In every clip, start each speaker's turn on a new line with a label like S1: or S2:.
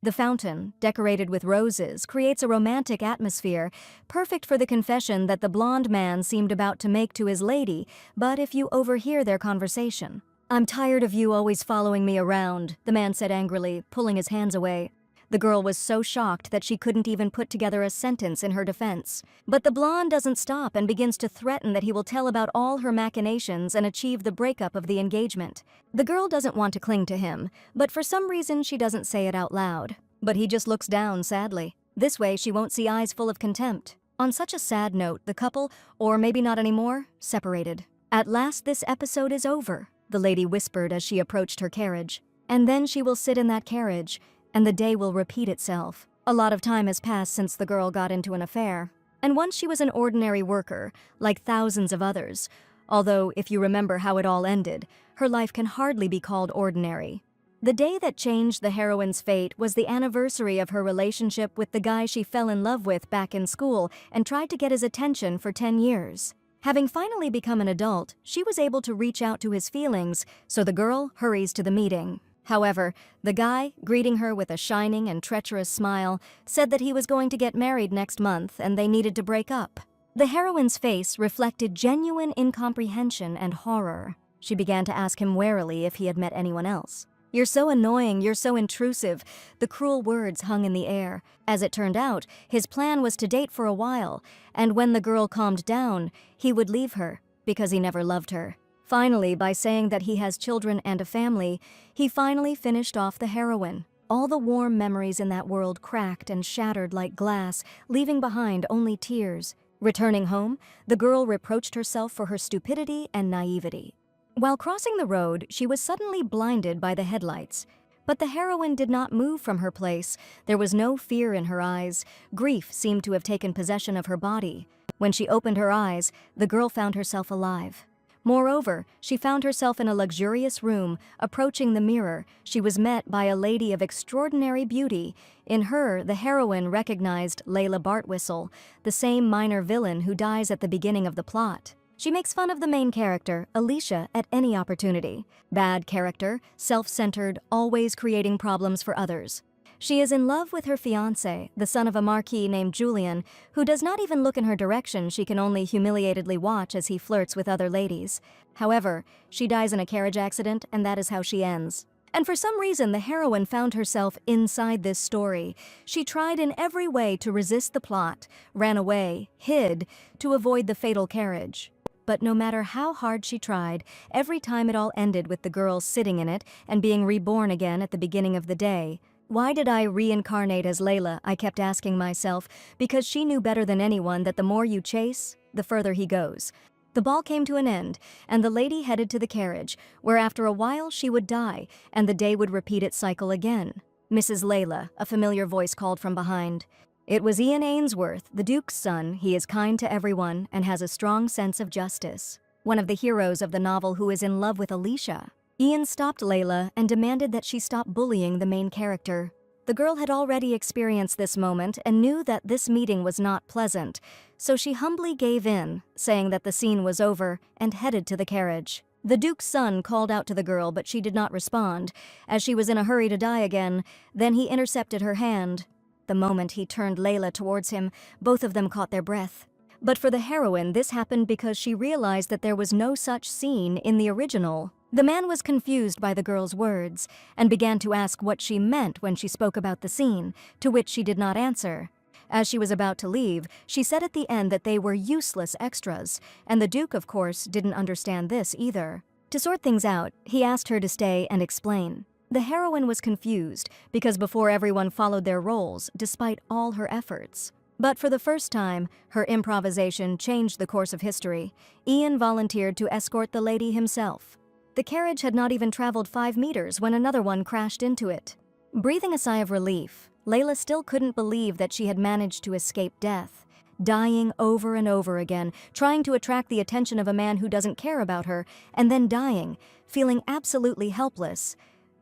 S1: The fountain, decorated with roses, creates a romantic atmosphere, perfect for the confession that the blonde man seemed about to make to his lady, but if you overhear their conversation. "I'm tired of you always following me around," the man said angrily, pulling his hands away. The girl was so shocked that she couldn't even put together a sentence in her defense. But the blonde doesn't stop and begins to threaten that he will tell about all her machinations and achieve the breakup of the engagement. The girl doesn't want to cling to him, but for some reason she doesn't say it out loud. But he just looks down sadly. This way she won't see eyes full of contempt. On such a sad note, the couple, or maybe not anymore, separated. "At last this episode is over," the lady whispered as she approached her carriage. "And then she will sit in that carriage, and the day will repeat itself. A lot of time has passed since the girl got into an affair. And once she was an ordinary worker, like thousands of others. Although, if you remember how it all ended, her life can hardly be called ordinary. The day that changed the heroine's fate was the anniversary of her relationship with the guy she fell in love with back in school and tried to get his attention for 10 years. Having finally become an adult, she was able to reach out to his feelings, so the girl hurries to the meeting. However, the guy, greeting her with a shining and treacherous smile, said that he was going to get married next month and they needed to break up. The heroine's face reflected genuine incomprehension and horror. She began to ask him warily if he had met anyone else. "You're so annoying, you're so intrusive." The cruel words hung in the air. As it turned out, his plan was to date for a while, and when the girl calmed down, he would leave her, because he never loved her. Finally, by saying that he has children and a family, he finally finished off the heroine. All the warm memories in that world cracked and shattered like glass, leaving behind only tears. Returning home, the girl reproached herself for her stupidity and naivety. While crossing the road, she was suddenly blinded by the headlights. But the heroine did not move from her place. There was no fear in her eyes. Grief seemed to have taken possession of her body. When she opened her eyes, the girl found herself alive. Moreover, she found herself in a luxurious room. Approaching the mirror, she was met by a lady of extraordinary beauty. In her, the heroine recognized Layla Bartwhistle, the same minor villain who dies at the beginning of the plot. She makes fun of the main character, Alicia, at any opportunity. Bad character, self-centered, always creating problems for others. She is in love with her fiancé, the son of a marquis named Julian, who does not even look in her direction. She can only humiliatedly watch as he flirts with other ladies. However, she dies in a carriage accident, and that is how she ends. And for some reason, the heroine found herself inside this story. She tried in every way to resist the plot, ran away, hid, to avoid the fatal carriage. But no matter how hard she tried, every time it all ended with the girl sitting in it and being reborn again at the beginning of the day. Why did I reincarnate as Layla, I kept asking myself, because she knew better than anyone that the more you chase, the further he goes. The ball came to an end, and the lady headed to the carriage, where after a while she would die, and the day would repeat its cycle again. "Mrs. Layla," a familiar voice called from behind. It was Ian Ainsworth, the Duke's son. He is kind to everyone and has a strong sense of justice. One of the heroes of the novel who is in love with Alicia. Ian stopped Layla and demanded that she stop bullying the main character. The girl had already experienced this moment and knew that this meeting was not pleasant, so she humbly gave in, saying that the scene was over, and headed to the carriage. The Duke's son called out to the girl, but she did not respond, as she was in a hurry to die again. Then he intercepted her hand. The moment he turned Layla towards him, both of them caught their breath. But for the heroine, this happened because she realized that there was no such scene in the original. The man was confused by the girl's words and began to ask what she meant when she spoke about the scene, to which she did not answer. As she was about to leave, she said at the end that they were useless extras, and the Duke, of course, didn't understand this either. To sort things out, he asked her to stay and explain. The heroine was confused because before everyone followed their roles, despite all her efforts. But for the first time, her improvisation changed the course of history. Ian volunteered to escort the lady himself. The carriage had not even traveled 5 meters when another one crashed into it. Breathing a sigh of relief, Layla still couldn't believe that she had managed to escape death. Dying over and over again, trying to attract the attention of a man who doesn't care about her, and then dying, feeling absolutely helpless.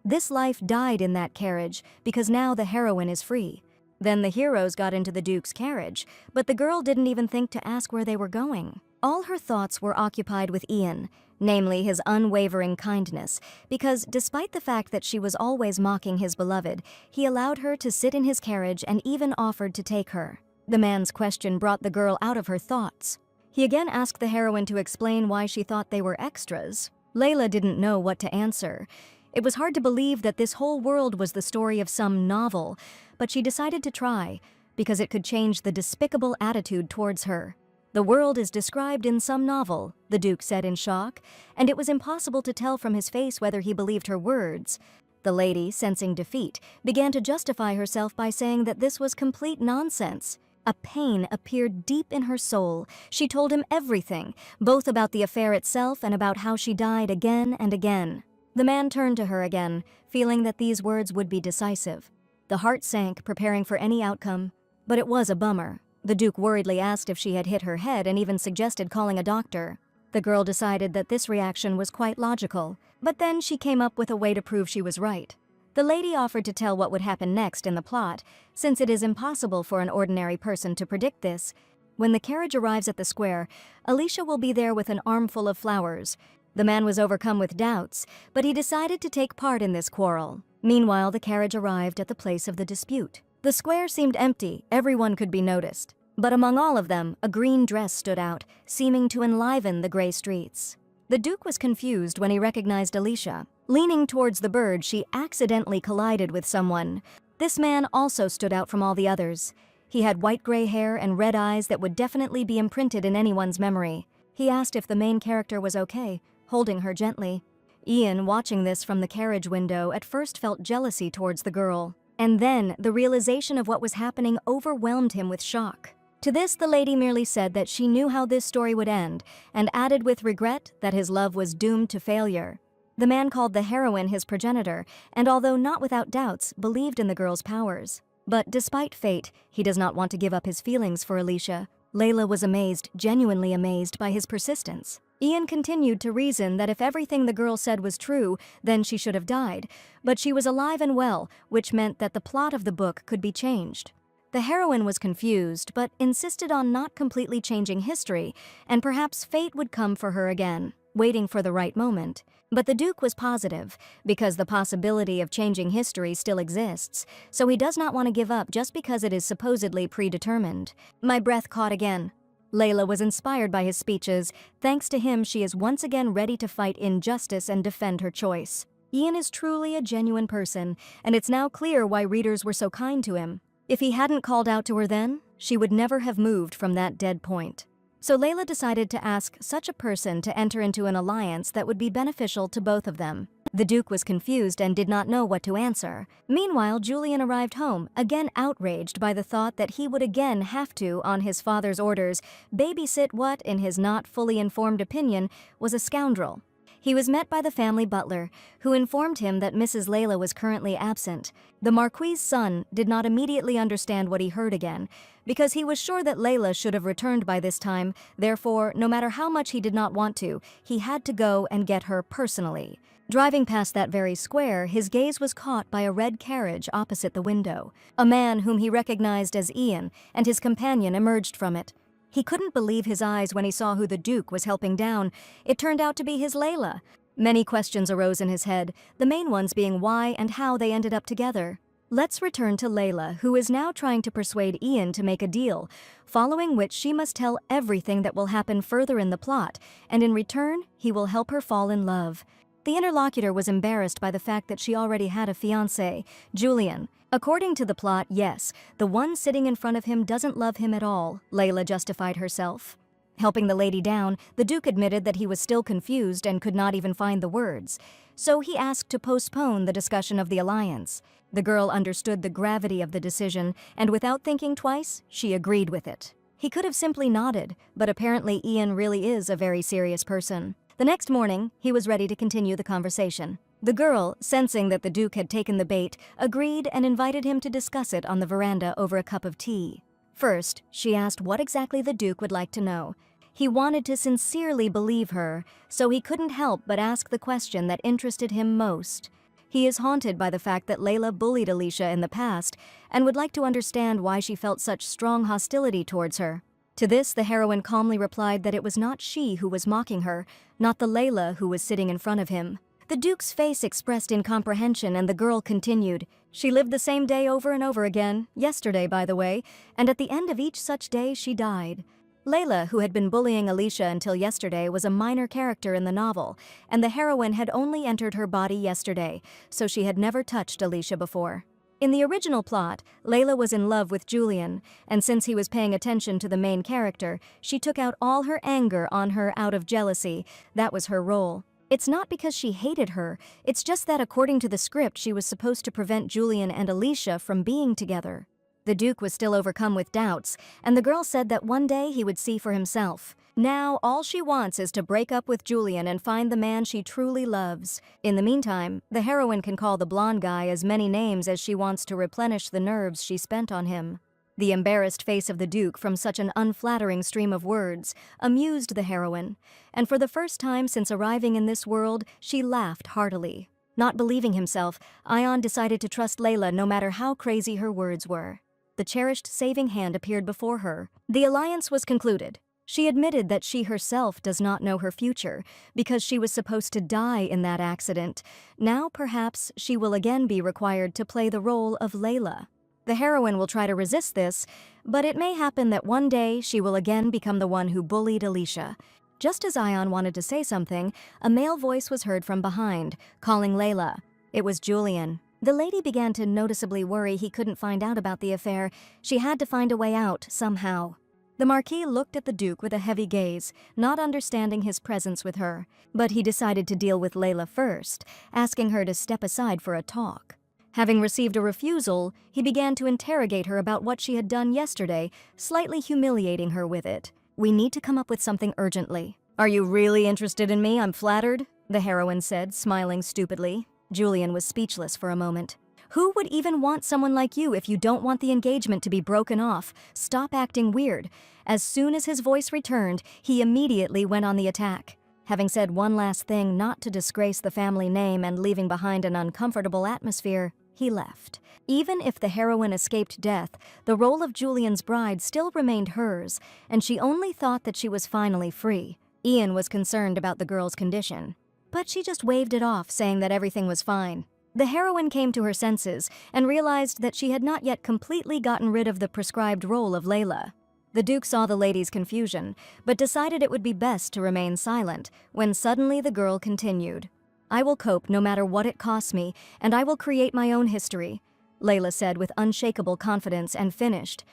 S1: This life died in that carriage because now the heroine is free. Then the heroes got into the Duke's carriage, but the girl didn't even think to ask where they were going. All her thoughts were occupied with Ian, namely his unwavering kindness, because despite the fact that she was always mocking his beloved, he allowed her to sit in his carriage and even offered to take her. The man's question brought the girl out of her thoughts. He again asked the heroine to explain why she thought they were extras. Layla didn't know what to answer. It was hard to believe that this whole world was the story of some novel, but she decided to try, because it could change the despicable attitude towards her. "The world is described in some novel," the Duke said in shock, and it was impossible to tell from his face whether he believed her words. The lady, sensing defeat, began to justify herself by saying that this was complete nonsense. A pain appeared deep in her soul. She told him everything, both about the affair itself and about how she died again and again. The man turned to her again, feeling that these words would be decisive. The heart sank, preparing for any outcome, but it was a bummer. The Duke worriedly asked if she had hit her head and even suggested calling a doctor. The girl decided that this reaction was quite logical, but then she came up with a way to prove she was right. The lady offered to tell what would happen next in the plot, since it is impossible for an ordinary person to predict this. When the carriage arrives at the square, Alicia will be there with an armful of flowers. The man was overcome with doubts, but he decided to take part in this quarrel. Meanwhile, the carriage arrived at the place of the dispute. The square seemed empty, everyone could be noticed. But among all of them, a green dress stood out, seeming to enliven the gray streets. The Duke was confused when he recognized Alicia. Leaning towards the bird, she accidentally collided with someone. This man also stood out from all the others. He had white-gray hair and red eyes that would definitely be imprinted in anyone's memory. He asked if the main character was okay, holding her gently. Ian, watching this from the carriage window, at first felt jealousy towards the girl. And then, the realization of what was happening overwhelmed him with shock. To this, the lady merely said that she knew how this story would end, and added with regret that his love was doomed to failure. The man called the heroine his progenitor, and although not without doubts, believed in the girl's powers. But despite fate, he does not want to give up his feelings for Alicia. Layla was amazed, genuinely amazed, by his persistence. Ian continued to reason that if everything the girl said was true, then she should have died, but she was alive and well, which meant that the plot of the book could be changed. The heroine was confused, but insisted on not completely changing history, and perhaps fate would come for her again, waiting for the right moment. But the Duke was positive, because the possibility of changing history still exists, so he does not want to give up just because it is supposedly predetermined. My breath caught again. Layla was inspired by his speeches. Thanks to him, she is once again ready to fight injustice and defend her choice. Ian is truly a genuine person, and it's now clear why readers were so kind to him. If he hadn't called out to her then, she would never have moved from that dead point. So Layla decided to ask such a person to enter into an alliance that would be beneficial to both of them. The Duke was confused and did not know what to answer. Meanwhile, Julian arrived home, again outraged by the thought that he would again have to, on his father's orders, babysit what, in his not fully informed opinion, was a scoundrel. He was met by the family butler, who informed him that Mrs. Layla was currently absent. The Marquis's son did not immediately understand what he heard again, because he was sure that Layla should have returned by this time. Therefore, no matter how much he did not want to, he had to go and get her personally. Driving past that very square, his gaze was caught by a red carriage opposite the window. A man whom he recognized as Ian and his companion emerged from it. He couldn't believe his eyes when he saw who the Duke was helping down. It turned out to be his Layla. Many questions arose in his head, the main ones being why and how they ended up together. Let's return to Layla, who is now trying to persuade Ian to make a deal, following which she must tell everything that will happen further in the plot, and in return, he will help her fall in love. The interlocutor was embarrassed by the fact that she already had a fiancé, Julian. According to the plot, yes, the one sitting in front of him doesn't love him at all, Layla justified herself. Helping the lady down, the Duke admitted that he was still confused and could not even find the words, so he asked to postpone the discussion of the alliance. The girl understood the gravity of the decision, and without thinking twice, she agreed with it. He could have simply nodded, but apparently Ian really is a very serious person. The next morning, he was ready to continue the conversation. The girl, sensing that the Duke had taken the bait, agreed and invited him to discuss it on the veranda over a cup of tea. First, she asked what exactly the Duke would like to know. He wanted to sincerely believe her, so he couldn't help but ask the question that interested him most. He is haunted by the fact that Layla bullied Alicia in the past and would like to understand why she felt such strong hostility towards her. To this, the heroine calmly replied that it was not she who was mocking her, not the Layla who was sitting in front of him. The Duke's face expressed incomprehension, and the girl continued. She lived the same day over and over again, yesterday by the way, and at the end of each such day she died. Layla, who had been bullying Alicia until yesterday, was a minor character in the novel, and the heroine had only entered her body yesterday, so she had never touched Alicia before. In the original plot, Layla was in love with Julian, and since he was paying attention to the main character, she took out all her anger on her out of jealousy. That was her role. It's not because she hated her, it's just that according to the script she was supposed to prevent Julian and Alicia from being together. The Duke was still overcome with doubts, and the girl said that one day he would see for himself. Now, all she wants is to break up with Julian and find the man she truly loves. In the meantime, the heroine can call the blonde guy as many names as she wants to replenish the nerves she spent on him. The embarrassed face of the Duke from such an unflattering stream of words amused the heroine, and for the first time since arriving in this world, she laughed heartily. Not believing himself, Ion decided to trust Layla no matter how crazy her words were. The cherished saving hand appeared before her. The alliance was concluded. She admitted that she herself does not know her future, because she was supposed to die in that accident. Now perhaps she will again be required to play the role of Layla. The heroine will try to resist this, but it may happen that one day she will again become the one who bullied Alicia. Just as Ion wanted to say something, a male voice was heard from behind, calling Layla. It was Julian. The lady began to noticeably worry he couldn't find out about the affair. She had to find a way out, somehow. The Marquis looked at the Duke with a heavy gaze, not understanding his presence with her. But he decided to deal with Layla first, asking her to step aside for a talk. Having received a refusal, he began to interrogate her about what she had done yesterday, slightly humiliating her with it. "We need to come up with something urgently." "Are you really interested in me? I'm flattered," the heroine said, smiling stupidly. Julian was speechless for a moment. "Who would even want someone like you if you don't want the engagement to be broken off? Stop acting weird." As soon as his voice returned, he immediately went on the attack. Having said one last thing not to disgrace the family name and leaving behind an uncomfortable atmosphere, he left. Even if the heroine escaped death, the role of Julian's bride still remained hers, and she only thought that she was finally free. Ian was concerned about the girl's condition, but she just waved it off, saying that everything was fine. The heroine came to her senses and realized that she had not yet completely gotten rid of the prescribed role of Layla. The Duke saw the lady's confusion, but decided it would be best to remain silent, when suddenly the girl continued. "I will cope no matter what it costs me, and I will create my own history," Layla said with unshakable confidence and finished.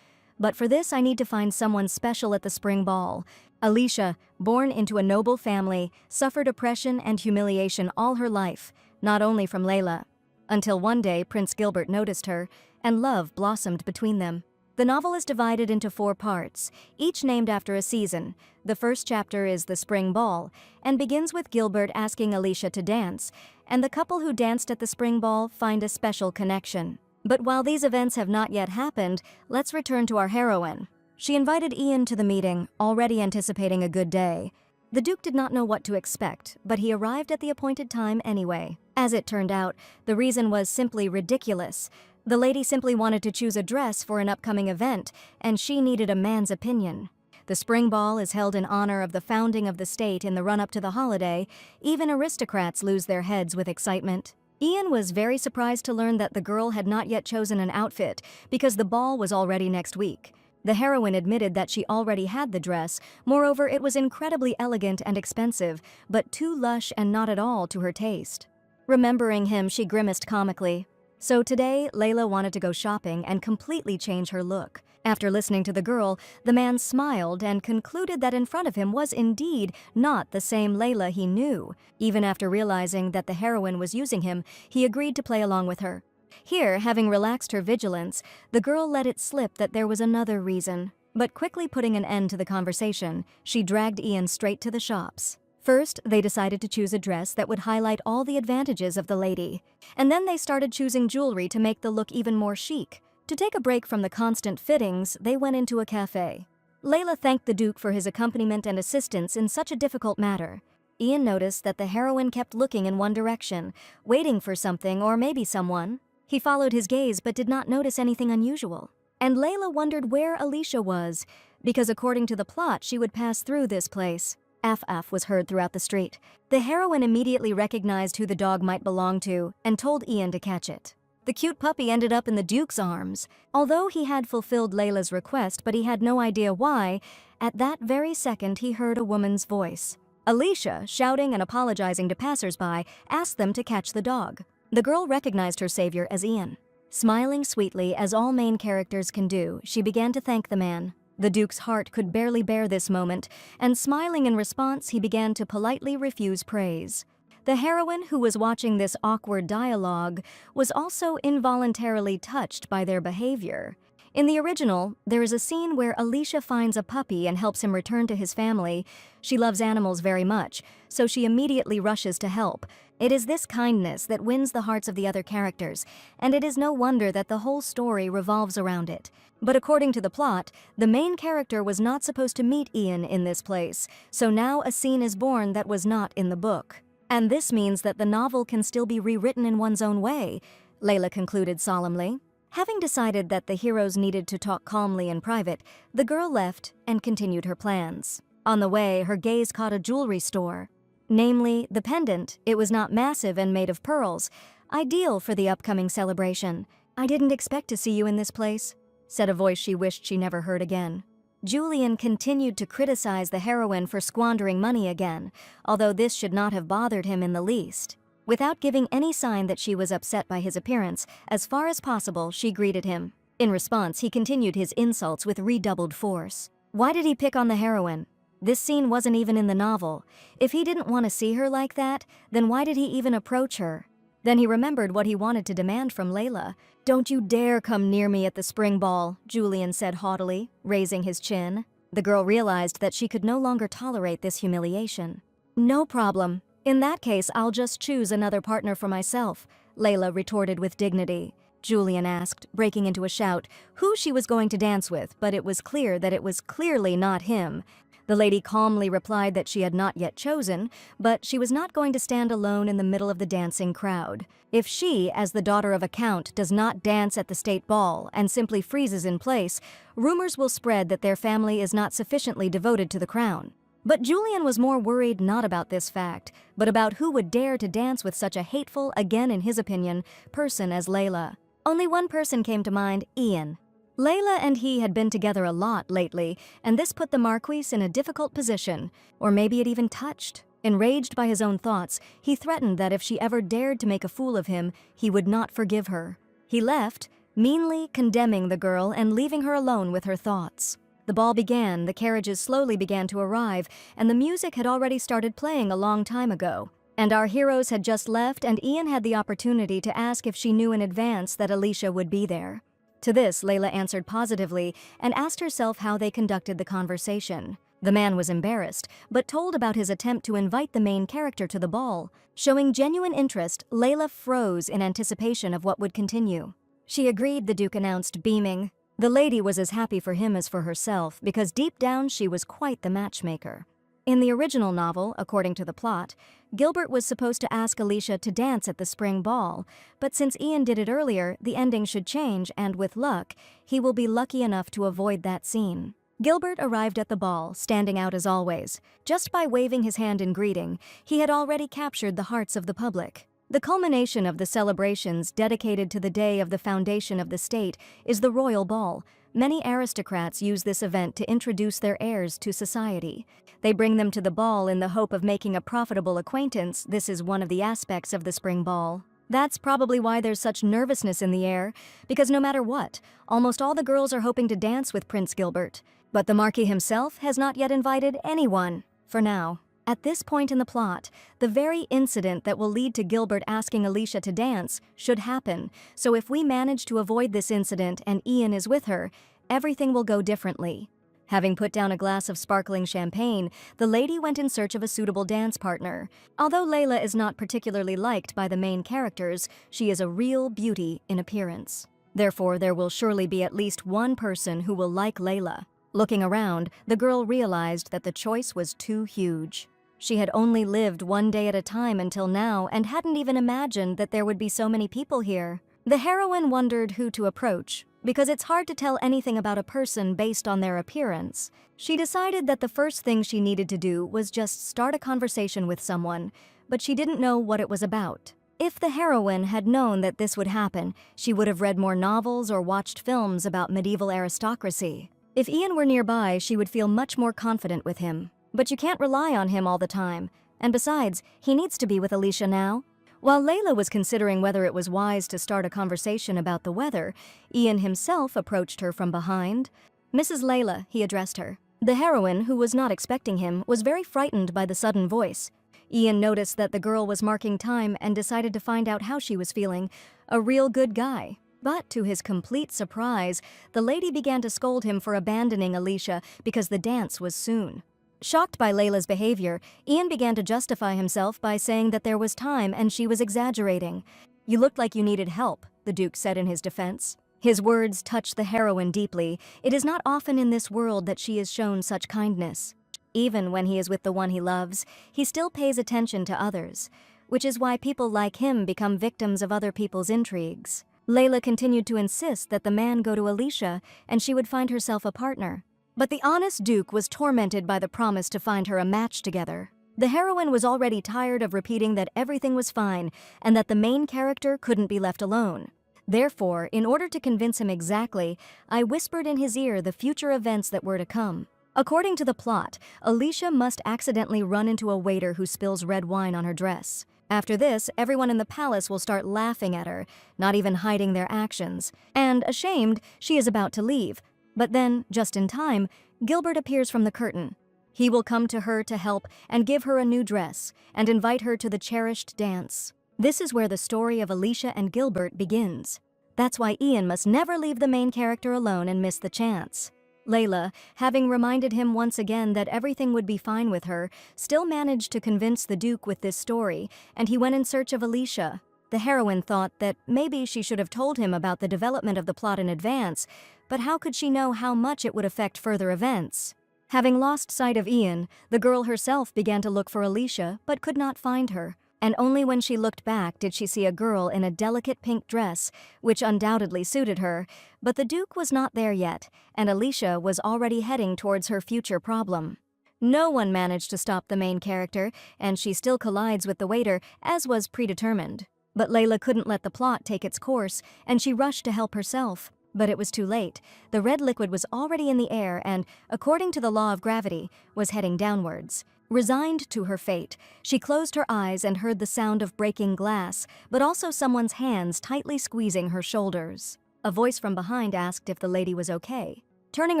S1: "But for this I need to find someone special at the spring ball. Alicia, born into a noble family, suffered oppression and humiliation all her life, not only from Layla. Until one day Prince Gilbert noticed her, and love blossomed between them." The novel is divided into 4 parts, each named after a season. The first chapter is the spring ball, and begins with Gilbert asking Alicia to dance, and the couple who danced at the spring ball find a special connection. But while these events have not yet happened, let's return to our heroine. She invited Ian to the meeting, already anticipating a good day. The Duke did not know what to expect, but he arrived at the appointed time anyway. As it turned out, the reason was simply ridiculous. The lady simply wanted to choose a dress for an upcoming event, and she needed a man's opinion. The spring ball is held in honor of the founding of the state in the run-up to the holiday. Even aristocrats lose their heads with excitement. Ian was very surprised to learn that the girl had not yet chosen an outfit, because the ball was already next week. The heroine admitted that she already had the dress. Moreover, it was incredibly elegant and expensive, but too lush and not at all to her taste. Remembering him, she grimaced comically. So today, Layla wanted to go shopping and completely change her look. After listening to the girl, the man smiled and concluded that in front of him was indeed not the same Layla he knew. Even after realizing that the heroine was using him, he agreed to play along with her. Here, having relaxed her vigilance, the girl let it slip that there was another reason. But quickly putting an end to the conversation, she dragged Ian straight to the shops. First, they decided to choose a dress that would highlight all the advantages of the lady. And then they started choosing jewelry to make the look even more chic. To take a break from the constant fittings, they went into a cafe. Layla thanked the Duke for his accompaniment and assistance in such a difficult matter. Ian noticed that the heroine kept looking in one direction, waiting for something or maybe someone. He followed his gaze but did not notice anything unusual. And Layla wondered where Alicia was, because according to the plot, she would pass through this place. Aff was heard throughout the street. The heroine immediately recognized who the dog might belong to and told Ian to catch it. The cute puppy ended up in the Duke's arms. Although he had fulfilled Layla's request, but he had no idea why, at that very second he heard a woman's voice. Alicia, shouting and apologizing to passersby, asked them to catch the dog. The girl recognized her savior as Ian. Smiling sweetly, as all main characters can do, she began to thank the man. The Duke's heart could barely bear this moment, and smiling in response, he began to politely refuse praise. The heroine, who was watching this awkward dialogue, was also involuntarily touched by their behavior. In the original, there is a scene where Alicia finds a puppy and helps him return to his family. She loves animals very much, so she immediately rushes to help. It is this kindness that wins the hearts of the other characters, and it is no wonder that the whole story revolves around it. But according to the plot, the main character was not supposed to meet Ian in this place, so now a scene is born that was not in the book. And this means that the novel can still be rewritten in one's own way, Layla concluded solemnly. Having decided that the heroes needed to talk calmly in private, the girl left and continued her plans. On the way, her gaze caught a jewelry store. Namely, the pendant. It was not massive and made of pearls, ideal for the upcoming celebration. "I didn't expect to see you in this place," said a voice she wished she never heard again. Julian continued to criticize the heroine for squandering money again, although this should not have bothered him in the least. Without giving any sign that she was upset by his appearance, as far as possible, she greeted him. In response, he continued his insults with redoubled force. Why did he pick on the heroine? This scene wasn't even in the novel. If he didn't want to see her like that, then why did he even approach her? Then he remembered what he wanted to demand from Layla. "Don't you dare come near me at the spring ball," Julian said haughtily, raising his chin. The girl realized that she could no longer tolerate this humiliation. "No problem. In that case, I'll just choose another partner for myself," Layla retorted with dignity. Julian asked, breaking into a shout, who she was going to dance with, but it was clear that it was clearly not him. The lady calmly replied that she had not yet chosen, but she was not going to stand alone in the middle of the dancing crowd. If she, as the daughter of a count, does not dance at the state ball and simply freezes in place, rumors will spread that their family is not sufficiently devoted to the crown. But Julian was more worried not about this fact, but about who would dare to dance with such a hateful, again in his opinion, person as Layla. Only one person came to mind, Ian. Layla and he had been together a lot lately, and this put the Marquis in a difficult position, or maybe it even touched. Enraged by his own thoughts, he threatened that if she ever dared to make a fool of him, he would not forgive her. He left, meanly condemning the girl and leaving her alone with her thoughts. The ball began, the carriages slowly began to arrive, and the music had already started playing a long time ago. And our heroes had just left, and Ian had the opportunity to ask if she knew in advance that Alicia would be there. To this, Layla answered positively and asked herself how they conducted the conversation. The man was embarrassed, but told about his attempt to invite the main character to the ball. Showing genuine interest, Layla froze in anticipation of what would continue. She agreed, the Duke announced, beaming. The lady was as happy for him as for herself, because deep down she was quite the matchmaker. In the original novel, according to the plot, Gilbert was supposed to ask Alicia to dance at the spring ball, but since Ian did it earlier, the ending should change, and with luck, he will be lucky enough to avoid that scene. Gilbert arrived at the ball, standing out as always. Just by waving his hand in greeting, he had already captured the hearts of the public. The culmination of the celebrations dedicated to the day of the foundation of the state is the royal ball. Many aristocrats use this event to introduce their heirs to society. They bring them to the ball in the hope of making a profitable acquaintance. This is one of the aspects of the spring ball. That's probably why there's such nervousness in the air, because no matter what, almost all the girls are hoping to dance with Prince Gilbert. But the Marquis himself has not yet invited anyone, for now. At this point in the plot, the very incident that will lead to Gilbert asking Alicia to dance should happen, so if we manage to avoid this incident and Ian is with her, everything will go differently. Having put down a glass of sparkling champagne, the lady went in search of a suitable dance partner. Although Layla is not particularly liked by the main characters, she is a real beauty in appearance. Therefore, there will surely be at least one person who will like Layla. Looking around, the girl realized that the choice was too huge. She had only lived one day at a time until now and hadn't even imagined that there would be so many people here. The heroine wondered who to approach. because it's hard to tell anything about a person based on their appearance. She decided that the first thing she needed to do was just start a conversation with someone, but she didn't know what it was about. If the heroine had known that this would happen, she would have read more novels or watched films about medieval aristocracy. If Ian were nearby, she would feel much more confident with him. But you can't rely on him all the time. And besides, he needs to be with Alicia now. While Layla was considering whether it was wise to start a conversation about the weather, Ian himself approached her from behind. "Mrs. Layla," he addressed her. The heroine, who was not expecting him, was very frightened by the sudden voice. Ian noticed that the girl was marking time and decided to find out how she was feeling. A real good guy. But to his complete surprise, the lady began to scold him for abandoning Alicia because the dance was soon. Shocked by Layla's behavior, Ian began to justify himself by saying that there was time and she was exaggerating. "You looked like you needed help," the Duke said in his defense. His words touched the heroine deeply. It is not often in this world that she is shown such kindness. Even when he is with the one he loves, he still pays attention to others, which is why people like him become victims of other people's intrigues. Layla continued to insist that the man go to Alicia and she would find herself a partner. But the honest Duke was tormented by the promise to find her a match together. The heroine was already tired of repeating that everything was fine and that the main character couldn't be left alone. Therefore, in order to convince him exactly, I whispered in his ear the future events that were to come. According to the plot, Alicia must accidentally run into a waiter who spills red wine on her dress. After this, everyone in the palace will start laughing at her, not even hiding their actions. And, ashamed, she is about to leave. But then, just in time, Gilbert appears from the curtain. He will come to her to help and give her a new dress and invite her to the cherished dance. This is where the story of Alicia and Gilbert begins. That's why Ian must never leave the main character alone and miss the chance. Layla, having reminded him once again that everything would be fine with her, still managed to convince the Duke with this story, and he went in search of Alicia. The heroine thought that maybe she should have told him about the development of the plot in advance, but how could she know how much it would affect further events? Having lost sight of Ian, the girl herself began to look for Alicia, but could not find her. And only when she looked back did she see a girl in a delicate pink dress, which undoubtedly suited her, but the Duke was not there yet, and Alicia was already heading towards her future problem. No one managed to stop the main character, and she still collides with the waiter, as was predetermined. But Layla couldn't let the plot take its course, and she rushed to help herself. But it was too late. The red liquid was already in the air and, according to the law of gravity, was heading downwards. Resigned to her fate, she closed her eyes and heard the sound of breaking glass, but also someone's hands tightly squeezing her shoulders. A voice from behind asked if the lady was okay. Turning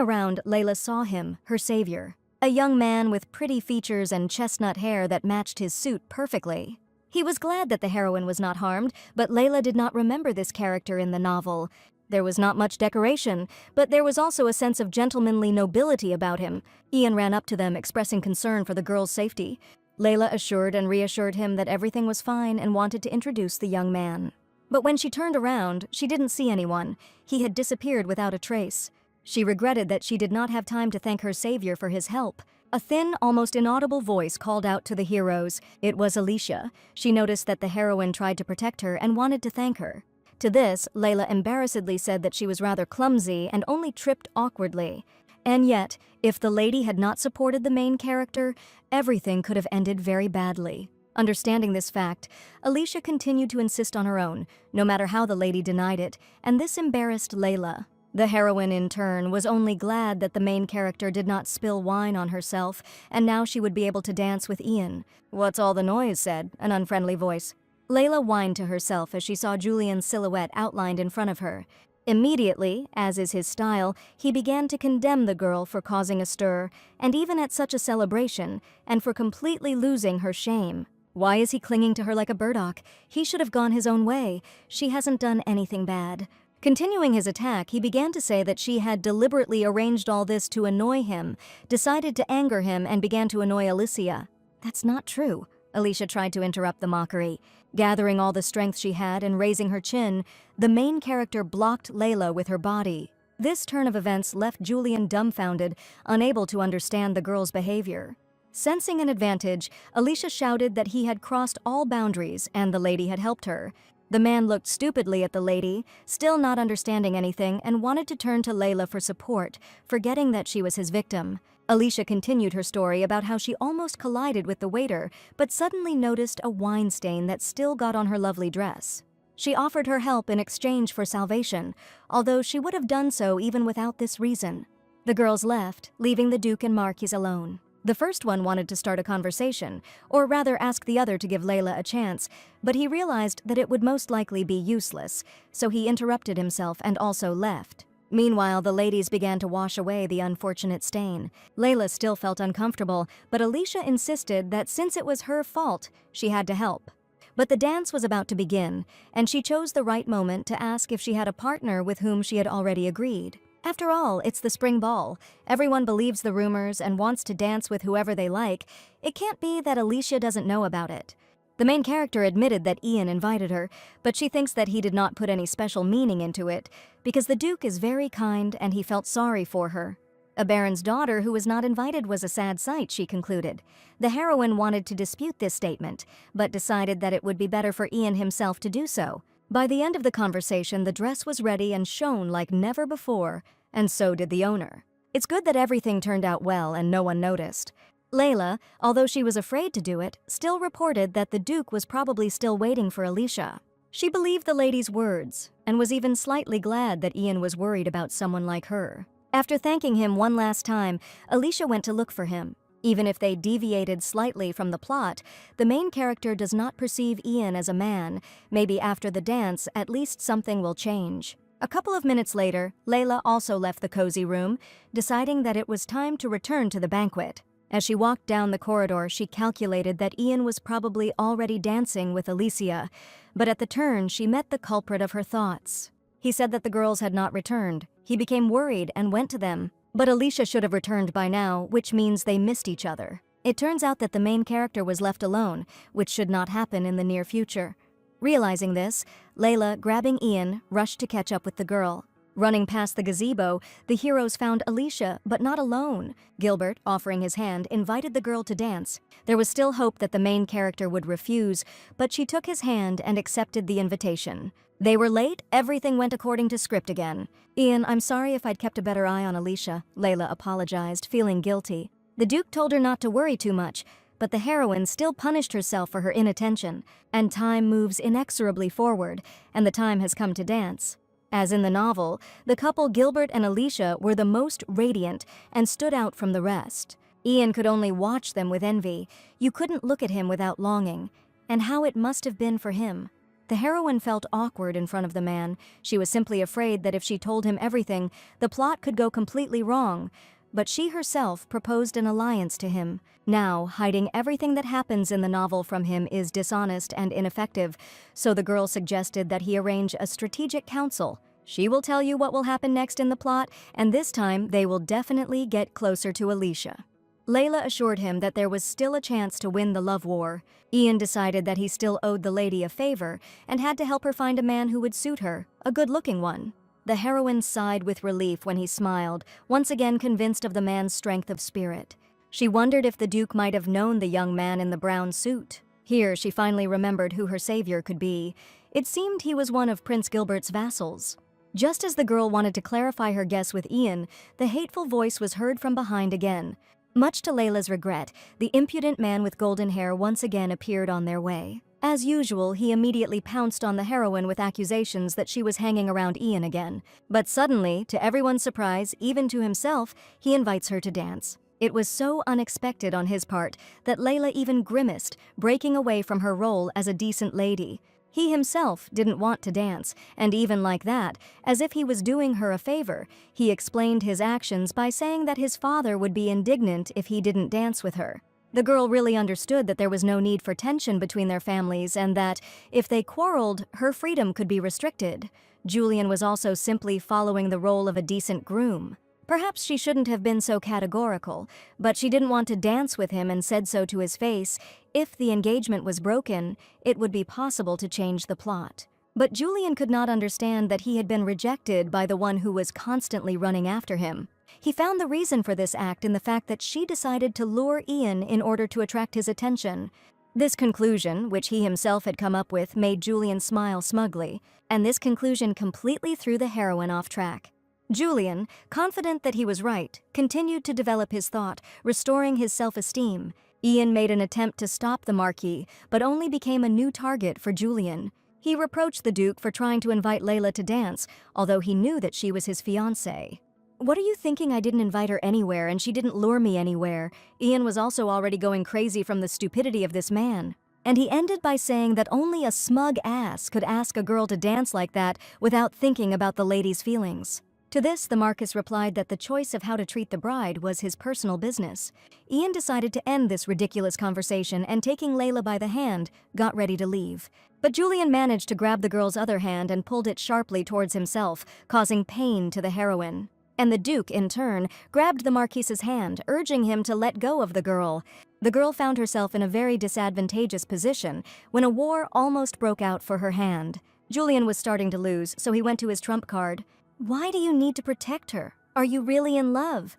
S1: around, Layla saw him, her savior. A young man with pretty features and chestnut hair that matched his suit perfectly. He was glad that the heroine was not harmed, but Layla did not remember this character in the novel. There was not much decoration, but there was also a sense of gentlemanly nobility about him. Ian ran up to them, expressing concern for the girl's safety. Layla assured and reassured him that everything was fine and wanted to introduce the young man. But when she turned around, she didn't see anyone. He had disappeared without a trace. She regretted that she did not have time to thank her savior for his help. A thin, almost inaudible voice called out to the heroes. It was Alicia. She noticed that the heroine tried to protect her and wanted to thank her. To this, Layla embarrassedly said that she was rather clumsy and only tripped awkwardly. And yet, if the lady had not supported the main character, everything could have ended very badly. Understanding this fact, Alicia continued to insist on her own, no matter how the lady denied it, and this embarrassed Layla. The heroine, in turn, was only glad that the main character did not spill wine on herself, and now she would be able to dance with Ian. "What's all the noise?" said an unfriendly voice. Layla whined to herself as she saw Julian's silhouette outlined in front of her. Immediately, as is his style, he began to condemn the girl for causing a stir, and even at such a celebration, and for completely losing her shame. Why is he clinging to her like a burdock? He should have gone his own way. She hasn't done anything bad. Continuing his attack, he began to say that she had deliberately arranged all this to annoy him, decided to anger him, and began to annoy Alicia. That's not true. Alicia tried to interrupt the mockery. Gathering all the strength she had and raising her chin, the main character blocked Layla with her body. This turn of events left Julian dumbfounded, unable to understand the girl's behavior. Sensing an advantage, Alicia shouted that he had crossed all boundaries and the lady had helped her. The man looked stupidly at the lady, still not understanding anything, and wanted to turn to Layla for support, forgetting that she was his victim. Alicia continued her story about how she almost collided with the waiter, but suddenly noticed a wine stain that still got on her lovely dress. She offered her help in exchange for salvation, although she would have done so even without this reason. The girls left, leaving the Duke and Marquis alone. The first one wanted to start a conversation, or rather ask the other to give Layla a chance, but he realized that it would most likely be useless, so he interrupted himself and also left. Meanwhile, the ladies began to wash away the unfortunate stain. Layla still felt uncomfortable, but Alicia insisted that since it was her fault, she had to help. But the dance was about to begin, and she chose the right moment to ask if she had a partner with whom she had already agreed. After all, it's the spring ball. Everyone believes the rumors and wants to dance with whoever they like. It can't be that Alicia doesn't know about it. The main character admitted that Ian invited her, but she thinks that he did not put any special meaning into it, because the Duke is very kind and he felt sorry for her. A baron's daughter who was not invited was a sad sight, she concluded. The heroine wanted to dispute this statement, but decided that it would be better for Ian himself to do so. By the end of the conversation, the dress was ready and shone like never before, and so did the owner. It's good that everything turned out well and no one noticed. Layla, although she was afraid to do it, still reported that the Duke was probably still waiting for Alicia. She believed the lady's words, and was even slightly glad that Ian was worried about someone like her. After thanking him one last time, Alicia went to look for him. Even if they deviated slightly from the plot, the main character does not perceive Ian as a man. Maybe after the dance, at least something will change. A couple of minutes later, Layla also left the cozy room, deciding that it was time to return to the banquet. As she walked down the corridor, she calculated that Ian was probably already dancing with Alicia, but at the turn, she met the culprit of her thoughts. He said that the girls had not returned. He became worried and went to them. But Alicia should have returned by now, which means they missed each other. It turns out that the main character was left alone, which should not happen in the near future. Realizing this, Layla, grabbing Ian, rushed to catch up with the girl. Running past the gazebo, the heroes found Alicia, but not alone. Gilbert, offering his hand, invited the girl to dance. There was still hope that the main character would refuse, but she took his hand and accepted the invitation. They were late, everything went according to script again. "Ian, I'm sorry if I'd kept a better eye on Alicia," Layla apologized, feeling guilty. The Duke told her not to worry too much, but the heroine still punished herself for her inattention, and time moves inexorably forward, and the time has come to dance. As in the novel, the couple Gilbert and Alicia were the most radiant and stood out from the rest. Ian could only watch them with envy. You couldn't look at him without longing. And how it must have been for him. The heroine felt awkward in front of the man. She was simply afraid that if she told him everything, the plot could go completely wrong. But she herself proposed an alliance to him. Now, hiding everything that happens in the novel from him is dishonest and ineffective, so the girl suggested that he arrange a strategic council. She will tell you what will happen next in the plot, and this time they will definitely get closer to Alicia. Layla assured him that there was still a chance to win the love war. Ian decided that he still owed the lady a favor and had to help her find a man who would suit her, a good-looking one. The heroine sighed with relief when he smiled, once again convinced of the man's strength of spirit. She wondered if the Duke might have known the young man in the brown suit. Here, she finally remembered who her savior could be. It seemed he was one of Prince Gilbert's vassals. Just as the girl wanted to clarify her guess with Ian, the hateful voice was heard from behind again. Much to Layla's regret, the impudent man with golden hair once again appeared on their way. As usual, he immediately pounced on the heroine with accusations that she was hanging around Ian again. But suddenly, to everyone's surprise, even to himself, he invites her to dance. It was so unexpected on his part that Layla even grimaced, breaking away from her role as a decent lady. He himself didn't want to dance, and even like that, as if he was doing her a favor, he explained his actions by saying that his father would be indignant if he didn't dance with her. The girl really understood that there was no need for tension between their families and that, if they quarreled, her freedom could be restricted. Julian was also simply following the role of a decent groom. Perhaps she shouldn't have been so categorical, but she didn't want to dance with him and said so to his face. If the engagement was broken, it would be possible to change the plot. But Julian could not understand that he had been rejected by the one who was constantly running after him. He found the reason for this act in the fact that she decided to lure Ian in order to attract his attention. This conclusion, which he himself had come up with, made Julian smile smugly, and this conclusion completely threw the heroine off track. Julian, confident that he was right, continued to develop his thought, restoring his self-esteem. Ian made an attempt to stop the Marquis, but only became a new target for Julian. He reproached the Duke for trying to invite Layla to dance, although he knew that she was his fiancée. "What are you thinking? I didn't invite her anywhere and she didn't lure me anywhere." Ian was also already going crazy from the stupidity of this man. And he ended by saying that only a smug ass could ask a girl to dance like that without thinking about the lady's feelings. To this, the Marquis replied that the choice of how to treat the bride was his personal business. Ian decided to end this ridiculous conversation and, taking Layla by the hand, got ready to leave. But Julian managed to grab the girl's other hand and pulled it sharply towards himself, causing pain to the heroine. And the Duke, in turn, grabbed the Marquis's hand, urging him to let go of the girl. The girl found herself in a very disadvantageous position when a war almost broke out for her hand. Julian was starting to lose, so he went to his trump card. "Why do you need to protect her? Are you really in love?"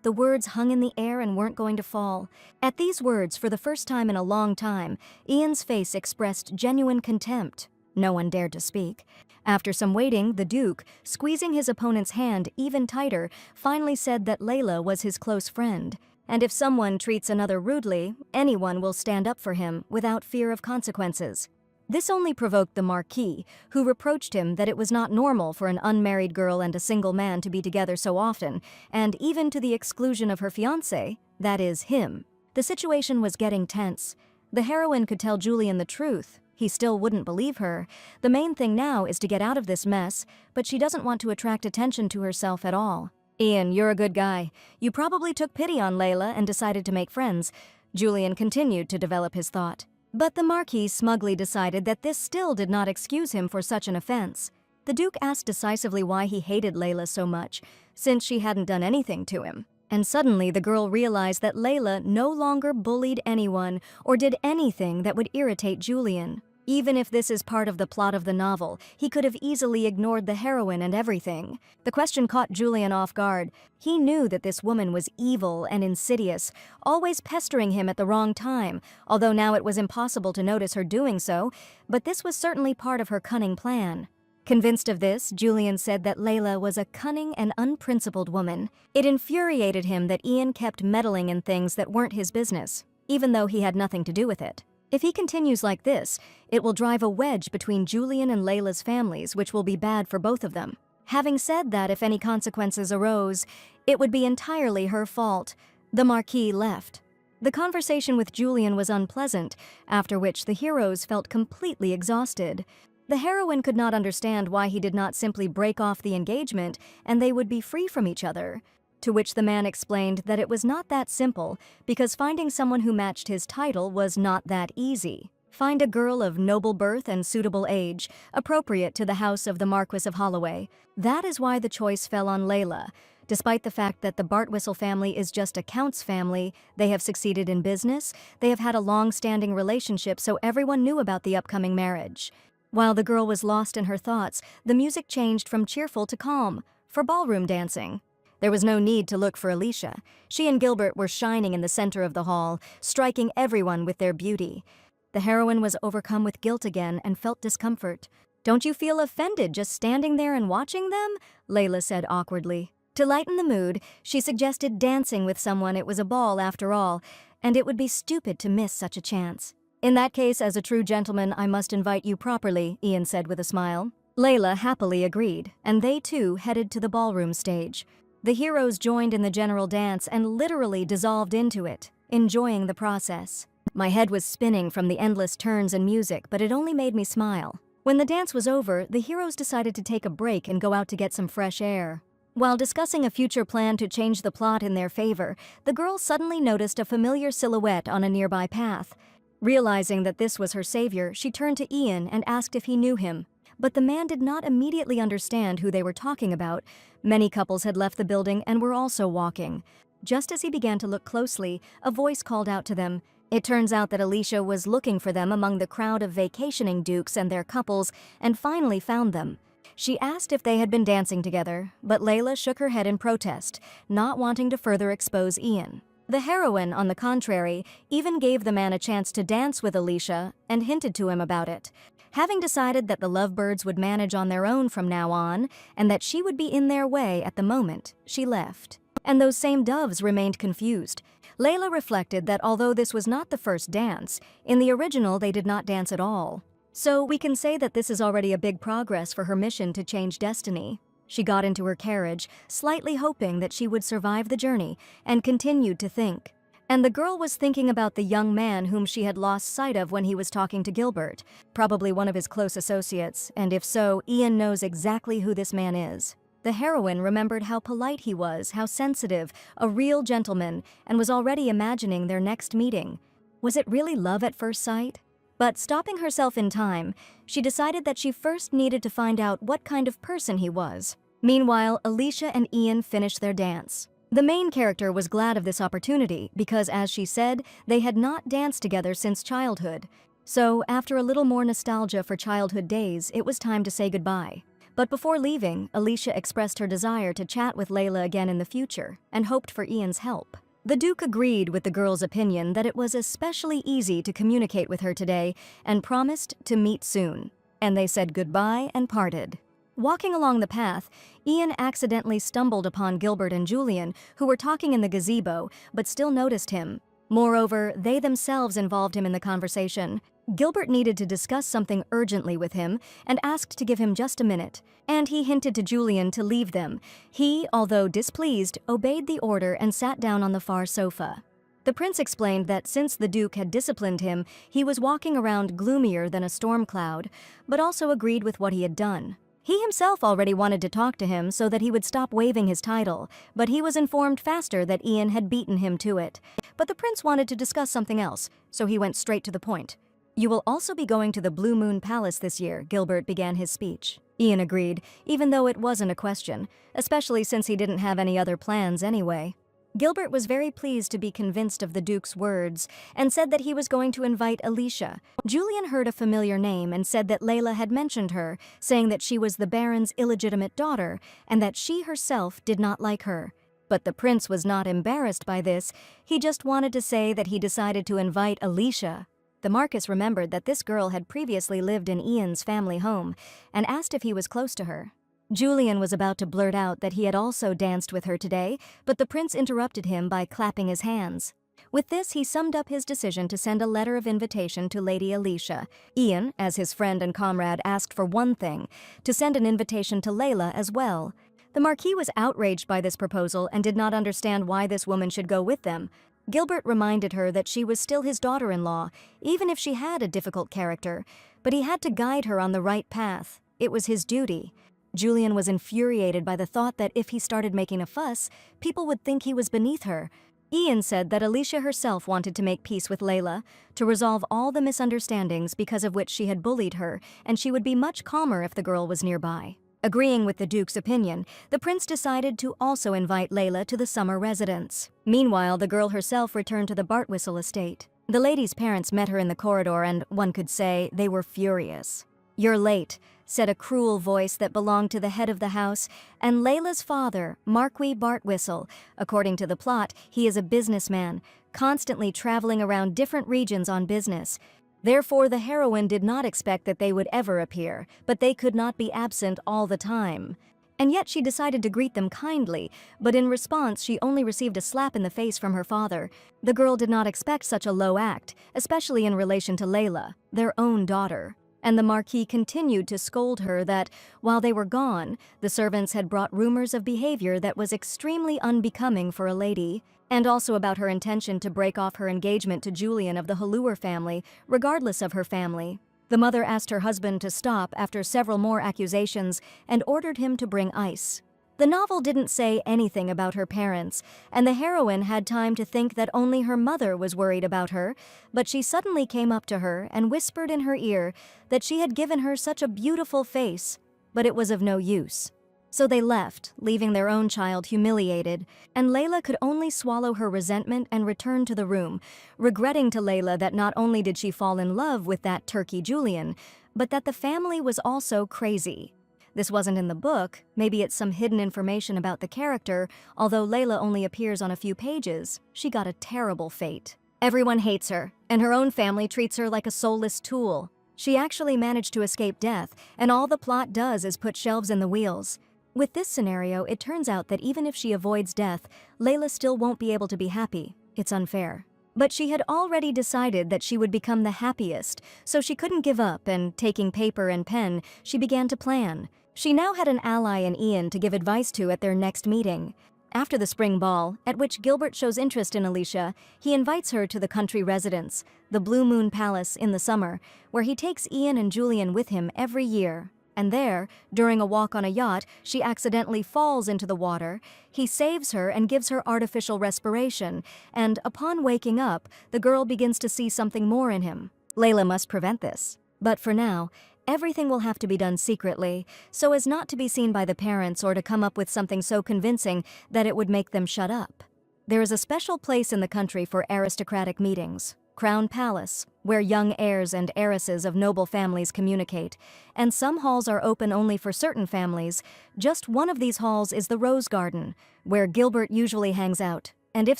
S1: The words hung in the air and weren't going to fall. At these words, for the first time in a long time, Ian's face expressed genuine contempt. No one dared to speak. After some waiting, the Duke, squeezing his opponent's hand even tighter, finally said that Layla was his close friend, and if someone treats another rudely, anyone will stand up for him without fear of consequences. This only provoked the Marquis, who reproached him that it was not normal for an unmarried girl and a single man to be together so often, and even to the exclusion of her fiancé, that is, him. The situation was getting tense. The heroine could tell Julian the truth. He still wouldn't believe her. The main thing now is to get out of this mess, but she doesn't want to attract attention to herself at all. "Ian, you're a good guy. You probably took pity on Layla and decided to make friends." Julian continued to develop his thought. But the Marquis smugly decided that this still did not excuse him for such an offense. The Duke asked decisively why he hated Layla so much, since she hadn't done anything to him. And suddenly the girl realized that Layla no longer bullied anyone or did anything that would irritate Julian. Even if this is part of the plot of the novel, he could have easily ignored the heroine and everything. The question caught Julian off guard. He knew that this woman was evil and insidious, always pestering him at the wrong time, although now it was impossible to notice her doing so, but this was certainly part of her cunning plan. Convinced of this, Julian said that Layla was a cunning and unprincipled woman. It infuriated him that Ian kept meddling in things that weren't his business, even though he had nothing to do with it. If he continues like this, it will drive a wedge between Julian and Layla's families, which will be bad for both of them. Having said that, if any consequences arose, it would be entirely her fault. The Marquis left. The conversation with Julian was unpleasant, after which the heroes felt completely exhausted. The heroine could not understand why he did not simply break off the engagement and they would be free from each other. To which the man explained that it was not that simple, because finding someone who matched his title was not that easy. Find a girl of noble birth and suitable age, appropriate to the house of the Marquis of Holloway. That is why the choice fell on Layla. Despite the fact that the Bartwhistle family is just a count's family, they have succeeded in business, they have had a long-standing relationship, so everyone knew about the upcoming marriage. While the girl was lost in her thoughts, the music changed from cheerful to calm, for ballroom dancing. There was no need to look for Alicia. She and Gilbert were shining in the center of the hall, striking everyone with their beauty. The heroine was overcome with guilt again and felt discomfort. "Don't you feel offended just standing there and watching them?" Layla said awkwardly. To lighten the mood, she suggested dancing with someone. It was a ball after all, and it would be stupid to miss such a chance. "In that case, as a true gentleman, I must invite you properly," Ian said with a smile. Layla happily agreed, and they too headed to the ballroom stage. The heroes joined in the general dance and literally dissolved into it, enjoying the process. My head was spinning from the endless turns and music, but it only made me smile. When the dance was over, the heroes decided to take a break and go out to get some fresh air. While discussing a future plan to change the plot in their favor, the girl suddenly noticed a familiar silhouette on a nearby path. Realizing that this was her savior, she turned to Ian and asked if he knew him. But the man did not immediately understand who they were talking about. Many couples had left the building and were also walking. Just as he began to look closely, a voice called out to them. It turns out that Alicia was looking for them among the crowd of vacationing dukes and their couples, and finally found them. She asked if they had been dancing together, but Layla shook her head in protest, not wanting to further expose Ian. The heroine, on the contrary, even gave the man a chance to dance with Alicia and hinted to him about it. Having decided that the lovebirds would manage on their own from now on, and that she would be in their way at the moment, she left. And those same doves remained confused. Layla reflected that although this was not the first dance, in the original they did not dance at all. So we can say that this is already a big progress for her mission to change destiny. She got into her carriage, slightly hoping that she would survive the journey, and continued to think. And the girl was thinking about the young man whom she had lost sight of when he was talking to Gilbert, probably one of his close associates, and if so, Ian knows exactly who this man is. The heroine remembered how polite he was, how sensitive, a real gentleman, and was already imagining their next meeting. Was it really love at first sight? But stopping herself in time, she decided that she first needed to find out what kind of person he was. Meanwhile, Alicia and Ian finished their dance. The main character was glad of this opportunity because, as she said, they had not danced together since childhood. So, after a little more nostalgia for childhood days, it was time to say goodbye. But before leaving, Alicia expressed her desire to chat with Layla again in the future and hoped for Ian's help. The Duke agreed with the girl's opinion that it was especially easy to communicate with her today and promised to meet soon. And they said goodbye and parted. Walking along the path, Ian accidentally stumbled upon Gilbert and Julian, who were talking in the gazebo, but still noticed him. Moreover, they themselves involved him in the conversation. Gilbert needed to discuss something urgently with him and asked to give him just a minute, and he hinted to Julian to leave them. He, although displeased, obeyed the order and sat down on the far sofa. The prince explained that since the Duke had disciplined him, he was walking around gloomier than a storm cloud, but also agreed with what he had done. He himself already wanted to talk to him so that he would stop waving his title, but he was informed faster that Ian had beaten him to it. But the prince wanted to discuss something else, so he went straight to the point. "You will also be going to the Blue Moon Palace this year," Gilbert began his speech. Ian agreed, even though it wasn't a question, especially since he didn't have any other plans anyway. Gilbert was very pleased to be convinced of the Duke's words and said that he was going to invite Alicia. Julian heard a familiar name and said that Layla had mentioned her, saying that she was the Baron's illegitimate daughter and that she herself did not like her. But the prince was not embarrassed by this, he just wanted to say that he decided to invite Alicia. The Marquis remembered that this girl had previously lived in Ian's family home and asked if he was close to her. Julian was about to blurt out that he had also danced with her today, but the prince interrupted him by clapping his hands. With this, he summed up his decision to send a letter of invitation to Lady Alicia. Ian, as his friend and comrade, asked for one thing, to send an invitation to Layla as well. The Marquis was outraged by this proposal and did not understand why this woman should go with them. Gilbert reminded her that she was still his daughter-in-law, even if she had a difficult character, but he had to guide her on the right path. It was his duty. Julian was infuriated by the thought that if he started making a fuss, people would think he was beneath her. Ian said that Alicia herself wanted to make peace with Layla, to resolve all the misunderstandings because of which she had bullied her, and she would be much calmer if the girl was nearby. Agreeing with the Duke's opinion, the prince decided to also invite Layla to the summer residence. Meanwhile, the girl herself returned to the Bartwhistle estate. The lady's parents met her in the corridor and, one could say, they were furious. "You're late," said a cruel voice that belonged to the head of the house, and Layla's father, Marquis Bartwhistle. According to the plot, he is a businessman, constantly traveling around different regions on business. Therefore, the heroine did not expect that they would ever appear, but they could not be absent all the time. And yet she decided to greet them kindly, but in response she only received a slap in the face from her father. The girl did not expect such a low act, especially in relation to Layla, their own daughter. And the Marquis continued to scold her that, while they were gone, the servants had brought rumors of behavior that was extremely unbecoming for a lady, and also about her intention to break off her engagement to Julian of the Halluer family, regardless of her family. The mother asked her husband to stop after several more accusations and ordered him to bring ice. The novel didn't say anything about her parents, and the heroine had time to think that only her mother was worried about her, but she suddenly came up to her and whispered in her ear that she had given her such a beautiful face, but it was of no use. So they left, leaving their own child humiliated, and Layla could only swallow her resentment and return to the room, regretting to Layla that not only did she fall in love with that turkey Julian, but that the family was also crazy. This wasn't in the book, maybe it's some hidden information about the character, although Layla only appears on a few pages. She got a terrible fate. Everyone hates her, and her own family treats her like a soulless tool. She actually managed to escape death, and all the plot does is put shelves in the wheels. With this scenario, it turns out that even if she avoids death, Layla still won't be able to be happy. It's unfair. But she had already decided that she would become the happiest, so she couldn't give up, and taking paper and pen, she began to plan. She now had an ally in Ian to give advice to at their next meeting. After the spring ball, at which Gilbert shows interest in Alicia, he invites her to the country residence, the Blue Moon Palace in the summer, where he takes Ian and Julian with him every year. And there, during a walk on a yacht, she accidentally falls into the water. He saves her and gives her artificial respiration, and upon waking up, the girl begins to see something more in him. Layla must prevent this. But for now, everything will have to be done secretly, so as not to be seen by the parents or to come up with something so convincing that it would make them shut up. There is a special place in the country for aristocratic meetings, Crown Palace, where young heirs and heiresses of noble families communicate, and some halls are open only for certain families. Just one of these halls is the Rose Garden, where Gilbert usually hangs out, and if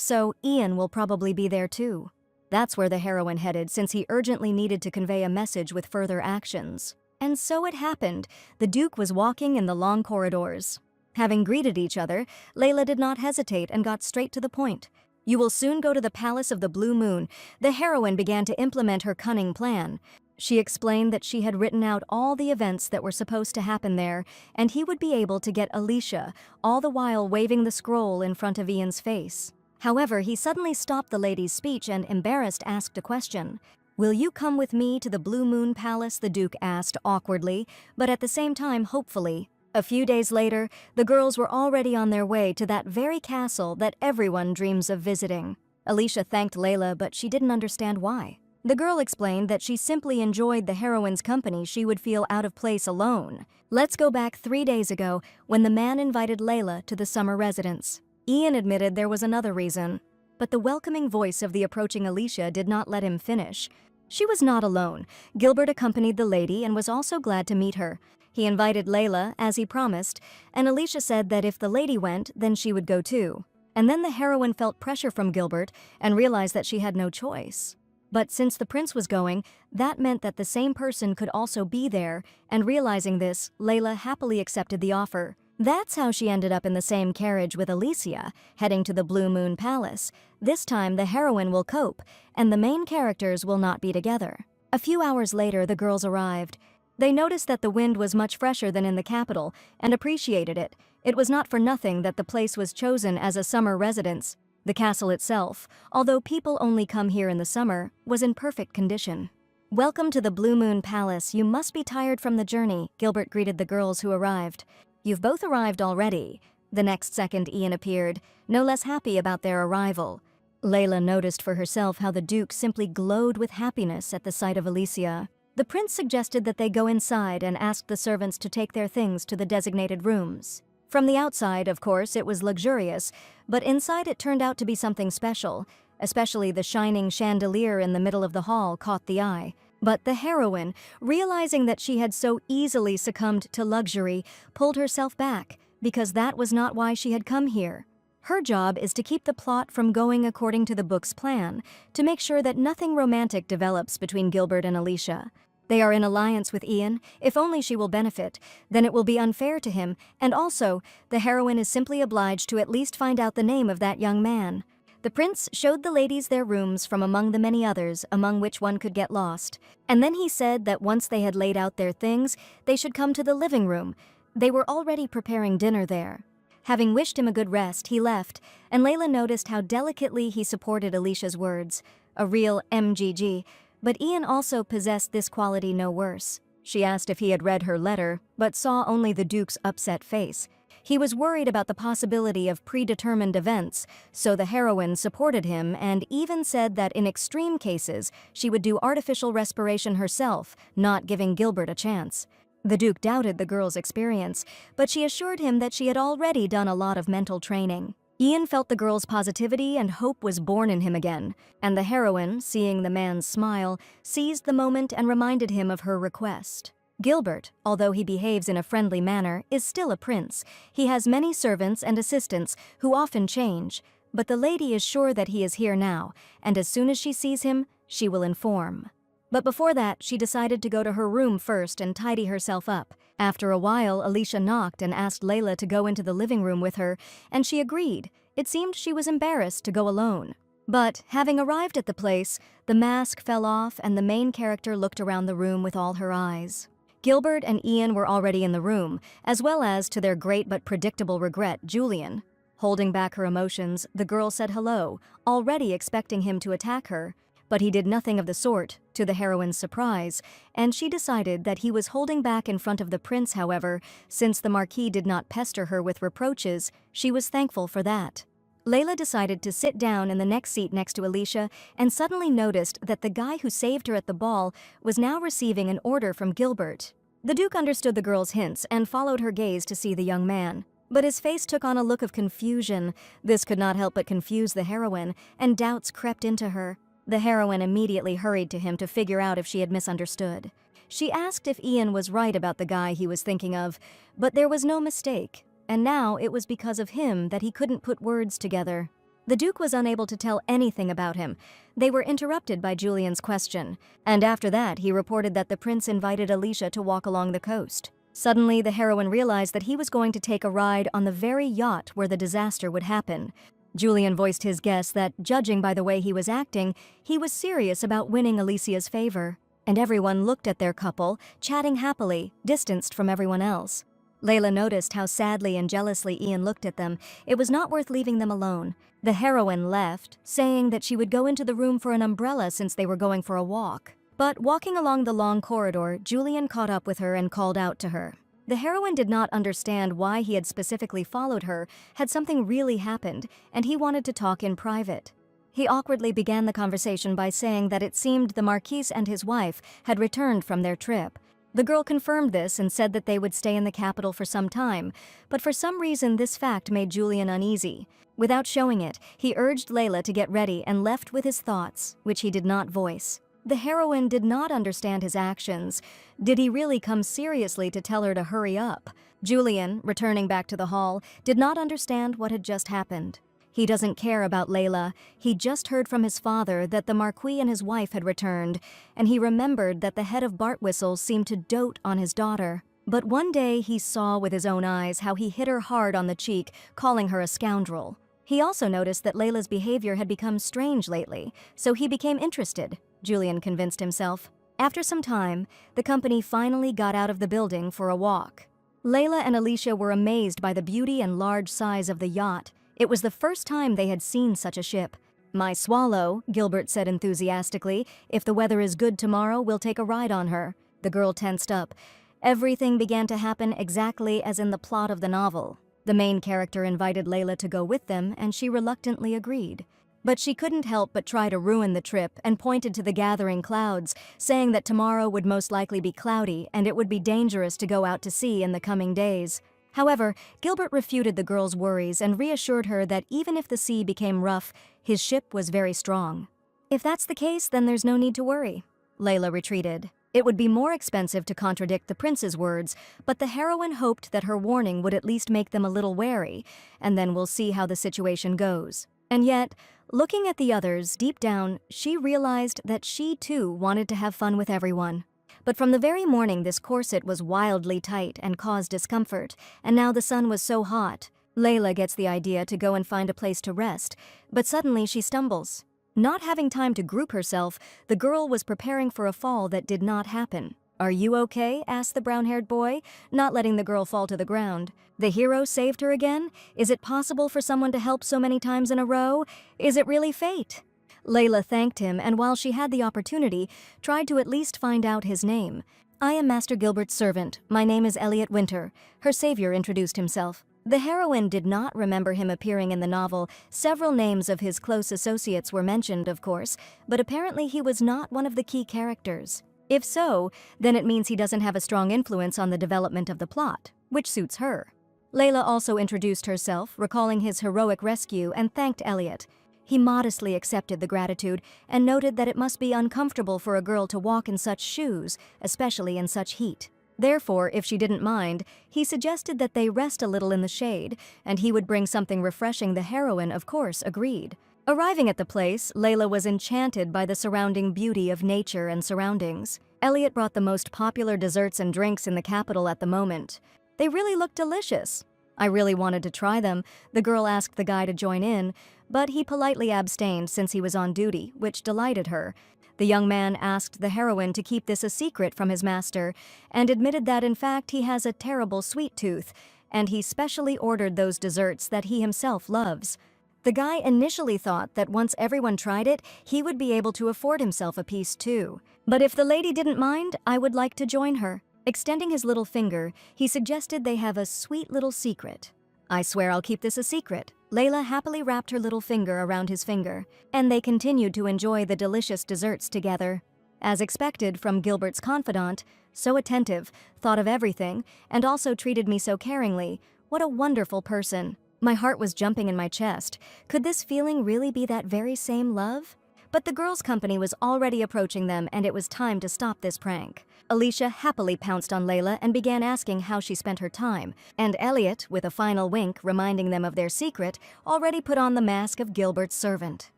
S1: so, Ian will probably be there too. That's where the heroine headed, since he urgently needed to convey a message with further actions. And so it happened. The Duke was walking in the long corridors. Having greeted each other, Layla did not hesitate and got straight to the point. "You will soon go to the Palace of the Blue Moon." The heroine began to implement her cunning plan. She explained that she had written out all the events that were supposed to happen there, and he would be able to get Alicia, all the while waving the scroll in front of Ian's face. However, he suddenly stopped the lady's speech and, embarrassed, asked a question. "Will you come with me to the Blue Moon Palace?" the Duke asked awkwardly, but at the same time hopefully. A few days later, the girls were already on their way to that very castle that everyone dreams of visiting. Alicia thanked Layla, but she didn't understand why. The girl explained that she simply enjoyed the heroine's company. She would feel out of place alone. Let's go back 3 days ago, when the man invited Layla to the summer residence. Ian admitted there was another reason, but the welcoming voice of the approaching Alicia did not let him finish. She was not alone. Gilbert accompanied the lady and was also glad to meet her. He invited Layla, as he promised, and Alicia said that if the lady went, then she would go too. And then the heroine felt pressure from Gilbert and realized that she had no choice. But since the prince was going, that meant that the same person could also be there, and realizing this, Layla happily accepted the offer. That's how she ended up in the same carriage with Alicia, heading to the Blue Moon Palace. This time the heroine will cope, and the main characters will not be together. A few hours later, the girls arrived. They noticed that the wind was much fresher than in the capital, and appreciated it. It was not for nothing that the place was chosen as a summer residence. The castle itself, although people only come here in the summer, was in perfect condition. "Welcome to the Blue Moon Palace. You must be tired from the journey," Gilbert greeted the girls who arrived. "You've both arrived already." The next second, Ian appeared, no less happy about their arrival. Layla noticed for herself how the Duke simply glowed with happiness at the sight of Alicia. The prince suggested that they go inside and asked the servants to take their things to the designated rooms. From the outside, of course, it was luxurious, but inside it turned out to be something special. Especially the shining chandelier in the middle of the hall caught the eye. But the heroine, realizing that she had so easily succumbed to luxury, pulled herself back, because that was not why she had come here. Her job is to keep the plot from going according to the book's plan, to make sure that nothing romantic develops between Gilbert and Alicia. They are in alliance with Ian. If only she will benefit, then it will be unfair to him, and also, the heroine is simply obliged to at least find out the name of that young man. The prince showed the ladies their rooms from among the many others, among which one could get lost. And then he said that once they had laid out their things, they should come to the living room. They were already preparing dinner there. Having wished him a good rest, he left, and Layla noticed how delicately he supported Alicia's words. A real MGG. But Ian also possessed this quality no worse. She asked if he had read her letter, but saw only the Duke's upset face. He was worried about the possibility of predetermined events, so the heroine supported him and even said that in extreme cases, she would do artificial respiration herself, not giving Gilbert a chance. The Duke doubted the girl's experience, but she assured him that she had already done a lot of mental training. Ian felt the girl's positivity and hope was born in him again, and the heroine, seeing the man's smile, seized the moment and reminded him of her request. Gilbert, although he behaves in a friendly manner, is still a prince. He has many servants and assistants who often change, but the lady is sure that he is here now, and as soon as she sees him, she will inform. But before that, she decided to go to her room first and tidy herself up. After a while, Alicia knocked and asked Layla to go into the living room with her, and she agreed. It seemed she was embarrassed to go alone. But, having arrived at the place, the mask fell off and the main character looked around the room with all her eyes. Gilbert and Ian were already in the room, as well as, to their great but predictable regret, Julian. Holding back her emotions, the girl said hello, already expecting him to attack her. But he did nothing of the sort, to the heroine's surprise, and she decided that he was holding back in front of the prince. However, since the Marquis did not pester her with reproaches, she was thankful for that. Layla decided to sit down in the next seat next to Alicia and suddenly noticed that the guy who saved her at the ball was now receiving an order from Gilbert. The Duke understood the girl's hints and followed her gaze to see the young man. But his face took on a look of confusion. This could not help but confuse the heroine, and doubts crept into her. The heroine immediately hurried to him to figure out if she had misunderstood. She asked if Ian was right about the guy he was thinking of, but there was no mistake, and now it was because of him that he couldn't put words together. The Duke was unable to tell anything about him. They were interrupted by Julian's question, and after that he reported that the prince invited Alicia to walk along the coast. Suddenly, the heroine realized that he was going to take a ride on the very yacht where the disaster would happen. Julian voiced his guess that, judging by the way he was acting, he was serious about winning Alicia's favor. And everyone looked at their couple, chatting happily, distanced from everyone else. Layla noticed how sadly and jealously Ian looked at them. It was not worth leaving them alone. The heroine left, saying that she would go into the room for an umbrella since they were going for a walk. But walking along the long corridor, Julian caught up with her and called out to her. The heroine did not understand why he had specifically followed her. Had something really happened, and he wanted to talk in private. He awkwardly began the conversation by saying that it seemed the Marquis and his wife had returned from their trip. The girl confirmed this and said that they would stay in the capital for some time, but for some reason this fact made Julian uneasy. Without showing it, he urged Layla to get ready and left with his thoughts, which he did not voice. The heroine did not understand his actions. Did he really come seriously to tell her to hurry up? Julian, returning back to the hall, did not understand what had just happened. He doesn't care about Layla. He just heard from his father that the Marquis and his wife had returned, and he remembered that the head of Bartwhistle seemed to dote on his daughter. But one day he saw with his own eyes how he hit her hard on the cheek, calling her a scoundrel. He also noticed that Layla's behavior had become strange lately, so he became interested, Julian convinced himself. After some time, the company finally got out of the building for a walk. Layla and Alicia were amazed by the beauty and large size of the yacht. It was the first time they had seen such a ship. "My swallow," Gilbert said enthusiastically. "If the weather is good tomorrow, we'll take a ride on her." The girl tensed up. Everything began to happen exactly as in the plot of the novel. The main character invited Layla to go with them, and she reluctantly agreed. But she couldn't help but try to ruin the trip and pointed to the gathering clouds, saying that tomorrow would most likely be cloudy and it would be dangerous to go out to sea in the coming days. However, Gilbert refuted the girl's worries and reassured her that even if the sea became rough, his ship was very strong. "If that's the case, then there's no need to worry." Layla retreated. It would be more expensive to contradict the prince's words, but the heroine hoped that her warning would at least make them a little wary, and then we'll see how the situation goes. And yet, looking at the others, deep down, she realized that she too wanted to have fun with everyone. But from the very morning, this corset was wildly tight and caused discomfort, and now the sun was so hot. Layla gets the idea to go and find a place to rest, but suddenly she stumbles. Not having time to group herself, the girl was preparing for a fall that did not happen. "Are you okay?" asked the brown-haired boy, not letting the girl fall to the ground. "The hero saved her again? Is it possible for someone to help so many times in a row? Is it really fate?" Layla thanked him, and while she had the opportunity, tried to at least find out his name. "I am Master Gilbert's servant. My name is Elliot Winter," her savior introduced himself. The heroine did not remember him appearing in the novel. Several names of his close associates were mentioned, of course, but apparently he was not one of the key characters. If so, then it means he doesn't have a strong influence on the development of the plot, which suits her. Layla also introduced herself, recalling his heroic rescue, and thanked Elliot. He modestly accepted the gratitude and noted that it must be uncomfortable for a girl to walk in such shoes, especially in such heat. Therefore, if she didn't mind, he suggested that they rest a little in the shade, and he would bring something refreshing. The heroine, of course, agreed. Arriving at the place, Layla was enchanted by the surrounding beauty of nature and surroundings. Elliot brought the most popular desserts and drinks in the capital at the moment. They really looked delicious. I really wanted to try them. The girl asked the guy to join in, but he politely abstained since he was on duty, which delighted her. The young man asked the heroine to keep this a secret from his master, and admitted that in fact he has a terrible sweet tooth, and he specially ordered those desserts that he himself loves. The guy initially thought that once everyone tried it, he would be able to afford himself a piece too. But if the lady didn't mind, I would like to join her. Extending his little finger, he suggested they have a sweet little secret. I swear I'll keep this a secret. Layla happily wrapped her little finger around his finger, and they continued to enjoy the delicious desserts together. As expected from Gilbert's confidant, so attentive, thought of everything, and also treated me so caringly. What a wonderful person. My heart was jumping in my chest. Could this feeling really be that very same love? But the girls' company was already approaching them, and it was time to stop this prank. Alicia happily pounced on Layla and began asking how she spent her time, and Elliot, with a final wink reminding them of their secret, already put on the mask of Gilbert's servant.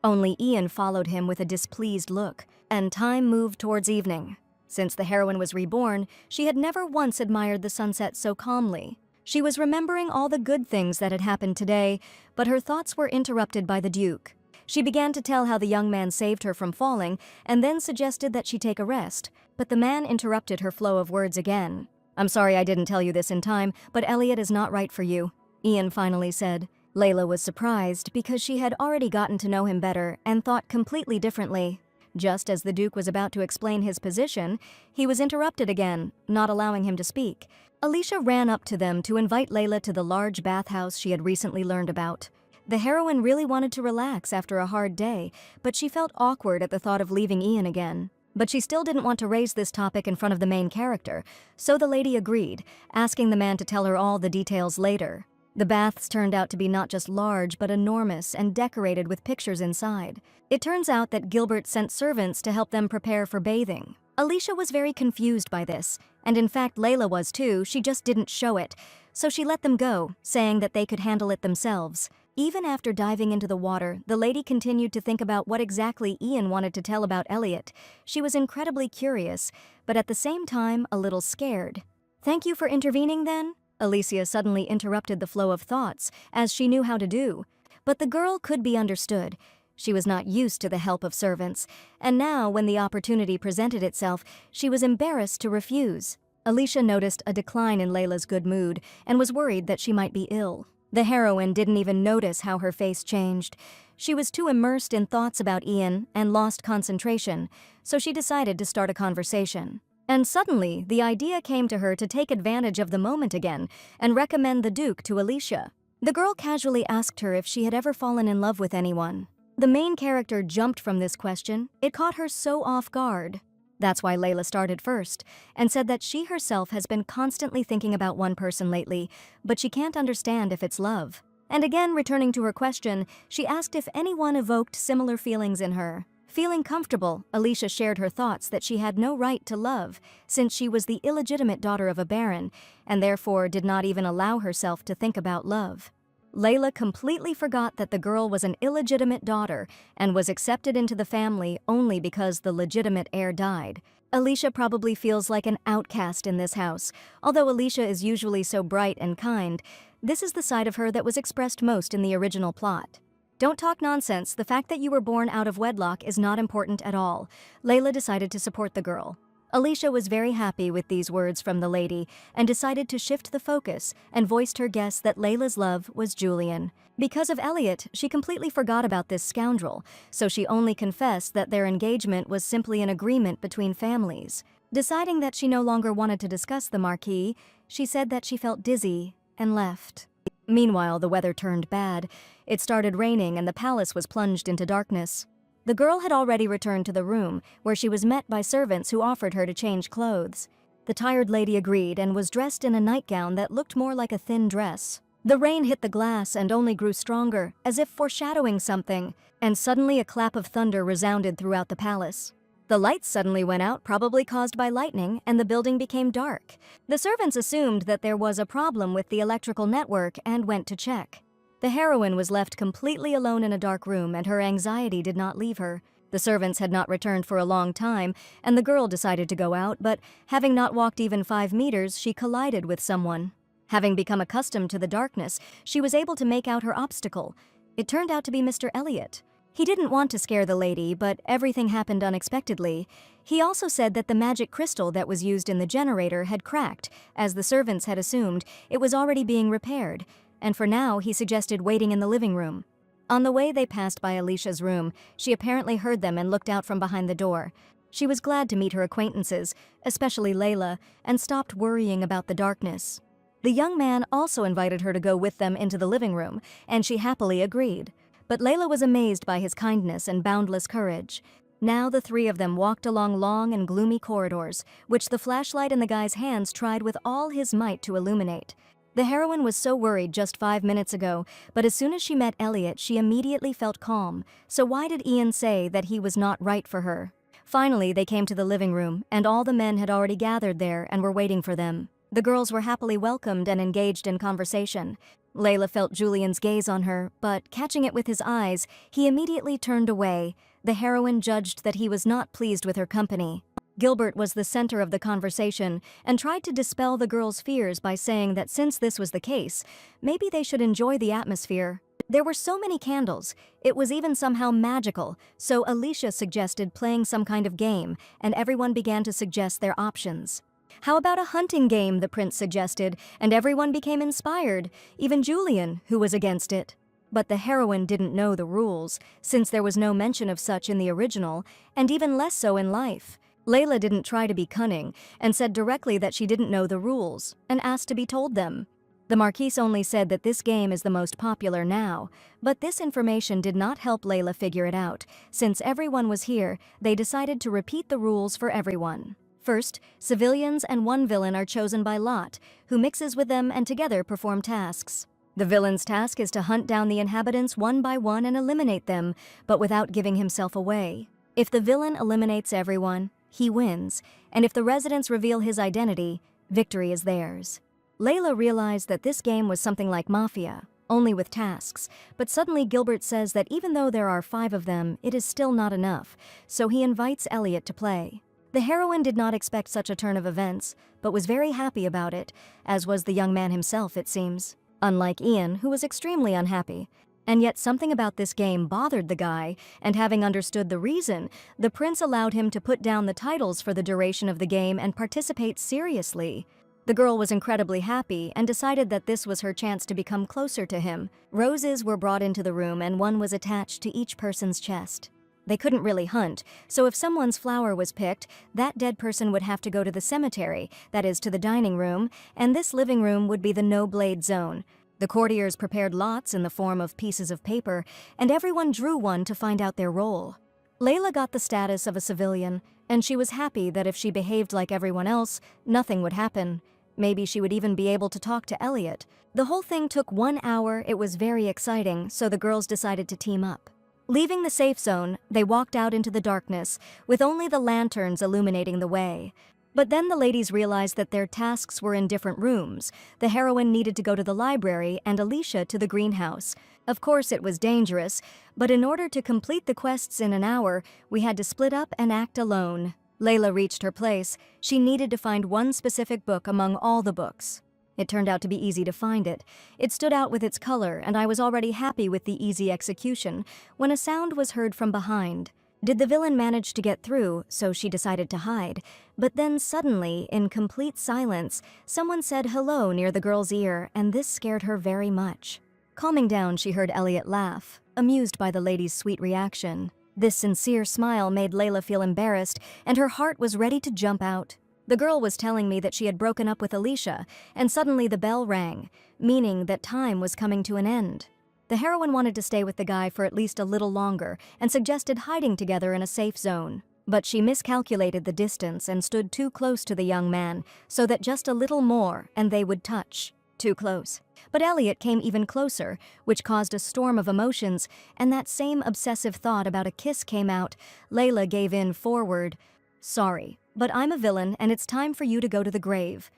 S1: Only Ian followed him with a displeased look, and time moved towards evening. Since the heroine was reborn, she had never once admired the sunset so calmly. She was remembering all the good things that had happened today, but her thoughts were interrupted by the Duke. She began to tell how the young man saved her from falling, and then suggested that she take a rest, but the man interrupted her flow of words again. "I'm sorry I didn't tell you this in time, but Elliot is not right for you," Ian finally said. Layla was surprised because she had already gotten to know him better and thought completely differently. Just as the Duke was about to explain his position, he was interrupted again, not allowing him to speak. Alicia ran up to them to invite Layla to the large bathhouse she had recently learned about. The heroine really wanted to relax after a hard day, but she felt awkward at the thought of leaving Ian again. But she still didn't want to raise this topic in front of the main character, so the lady agreed, asking the man to tell her all the details later. The baths turned out to be not just large, but enormous and decorated with pictures inside. It turns out that Gilbert sent servants to help them prepare for bathing. Alicia was very confused by this, and in fact Layla was too, she just didn't show it. So she let them go, saying that they could handle it themselves. Even after diving into the water, the lady continued to think about what exactly Ian wanted to tell about Elliot. She was incredibly curious, but at the same time a little scared. "Thank you for intervening then?" Alicia suddenly interrupted the flow of thoughts, as she knew how to do. But the girl could be understood. She was not used to the help of servants, and now, when the opportunity presented itself, she was embarrassed to refuse. Alicia noticed a decline in Layla's good mood and was worried that she might be ill. The heroine didn't even notice how her face changed. She was too immersed in thoughts about Ian and lost concentration, so she decided to start a conversation. And suddenly, the idea came to her to take advantage of the moment again and recommend the Duke to Alicia. The girl casually asked her if she had ever fallen in love with anyone. The main character jumped from this question. It caught her so off guard. That's why Layla started first, and said that she herself has been constantly thinking about one person lately, but she can't understand if it's love. And again, returning to her question, she asked if anyone evoked similar feelings in her. Feeling comfortable, Alicia shared her thoughts that she had no right to love, since she was the illegitimate daughter of a baron, and therefore did not even allow herself to think about love. Layla completely forgot that the girl was an illegitimate daughter and was accepted into the family only because the legitimate heir died. Alicia probably feels like an outcast in this house. Although Alicia is usually so bright and kind, this is the side of her that was expressed most in the original plot. Don't talk nonsense. The fact that you were born out of wedlock is not important at all. Layla decided to support the girl. Alicia was very happy with these words from the lady and decided to shift the focus and voiced her guess that Layla's love was Julian. Because of Elliot, she completely forgot about this scoundrel, so she only confessed that their engagement was simply an agreement between families. Deciding that she no longer wanted to discuss the Marquis, she said that she felt dizzy and left. Meanwhile, the weather turned bad. It started raining and the palace was plunged into darkness. The girl had already returned to the room, where she was met by servants who offered her to change clothes. The tired lady agreed and was dressed in a nightgown that looked more like a thin dress. The rain hit the glass and only grew stronger, as if foreshadowing something, and suddenly a clap of thunder resounded throughout the palace. The lights suddenly went out, probably caused by lightning, and the building became dark. The servants assumed that there was a problem with the electrical network and went to check. The heroine was left completely alone in a dark room, and her anxiety did not leave her. The servants had not returned for a long time, and the girl decided to go out, but having not walked even 5 meters, she collided with someone. Having become accustomed to the darkness, she was able to make out her obstacle. It turned out to be Mr. Elliot. He didn't want to scare the lady, but everything happened unexpectedly. He also said that the magic crystal that was used in the generator had cracked. As the servants had assumed, it was already being repaired, and for now he suggested waiting in the living room. On the way they passed by Alicia's room. She apparently heard them and looked out from behind the door. She was glad to meet her acquaintances, especially Layla, and stopped worrying about the darkness. The young man also invited her to go with them into the living room, and she happily agreed. But Layla was amazed by his kindness and boundless courage. Now the three of them walked along long and gloomy corridors, which the flashlight in the guy's hands tried with all his might to illuminate. The heroine was so worried just 5 minutes ago, but as soon as she met Elliot, she immediately felt calm. So why did Ian say that he was not right for her? Finally, they came to the living room, and all the men had already gathered there and were waiting for them. The girls were happily welcomed and engaged in conversation. Layla felt Julian's gaze on her, but catching it with his eyes, he immediately turned away. The heroine judged that he was not pleased with her company. Gilbert was the center of the conversation and tried to dispel the girls' fears by saying that since this was the case, maybe they should enjoy the atmosphere. There were so many candles, it was even somehow magical, so Alicia suggested playing some kind of game, and everyone began to suggest their options. How about a hunting game, the prince suggested, and everyone became inspired, even Julian, who was against it. But the heroine didn't know the rules, since there was no mention of such in the original, and even less so in life. Layla didn't try to be cunning, and said directly that she didn't know the rules, and asked to be told them. The Marquise only said that this game is the most popular now, but this information did not help Layla figure it out. Since everyone was here, they decided to repeat the rules for everyone. First, civilians and one villain are chosen by lot, who mixes with them and together perform tasks. The villain's task is to hunt down the inhabitants one by one and eliminate them, but without giving himself away. If the villain eliminates everyone, he wins, and if the residents reveal his identity, victory is theirs. Layla realized that this game was something like Mafia, only with tasks, but suddenly Gilbert says that even though there are 5 of them, it is still not enough, so he invites Elliot to play. The heroine did not expect such a turn of events, but was very happy about it, as was the young man himself, it seems. Unlike Ian, who was extremely unhappy. And yet something about this game bothered the guy, and having understood the reason, the prince allowed him to put down the titles for the duration of the game and participate seriously. The girl was incredibly happy and decided that this was her chance to become closer to him. Roses were brought into the room and one was attached to each person's chest. They couldn't really hunt, so if someone's flower was picked, that dead person would have to go to the cemetery, that is, to the dining room, and this living room would be the no-blade zone. The courtiers prepared lots in the form of pieces of paper, and everyone drew one to find out their role. Layla got the status of a civilian, and she was happy that if she behaved like everyone else, nothing would happen. Maybe she would even be able to talk to Elliot. The whole thing took 1 hour, it was very exciting, so the girls decided to team up. Leaving the safe zone, they walked out into the darkness, with only the lanterns illuminating the way. But then the ladies realized that their tasks were in different rooms. The heroine needed to go to the library and Alicia to the greenhouse. Of course it was dangerous, but in order to complete the quests in an hour, we had to split up and act alone. Layla reached her place. She needed to find one specific book among all the books. It turned out to be easy to find it. It stood out with its color, and I was already happy with the easy execution, when a sound was heard from behind. Did the villain manage to get through, so she decided to hide. But then suddenly, in complete silence, someone said hello near the girl's ear, and this scared her very much. Calming down, she heard Elliot laugh, amused by the lady's sweet reaction. This sincere smile made Layla feel embarrassed, and her heart was ready to jump out. The girl was telling me that she had broken up with Alicia, and suddenly the bell rang, meaning that time was coming to an end. The heroine wanted to stay with the guy for at least a little longer and suggested hiding together in a safe zone. But she miscalculated the distance and stood too close to the young man, so that just a little more and they would touch. Too close. But Elliot came even closer, which caused a storm of emotions, and that same obsessive thought about a kiss came out. Layla gave in forward. Sorry, but I'm a villain and it's time for you to go to the grave.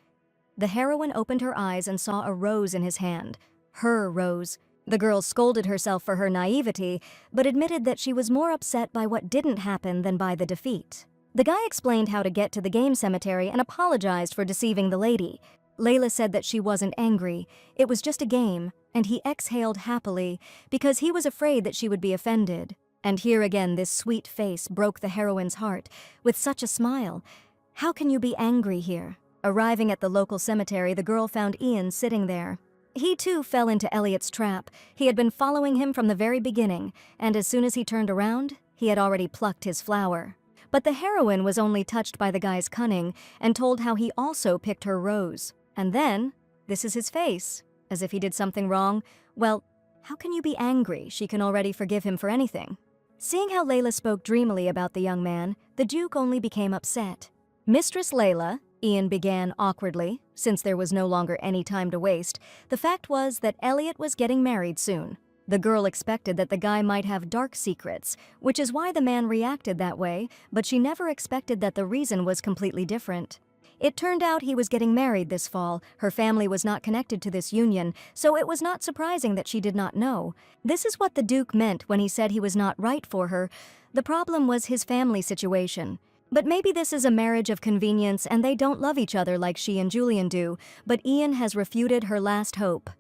S1: The heroine opened her eyes and saw a rose in his hand. Her rose. The girl scolded herself for her naivety, but admitted that she was more upset by what didn't happen than by the defeat. The guy explained how to get to the game cemetery and apologized for deceiving the lady. Layla said that she wasn't angry, it was just a game, and he exhaled happily because he was afraid that she would be offended. And here again this sweet face broke the heroine's heart, with such a smile. How can you be angry here? Arriving at the local cemetery, the girl found Ian sitting there. He too fell into Elliot's trap. He had been following him from the very beginning, and as soon as he turned around, he had already plucked his flower. But the heroine was only touched by the guy's cunning and told how he also picked her rose. And then, this is his face, as if he did something wrong. Well, how can you be angry? She can already forgive him for anything. Seeing how Layla spoke dreamily about the young man, the Duke only became upset. Mistress Layla, Ian began awkwardly, since there was no longer any time to waste. The fact was that Elliot was getting married soon. The girl expected that the guy might have dark secrets, which is why the man reacted that way, but she never expected that the reason was completely different. It turned out he was getting married this fall. Her family was not connected to this union, so it was not surprising that she did not know. This is what the Duke meant when he said he was not right for her. The problem was his family situation. But maybe this is a marriage of convenience and they don't love each other like she and Julian do, but Ian has refuted her last hope.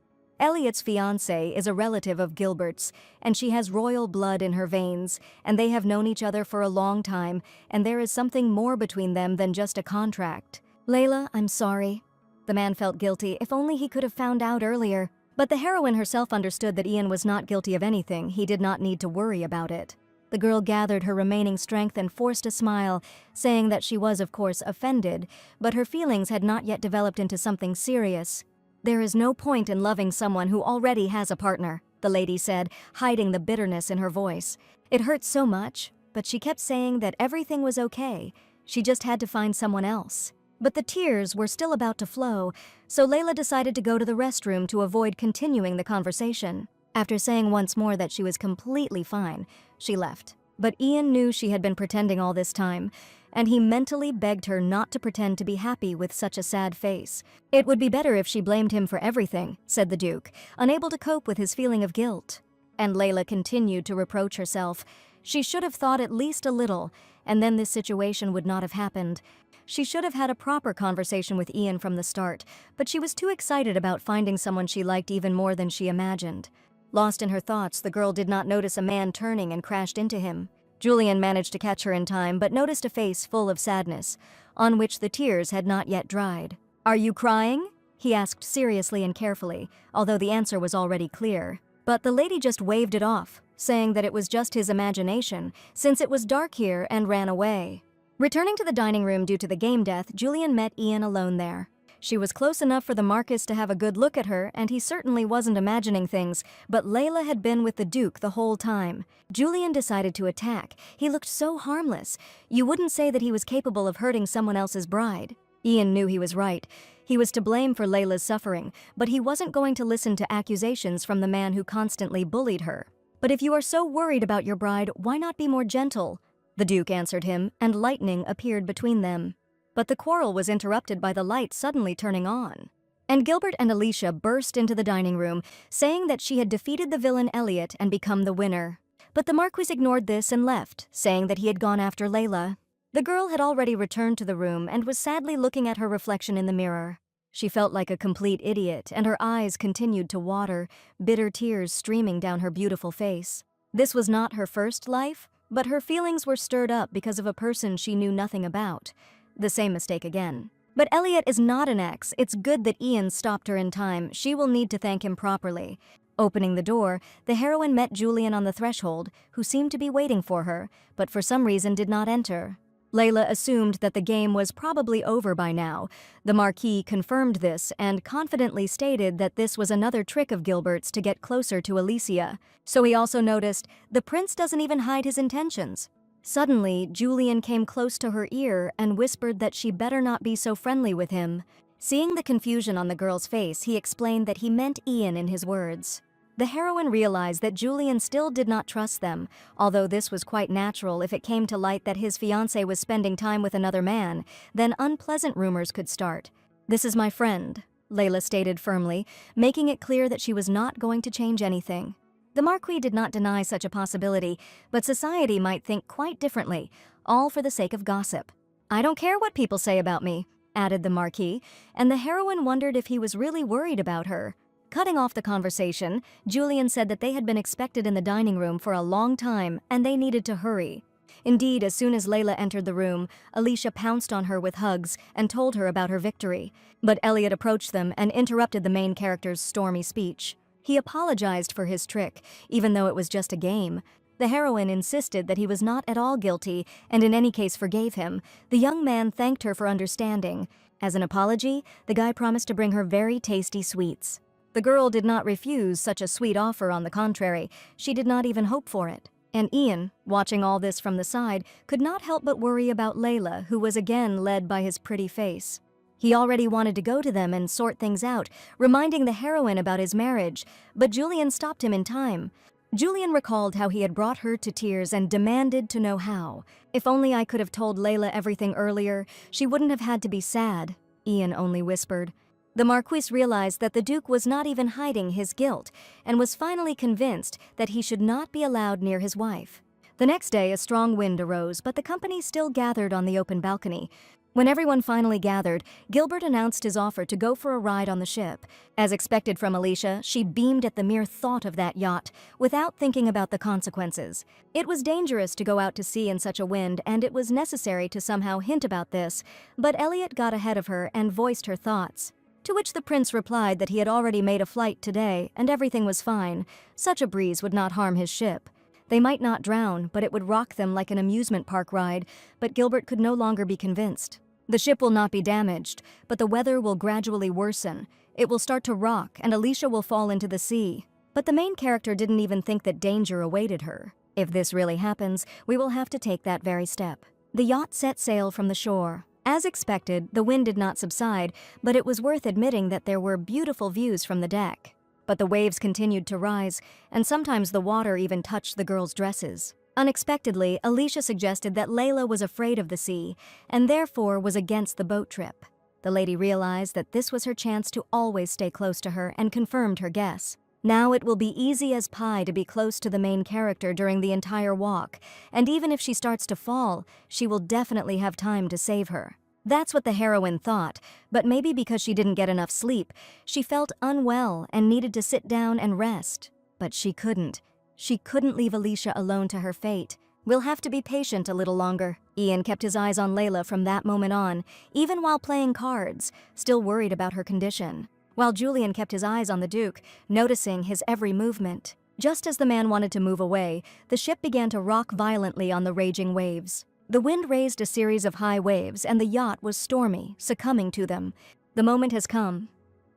S1: Elliot's fiancé is a relative of Gilbert's, and she has royal blood in her veins, and they have known each other for a long time, and there is something more between them than just a contract. Layla, I'm sorry. The man felt guilty. If only he could have found out earlier. But the heroine herself understood that Ian was not guilty of anything. He did not need to worry about it. The girl gathered her remaining strength and forced a smile, saying that she was, of course, offended, but her feelings had not yet developed into something serious. There is no point in loving someone who already has a partner, the lady said, hiding the bitterness in her voice. It hurt so much, but she kept saying that everything was okay. She just had to find someone else. But the tears were still about to flow, so Layla decided to go to the restroom to avoid continuing the conversation. After saying once more that she was completely fine, she left. But Ian knew she had been pretending all this time, and he mentally begged her not to pretend to be happy with such a sad face. It would be better if she blamed him for everything, said the Duke, unable to cope with his feeling of guilt. And Layla continued to reproach herself. She should have thought at least a little, and then this situation would not have happened. She should have had a proper conversation with Ian from the start, but she was too excited about finding someone she liked even more than she imagined. Lost in her thoughts, the girl did not notice a man turning and crashed into him. Julian managed to catch her in time, but noticed a face full of sadness, on which the tears had not yet dried. "Are you crying?" he asked seriously and carefully, although the answer was already clear. But the lady just waved it off, saying that it was just his imagination, since it was dark here, and ran away. Returning to the dining room due to the game death, Julian met Ian alone there. She was close enough for the Marquis to have a good look at her, and he certainly wasn't imagining things, but Layla had been with the Duke the whole time. Julian decided to attack. He looked so harmless. You wouldn't say that he was capable of hurting someone else's bride. Ian knew he was right. He was to blame for Layla's suffering, but he wasn't going to listen to accusations from the man who constantly bullied her. "But if you are so worried about your bride, why not be more gentle?" The Duke answered him, and lightning appeared between them. But the quarrel was interrupted by the light suddenly turning on. And Gilbert and Alicia burst into the dining room, saying that she had defeated the villain Elliot and become the winner. But the Marquis ignored this and left, saying that he had gone after Layla. The girl had already returned to the room and was sadly looking at her reflection in the mirror. She felt like a complete idiot, and her eyes continued to water, bitter tears streaming down her beautiful face. This was not her first life, but her feelings were stirred up because of a person she knew nothing about. The same mistake again. But Elliot is not an ex. It's good that Ian stopped her in time. She will need to thank him properly. Opening the door, the heroine met Julian on the threshold, who seemed to be waiting for her, but for some reason did not enter. Layla assumed that the game was probably over by now. The Marquis confirmed this and confidently stated that this was another trick of Gilbert's to get closer to Alicia. So he also noticed, the prince doesn't even hide his intentions. Suddenly, Julian came close to her ear and whispered that she better not be so friendly with him. Seeing the confusion on the girl's face, he explained that he meant Ian in his words. The heroine realized that Julian still did not trust them, although this was quite natural. If it came to light that his fiancé was spending time with another man, then unpleasant rumors could start. "This is my friend," Layla stated firmly, making it clear that she was not going to change anything. The Marquis did not deny such a possibility, but society might think quite differently, all for the sake of gossip. "I don't care what people say about me," added the Marquis, and the heroine wondered if he was really worried about her. Cutting off the conversation, Julian said that they had been expected in the dining room for a long time and they needed to hurry. Indeed, as soon as Layla entered the room, Alicia pounced on her with hugs and told her about her victory. But Elliot approached them and interrupted the main character's stormy speech. He apologized for his trick, even though it was just a game. The heroine insisted that he was not at all guilty and in any case forgave him. The young man thanked her for understanding. As an apology, the guy promised to bring her very tasty sweets. The girl did not refuse such a sweet offer. On the contrary, she did not even hope for it. And Ian, watching all this from the side, could not help but worry about Layla, who was again led by his pretty face. He already wanted to go to them and sort things out, reminding the heroine about his marriage, but Julian stopped him in time. Julian recalled how he had brought her to tears and demanded to know how. "If only I could have told Layla everything earlier, she wouldn't have had to be sad," Ian only whispered. The Marquis realized that the Duke was not even hiding his guilt and was finally convinced that he should not be allowed near his wife. The next day, a strong wind arose, but the company still gathered on the open balcony. When everyone finally gathered, Gilbert announced his offer to go for a ride on the ship. As expected from Alicia, she beamed at the mere thought of that yacht, without thinking about the consequences. It was dangerous to go out to sea in such a wind, and it was necessary to somehow hint about this, but Elliot got ahead of her and voiced her thoughts. To which the prince replied that he had already made a flight today, and everything was fine. Such a breeze would not harm his ship. They might not drown, but it would rock them like an amusement park ride, but Gilbert could no longer be convinced. The ship will not be damaged, but the weather will gradually worsen. It will start to rock, and Alicia will fall into the sea. But the main character didn't even think that danger awaited her. If this really happens, we will have to take that very step. The yacht set sail from the shore. As expected, the wind did not subside, but it was worth admitting that there were beautiful views from the deck. But the waves continued to rise, and sometimes the water even touched the girls' dresses. Unexpectedly, Alicia suggested that Layla was afraid of the sea, and therefore was against the boat trip. The lady realized that this was her chance to always stay close to her and confirmed her guess. Now it will be easy as pie to be close to the main character during the entire walk, and even if she starts to fall, she will definitely have time to save her. That's what the heroine thought, but maybe because she didn't get enough sleep, she felt unwell and needed to sit down and rest. But she couldn't. She couldn't leave Alicia alone to her fate. "We'll have to be patient a little longer." Ian kept his eyes on Layla from that moment on, even while playing cards, still worried about her condition. While Julian kept his eyes on the Duke, noticing his every movement. Just as the man wanted to move away, the ship began to rock violently on the raging waves. The wind raised a series of high waves, and the yacht was stormy, succumbing to them. The moment has come.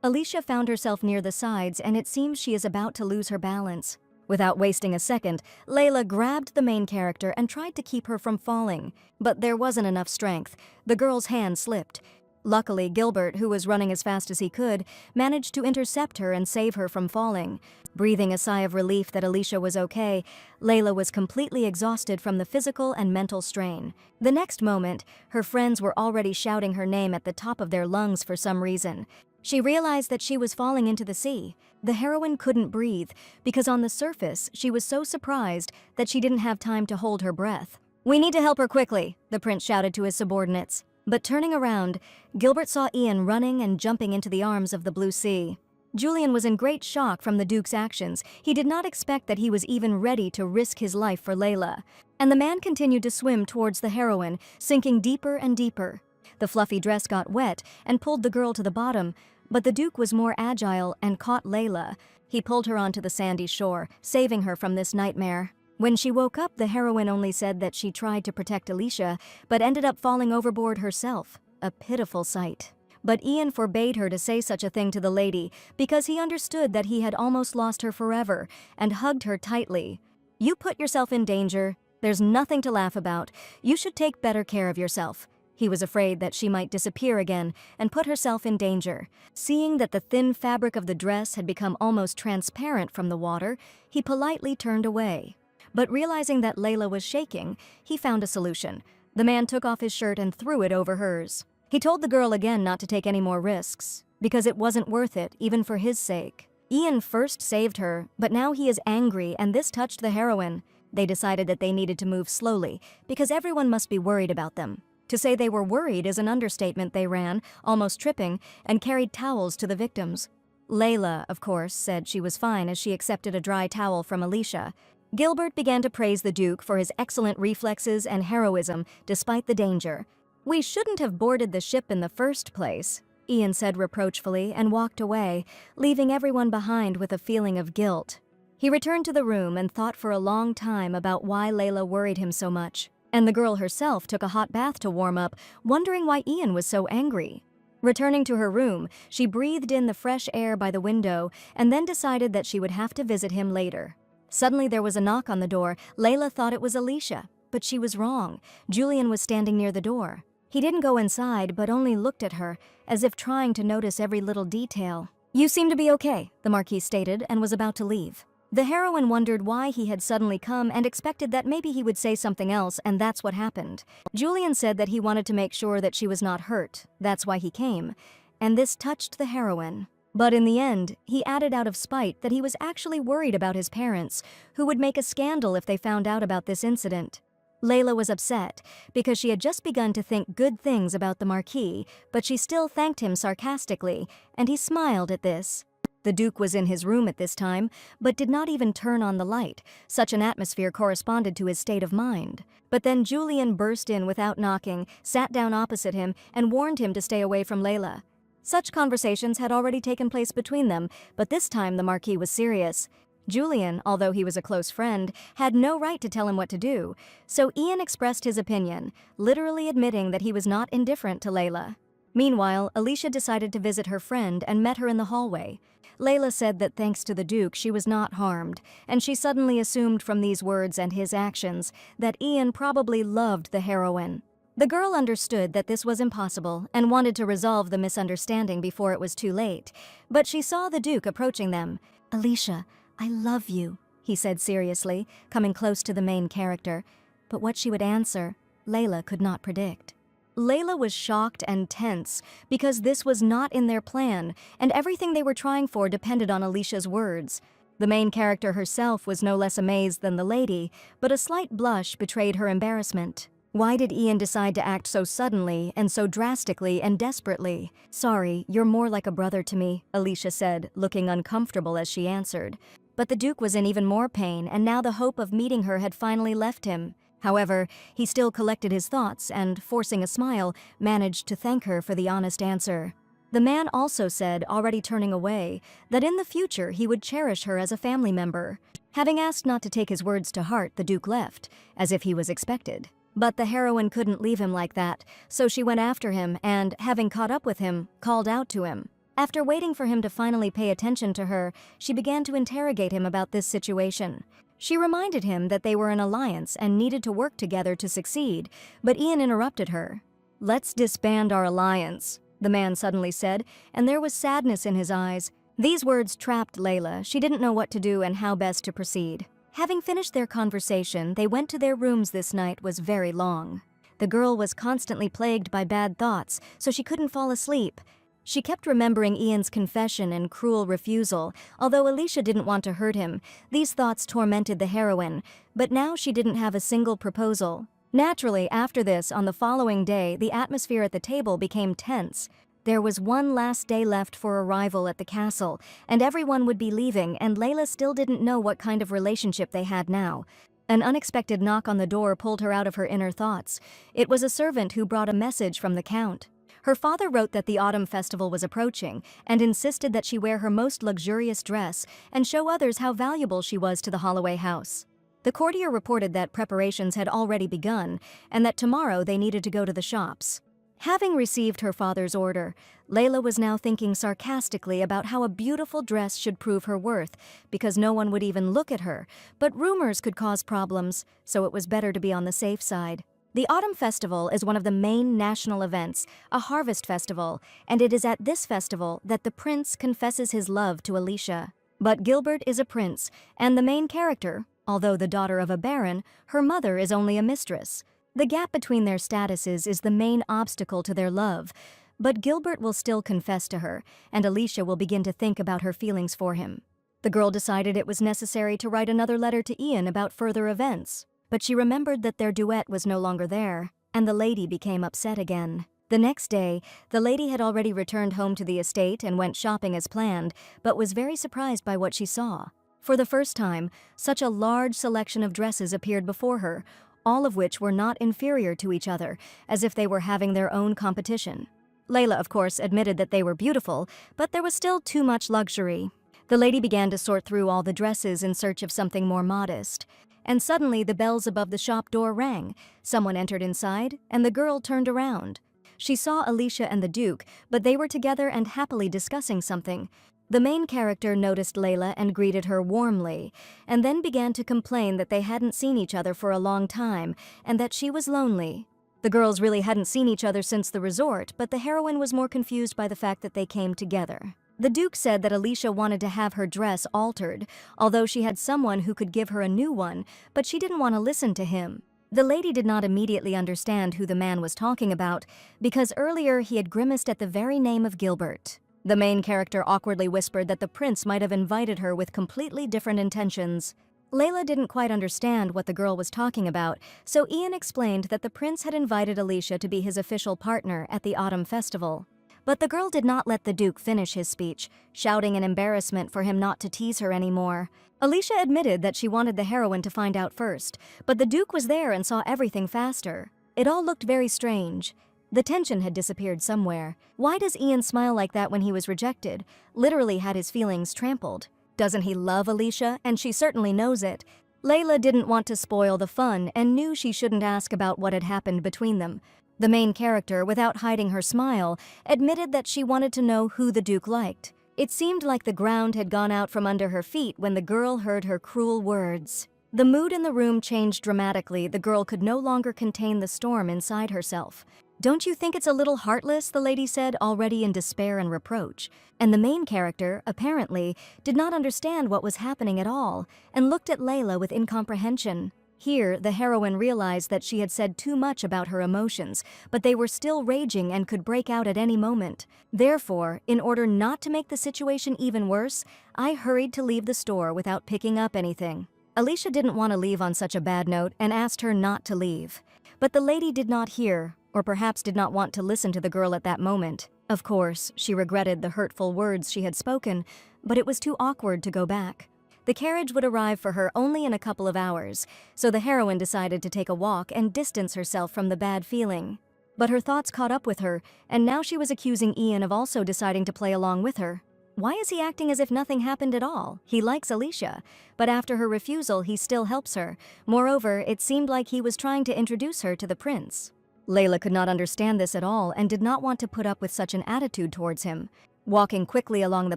S1: Alicia found herself near the sides, and it seems she is about to lose her balance. Without wasting a second, Layla grabbed the main character and tried to keep her from falling. But there wasn't enough strength. The girl's hand slipped. Luckily, Gilbert, who was running as fast as he could, managed to intercept her and save her from falling. Breathing a sigh of relief that Alicia was okay, Layla was completely exhausted from the physical and mental strain. The next moment, her friends were already shouting her name at the top of their lungs for some reason. She realized that she was falling into the sea. The heroine couldn't breathe, because on the surface, she was so surprised that she didn't have time to hold her breath. "We need to help her quickly," the prince shouted to his subordinates. But turning around, Gilbert saw Ian running and jumping into the arms of the blue sea. Julian was in great shock from the Duke's actions. He did not expect that he was even ready to risk his life for Layla. And the man continued to swim towards the heroine, sinking deeper and deeper. The fluffy dress got wet and pulled the girl to the bottom, but the Duke was more agile and caught Layla. He pulled her onto the sandy shore, saving her from this nightmare. When she woke up, the heroine only said that she tried to protect Alicia, but ended up falling overboard herself. A pitiful sight. But Ian forbade her to say such a thing to the lady because he understood that he had almost lost her forever and hugged her tightly. "You put yourself in danger. There's nothing to laugh about. You should take better care of yourself." He was afraid that she might disappear again and put herself in danger. Seeing that the thin fabric of the dress had become almost transparent from the water, he politely turned away. But realizing that Layla was shaking, he found a solution. The man took off his shirt and threw it over hers. He told the girl again not to take any more risks, because it wasn't worth it, even for his sake. Ian first saved her, but now he is angry, and this touched the heroine. They decided that they needed to move slowly, because everyone must be worried about them. To say they were worried is an understatement. They ran, almost tripping, and carried towels to the victims. Layla, of course, said she was fine as she accepted a dry towel from Alicia. Gilbert began to praise the Duke for his excellent reflexes and heroism despite the danger. "We shouldn't have boarded the ship in the first place," Ian said reproachfully and walked away, leaving everyone behind with a feeling of guilt. He returned to the room and thought for a long time about why Layla worried him so much. And the girl herself took a hot bath to warm up, wondering why Ian was so angry. Returning to her room, she breathed in the fresh air by the window and then decided that she would have to visit him later. Suddenly there was a knock on the door. Layla thought it was Alicia, but she was wrong. Julian was standing near the door. He didn't go inside, but only looked at her, as if trying to notice every little detail. "You seem to be okay," the Marquis stated, and was about to leave. The heroine wondered why he had suddenly come and expected that maybe he would say something else, and that's what happened. Julian said that he wanted to make sure that she was not hurt. That's why he came. And this touched the heroine. But in the end, he added out of spite that he was actually worried about his parents, who would make a scandal if they found out about this incident. Layla was upset, because she had just begun to think good things about the Marquis, but she still thanked him sarcastically, and he smiled at this. The Duke was in his room at this time, but did not even turn on the light. Such an atmosphere corresponded to his state of mind. But then Julian burst in without knocking, sat down opposite him, and warned him to stay away from Layla. Such conversations had already taken place between them, but this time the Marquis was serious. Julian, although he was a close friend, had no right to tell him what to do, so Ian expressed his opinion, literally admitting that he was not indifferent to Layla. Meanwhile, Alicia decided to visit her friend and met her in the hallway. Layla said that thanks to the Duke she was not harmed, and she suddenly assumed from these words and his actions that Ian probably loved the heroine. The girl understood that this was impossible and wanted to resolve the misunderstanding before it was too late, but she saw the Duke approaching them. "Alicia, I love you," he said seriously, coming close to the main character. But what she would answer, Layla could not predict. Layla was shocked and tense because this was not in their plan, and everything they were trying for depended on Alicia's words. The main character herself was no less amazed than the lady, but a slight blush betrayed her embarrassment. Why did Ian decide to act so suddenly and so drastically and desperately? "Sorry, you're more like a brother to me," Alicia said, looking uncomfortable as she answered. But the Duke was in even more pain, and now the hope of meeting her had finally left him. However, he still collected his thoughts and, forcing a smile, managed to thank her for the honest answer. The man also said, already turning away, that in the future he would cherish her as a family member. Having asked not to take his words to heart, the Duke left, as if he was expected. But the heroine couldn't leave him like that, so she went after him and, having caught up with him, called out to him. After waiting for him to finally pay attention to her, she began to interrogate him about this situation. She reminded him that they were an alliance and needed to work together to succeed, but Ian interrupted her. "Let's disband our alliance," the man suddenly said, and there was sadness in his eyes. These words trapped Layla. She didn't know what to do and how best to proceed. Having finished their conversation, they went to their rooms. This night was very long. The girl was constantly plagued by bad thoughts, so she couldn't fall asleep. She kept remembering Ian's confession and cruel refusal. Although Alicia didn't want to hurt him, these thoughts tormented the heroine, but now she didn't have a single proposal. Naturally, after this, on the following day, the atmosphere at the table became tense. There was one last day left for arrival at the castle, and everyone would be leaving, and Layla still didn't know what kind of relationship they had now. An unexpected knock on the door pulled her out of her inner thoughts. It was a servant who brought a message from the Count. Her father wrote that the autumn festival was approaching and insisted that she wear her most luxurious dress and show others how valuable she was to the Holloway house. The courtier reported that preparations had already begun and that tomorrow they needed to go to the shops. Having received her father's order, Layla was now thinking sarcastically about how a beautiful dress should prove her worth, because no one would even look at her, but rumors could cause problems, so it was better to be on the safe side. The Autumn Festival is one of the main national events, a harvest festival, and it is at this festival that the prince confesses his love to Alicia. But Gilbert is a prince, and the main character, although the daughter of a baron, her mother is only a mistress. The gap between their statuses is the main obstacle to their love, but Gilbert will still confess to her, and Alicia will begin to think about her feelings for him. The girl decided it was necessary to write another letter to Ian about further events, but she remembered that their duet was no longer there, and the lady became upset again. The next day, the lady had already returned home to the estate and went shopping as planned, but was very surprised by what she saw. For the first time, such a large selection of dresses appeared before her, all of which were not inferior to each other, as if they were having their own competition. Layla, of course, admitted that they were beautiful, but there was still too much luxury. The lady began to sort through all the dresses in search of something more modest. And suddenly the bells above the shop door rang. Someone entered inside, and the girl turned around. She saw Alicia and the Duke, but they were together and happily discussing something. The main character noticed Layla and greeted her warmly, and then began to complain that they hadn't seen each other for a long time, and that she was lonely. The girls really hadn't seen each other since the resort, but the heroine was more confused by the fact that they came together. The Duke said that Alicia wanted to have her dress altered, although she had someone who could give her a new one, but she didn't want to listen to him. The lady did not immediately understand who the man was talking about, because earlier he had grimaced at the very name of Gilbert. The main character awkwardly whispered that the prince might have invited her with completely different intentions. Layla didn't quite understand what the girl was talking about, so Ian explained that the prince had invited Alicia to be his official partner at the Autumn Festival. But the girl did not let the Duke finish his speech, shouting in embarrassment for him not to tease her anymore. Alicia admitted that she wanted the heroine to find out first, but the Duke was there and saw everything faster. It all looked very strange. The tension had disappeared somewhere. Why does Ian smile like that when he was rejected? Literally had his feelings trampled. Doesn't he love Alicia? And she certainly knows it. Layla didn't want to spoil the fun and knew she shouldn't ask about what had happened between them. The main character, without hiding her smile, admitted that she wanted to know who the Duke liked. It seemed like the ground had gone out from under her feet when the girl heard her cruel words. The mood in the room changed dramatically. The girl could no longer contain the storm inside herself. "Don't you think it's a little heartless?" the lady said, already in despair and reproach. And the main character, apparently, did not understand what was happening at all, and looked at Layla with incomprehension. Here, the heroine realized that she had said too much about her emotions, but they were still raging and could break out at any moment. Therefore, in order not to make the situation even worse, I hurried to leave the store without picking up anything. Alicia didn't want to leave on such a bad note and asked her not to leave. But the lady did not hear, or perhaps did not want to listen to the girl at that moment. Of course, she regretted the hurtful words she had spoken, but it was too awkward to go back. The carriage would arrive for her only in a couple of hours, so the heroine decided to take a walk and distance herself from the bad feeling. But her thoughts caught up with her, and now she was accusing Ian of also deciding to play along with her. Why is he acting as if nothing happened at all? He likes Alicia, but after her refusal, he still helps her. Moreover, it seemed like he was trying to introduce her to the prince. Layla could not understand this at all and did not want to put up with such an attitude towards him. Walking quickly along the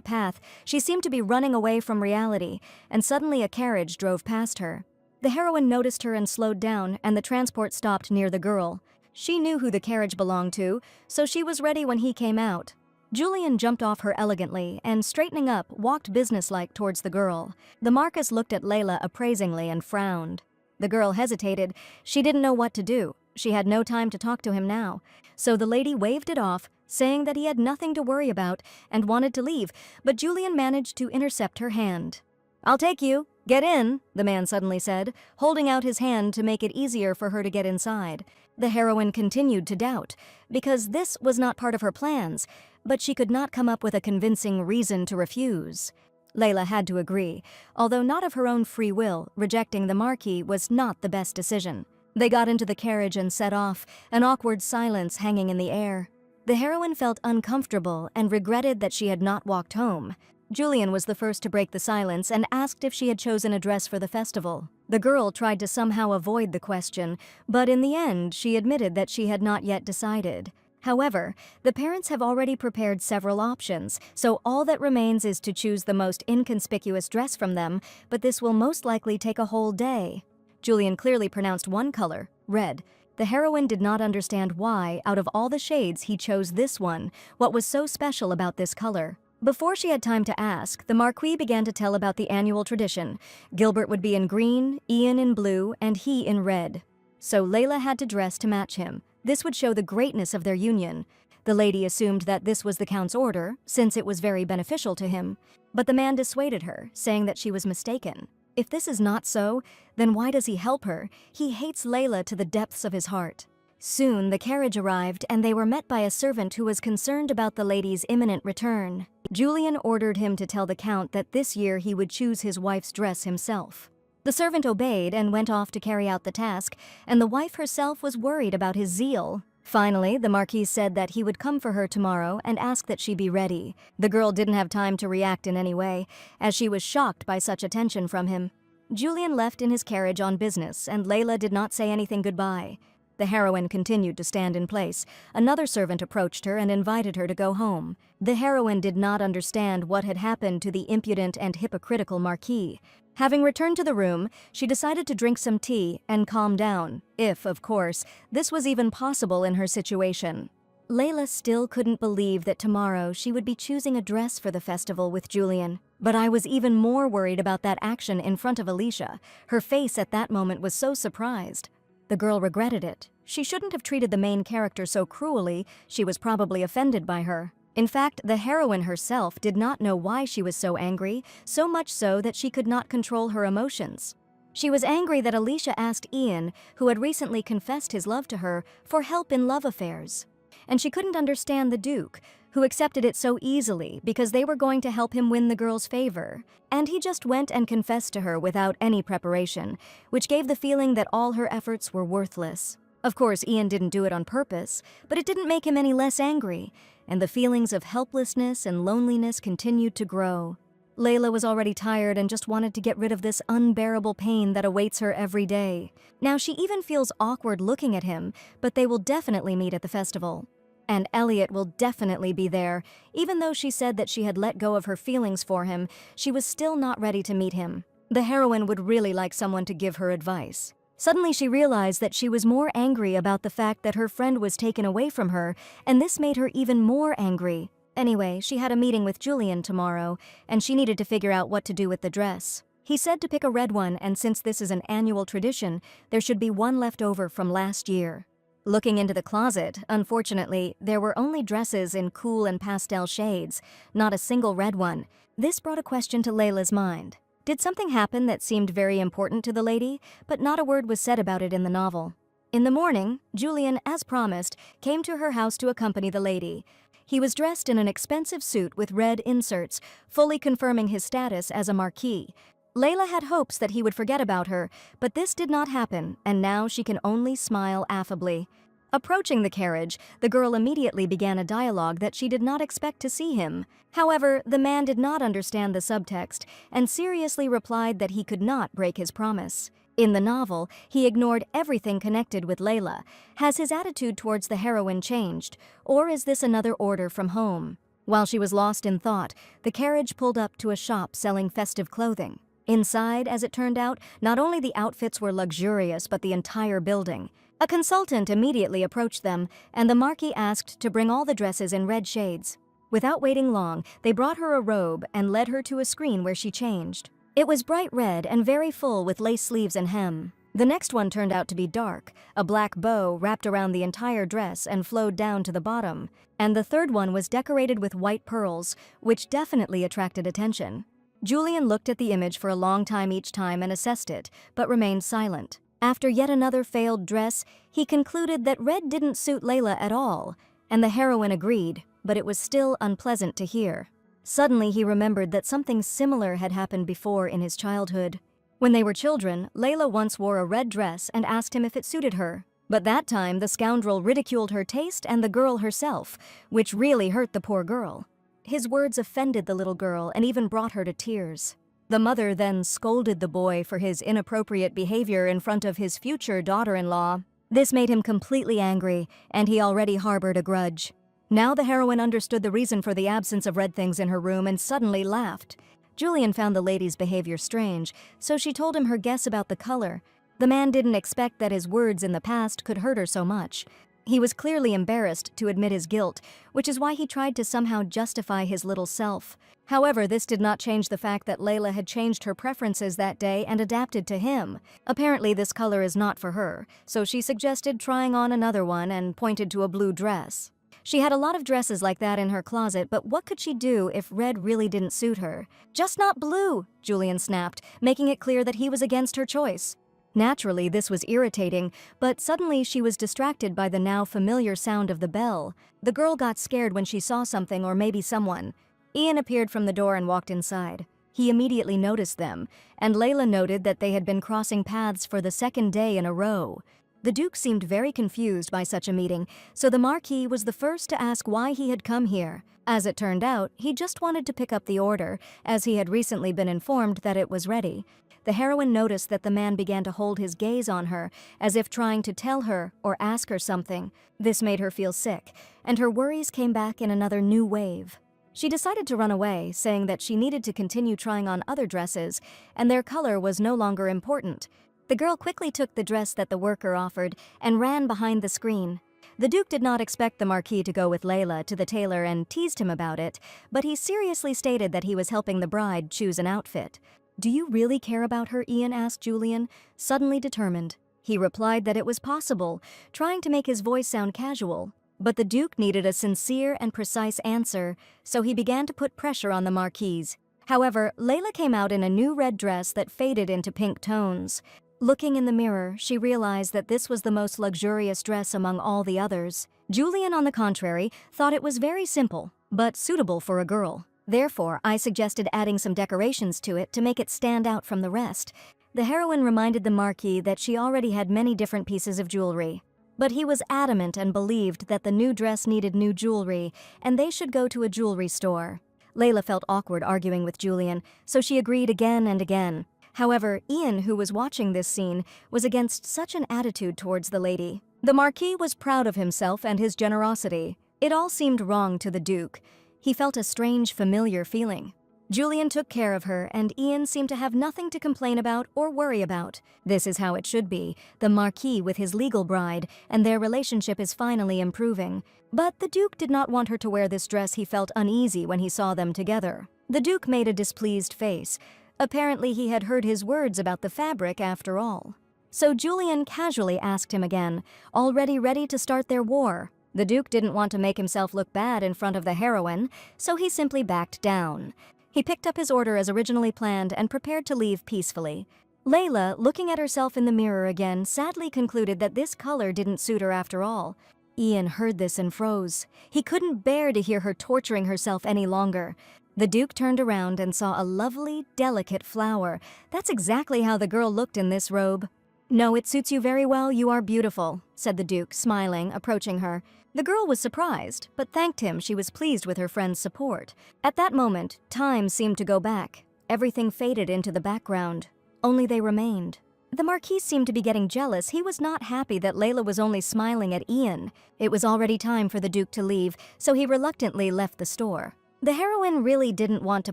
S1: path, she seemed to be running away from reality, and suddenly a carriage drove past her. The heroine noticed her and slowed down, and the transport stopped near the girl. She knew who the carriage belonged to, so she was ready when he came out. Julian jumped off her elegantly and, straightening up, walked businesslike towards the girl. The Marquis looked at Layla appraisingly and frowned. The girl hesitated. She didn't know what to do. She had no time to talk to him now. So the lady waved it off, saying that he had nothing to worry about and wanted to leave, but Julian managed to intercept her hand. "I'll take you. Get in," the man suddenly said, holding out his hand to make it easier for her to get inside. The heroine continued to doubt, because this was not part of her plans, but she could not come up with a convincing reason to refuse. Layla had to agree, although not of her own free will. Rejecting the Marquis was not the best decision. They got into the carriage and set off, an awkward silence hanging in the air. The heroine felt uncomfortable and regretted that she had not walked home. Julian was the first to break the silence and asked if she had chosen a dress for the festival. The girl tried to somehow avoid the question, but in the end she admitted that she had not yet decided. However, the parents have already prepared several options, so all that remains is to choose the most inconspicuous dress from them, but this will most likely take a whole day. Julian clearly pronounced one color, red. The heroine did not understand why, out of all the shades, he chose this one. What was so special about this color? Before she had time to ask, the Marquis began to tell about the annual tradition. Gilbert would be in green, Ian in blue, and he in red. So Layla had to dress to match him. This would show the greatness of their union. The lady assumed that this was the Count's order, since it was very beneficial to him. But the man dissuaded her, saying that she was mistaken. If this is not so, then why does he help her? He hates Layla to the depths of his heart. Soon the carriage arrived, and they were met by a servant who was concerned about the lady's imminent return. Julian ordered him to tell the Count that this year he would choose his wife's dress himself. The servant obeyed and went off to carry out the task, and the wife herself was worried about his zeal. Finally, the Marquis said that he would come for her tomorrow and ask that she be ready. The girl didn't have time to react in any way, as she was shocked by such attention from him. Julian left in his carriage on business, and Layla did not say anything goodbye. The heroine continued to stand in place. Another servant approached her and invited her to go home. The heroine did not understand what had happened to the impudent and hypocritical Marquis. Having returned to the room, she decided to drink some tea and calm down, if, of course, this was even possible in her situation. Layla still couldn't believe that tomorrow she would be choosing a dress for the festival with Julian. But I was even more worried about that action in front of Alicia. Her face at that moment was so surprised. The girl regretted it. She shouldn't have treated the main character so cruelly. She was probably offended by her. In fact, the heroine herself did not know why she was so angry, so much so that she could not control her emotions. She was angry that Alicia asked Ian, who had recently confessed his love to her, for help in love affairs. And she couldn't understand the Duke, who accepted it so easily because they were going to help him win the girl's favor. And he just went and confessed to her without any preparation, which gave the feeling that all her efforts were worthless. Of course, Ian didn't do it on purpose, but it didn't make him any less angry, and the feelings of helplessness and loneliness continued to grow. Layla was already tired and just wanted to get rid of this unbearable pain that awaits her every day. Now she even feels awkward looking at him, but they will definitely meet at the festival. And Elliot will definitely be there. Even though she said that she had let go of her feelings for him, she was still not ready to meet him. The heroine would really like someone to give her advice. Suddenly she realized that she was more angry about the fact that her friend was taken away from her, and this made her even more angry. Anyway, she had a meeting with Julian tomorrow, and she needed to figure out what to do with the dress. He said to pick a red one, and since this is an annual tradition, there should be one left over from last year. Looking into the closet, unfortunately, there were only dresses in cool and pastel shades, not a single red one. This brought a question to Layla's mind. Did something happen that seemed very important to the lady, but not a word was said about it in the novel? In the morning, Julian, as promised, came to her house to accompany the lady. He was dressed in an expensive suit with red inserts, fully confirming his status as a marquis. Layla had hopes that he would forget about her, but this did not happen, and now she can only smile affably. Approaching the carriage, the girl immediately began a dialogue that she did not expect to see him. However, the man did not understand the subtext and seriously replied that he could not break his promise. In the novel, he ignored everything connected with Layla. Has his attitude towards the heroine changed, or is this another order from home? While she was lost in thought, the carriage pulled up to a shop selling festive clothing. Inside, as it turned out, not only the outfits were luxurious, but the entire building. A consultant immediately approached them, and the Marquis asked to bring all the dresses in red shades. Without waiting long, they brought her a robe and led her to a screen where she changed. It was bright red and very full with lace sleeves and hem. The next one turned out to be dark, a black bow wrapped around the entire dress and flowed down to the bottom. And the third one was decorated with white pearls, which definitely attracted attention. Julian looked at the image for a long time each time and assessed it, but remained silent. After yet another failed dress, he concluded that red didn't suit Layla at all, and the heroine agreed, but it was still unpleasant to hear. Suddenly he remembered that something similar had happened before in his childhood. When they were children, Layla once wore a red dress and asked him if it suited her. But that time the scoundrel ridiculed her taste and the girl herself, which really hurt the poor girl. His words offended the little girl and even brought her to tears. The mother then scolded the boy for his inappropriate behavior in front of his future daughter-in-law. This made him completely angry, and he already harbored a grudge. Now the heroine understood the reason for the absence of red things in her room and suddenly laughed. Julian found the lady's behavior strange, so she told him her guess about the color. The man didn't expect that his words in the past could hurt her so much. He was clearly embarrassed to admit his guilt, which is why he tried to somehow justify his little self. However, this did not change the fact that Layla had changed her preferences that day and adapted to him. Apparently this color is not for her, so she suggested trying on another one and pointed to a blue dress. She had a lot of dresses like that in her closet, but what could she do if red really didn't suit her? "Just not blue," Julian snapped, making it clear that he was against her choice. Naturally, this was irritating, but suddenly she was distracted by the now familiar sound of the bell. The girl got scared when she saw something or maybe someone. Ian appeared from the door and walked inside. He immediately noticed them, and Layla noted that they had been crossing paths for the second day in a row. The Duke seemed very confused by such a meeting, so the Marquis was the first to ask why he had come here. As it turned out, he just wanted to pick up the order, as he had recently been informed that it was ready. The heroine noticed that the man began to hold his gaze on her, as if trying to tell her or ask her something. This made her feel sick, and her worries came back in another new wave. She decided to run away, saying that she needed to continue trying on other dresses, and their color was no longer important. The girl quickly took the dress that the worker offered and ran behind the screen. The Duke did not expect the Marquis to go with Layla to the tailor and teased him about it, but he seriously stated that he was helping the bride choose an outfit. "Do you really care about her?" Ian asked Julian, suddenly determined. He replied that it was possible, trying to make his voice sound casual. But the Duke needed a sincere and precise answer, so he began to put pressure on the Marquis. However, Layla came out in a new red dress that faded into pink tones. Looking in the mirror, she realized that this was the most luxurious dress among all the others. Julian, on the contrary, thought it was very simple, but suitable for a girl. Therefore, I suggested adding some decorations to it to make it stand out from the rest. The heroine reminded the Marquis that she already had many different pieces of jewelry. But he was adamant and believed that the new dress needed new jewelry, and they should go to a jewelry store. Layla felt awkward arguing with Julian, so she agreed again and again. However, Ian, who was watching this scene, was against such an attitude towards the lady. The Marquis was proud of himself and his generosity. It all seemed wrong to the Duke. He felt a strange, familiar feeling. Julian took care of her, and Ian seemed to have nothing to complain about or worry about. This is how it should be, the Marquis with his legal bride, and their relationship is finally improving. But the Duke did not want her to wear this dress. He felt uneasy when he saw them together. The Duke made a displeased face. Apparently he had heard his words about the fabric after all. So Julian casually asked him again, already ready to start their war. The Duke didn't want to make himself look bad in front of the heroine, so he simply backed down. He picked up his order as originally planned and prepared to leave peacefully. Layla, looking at herself in the mirror again, sadly concluded that this color didn't suit her after all. Ian heard this and froze. He couldn't bear to hear her torturing herself any longer. The Duke turned around and saw a lovely, delicate flower. That's exactly how the girl looked in this robe. "No, it suits you very well. You are beautiful," said the Duke, smiling, approaching her. The girl was surprised, but thanked him. She was pleased with her friend's support. At that moment, time seemed to go back. Everything faded into the background. Only they remained. The Marquis seemed to be getting jealous. He was not happy that Layla was only smiling at Ian. It was already time for the Duke to leave, so he reluctantly left the store. The heroine really didn't want to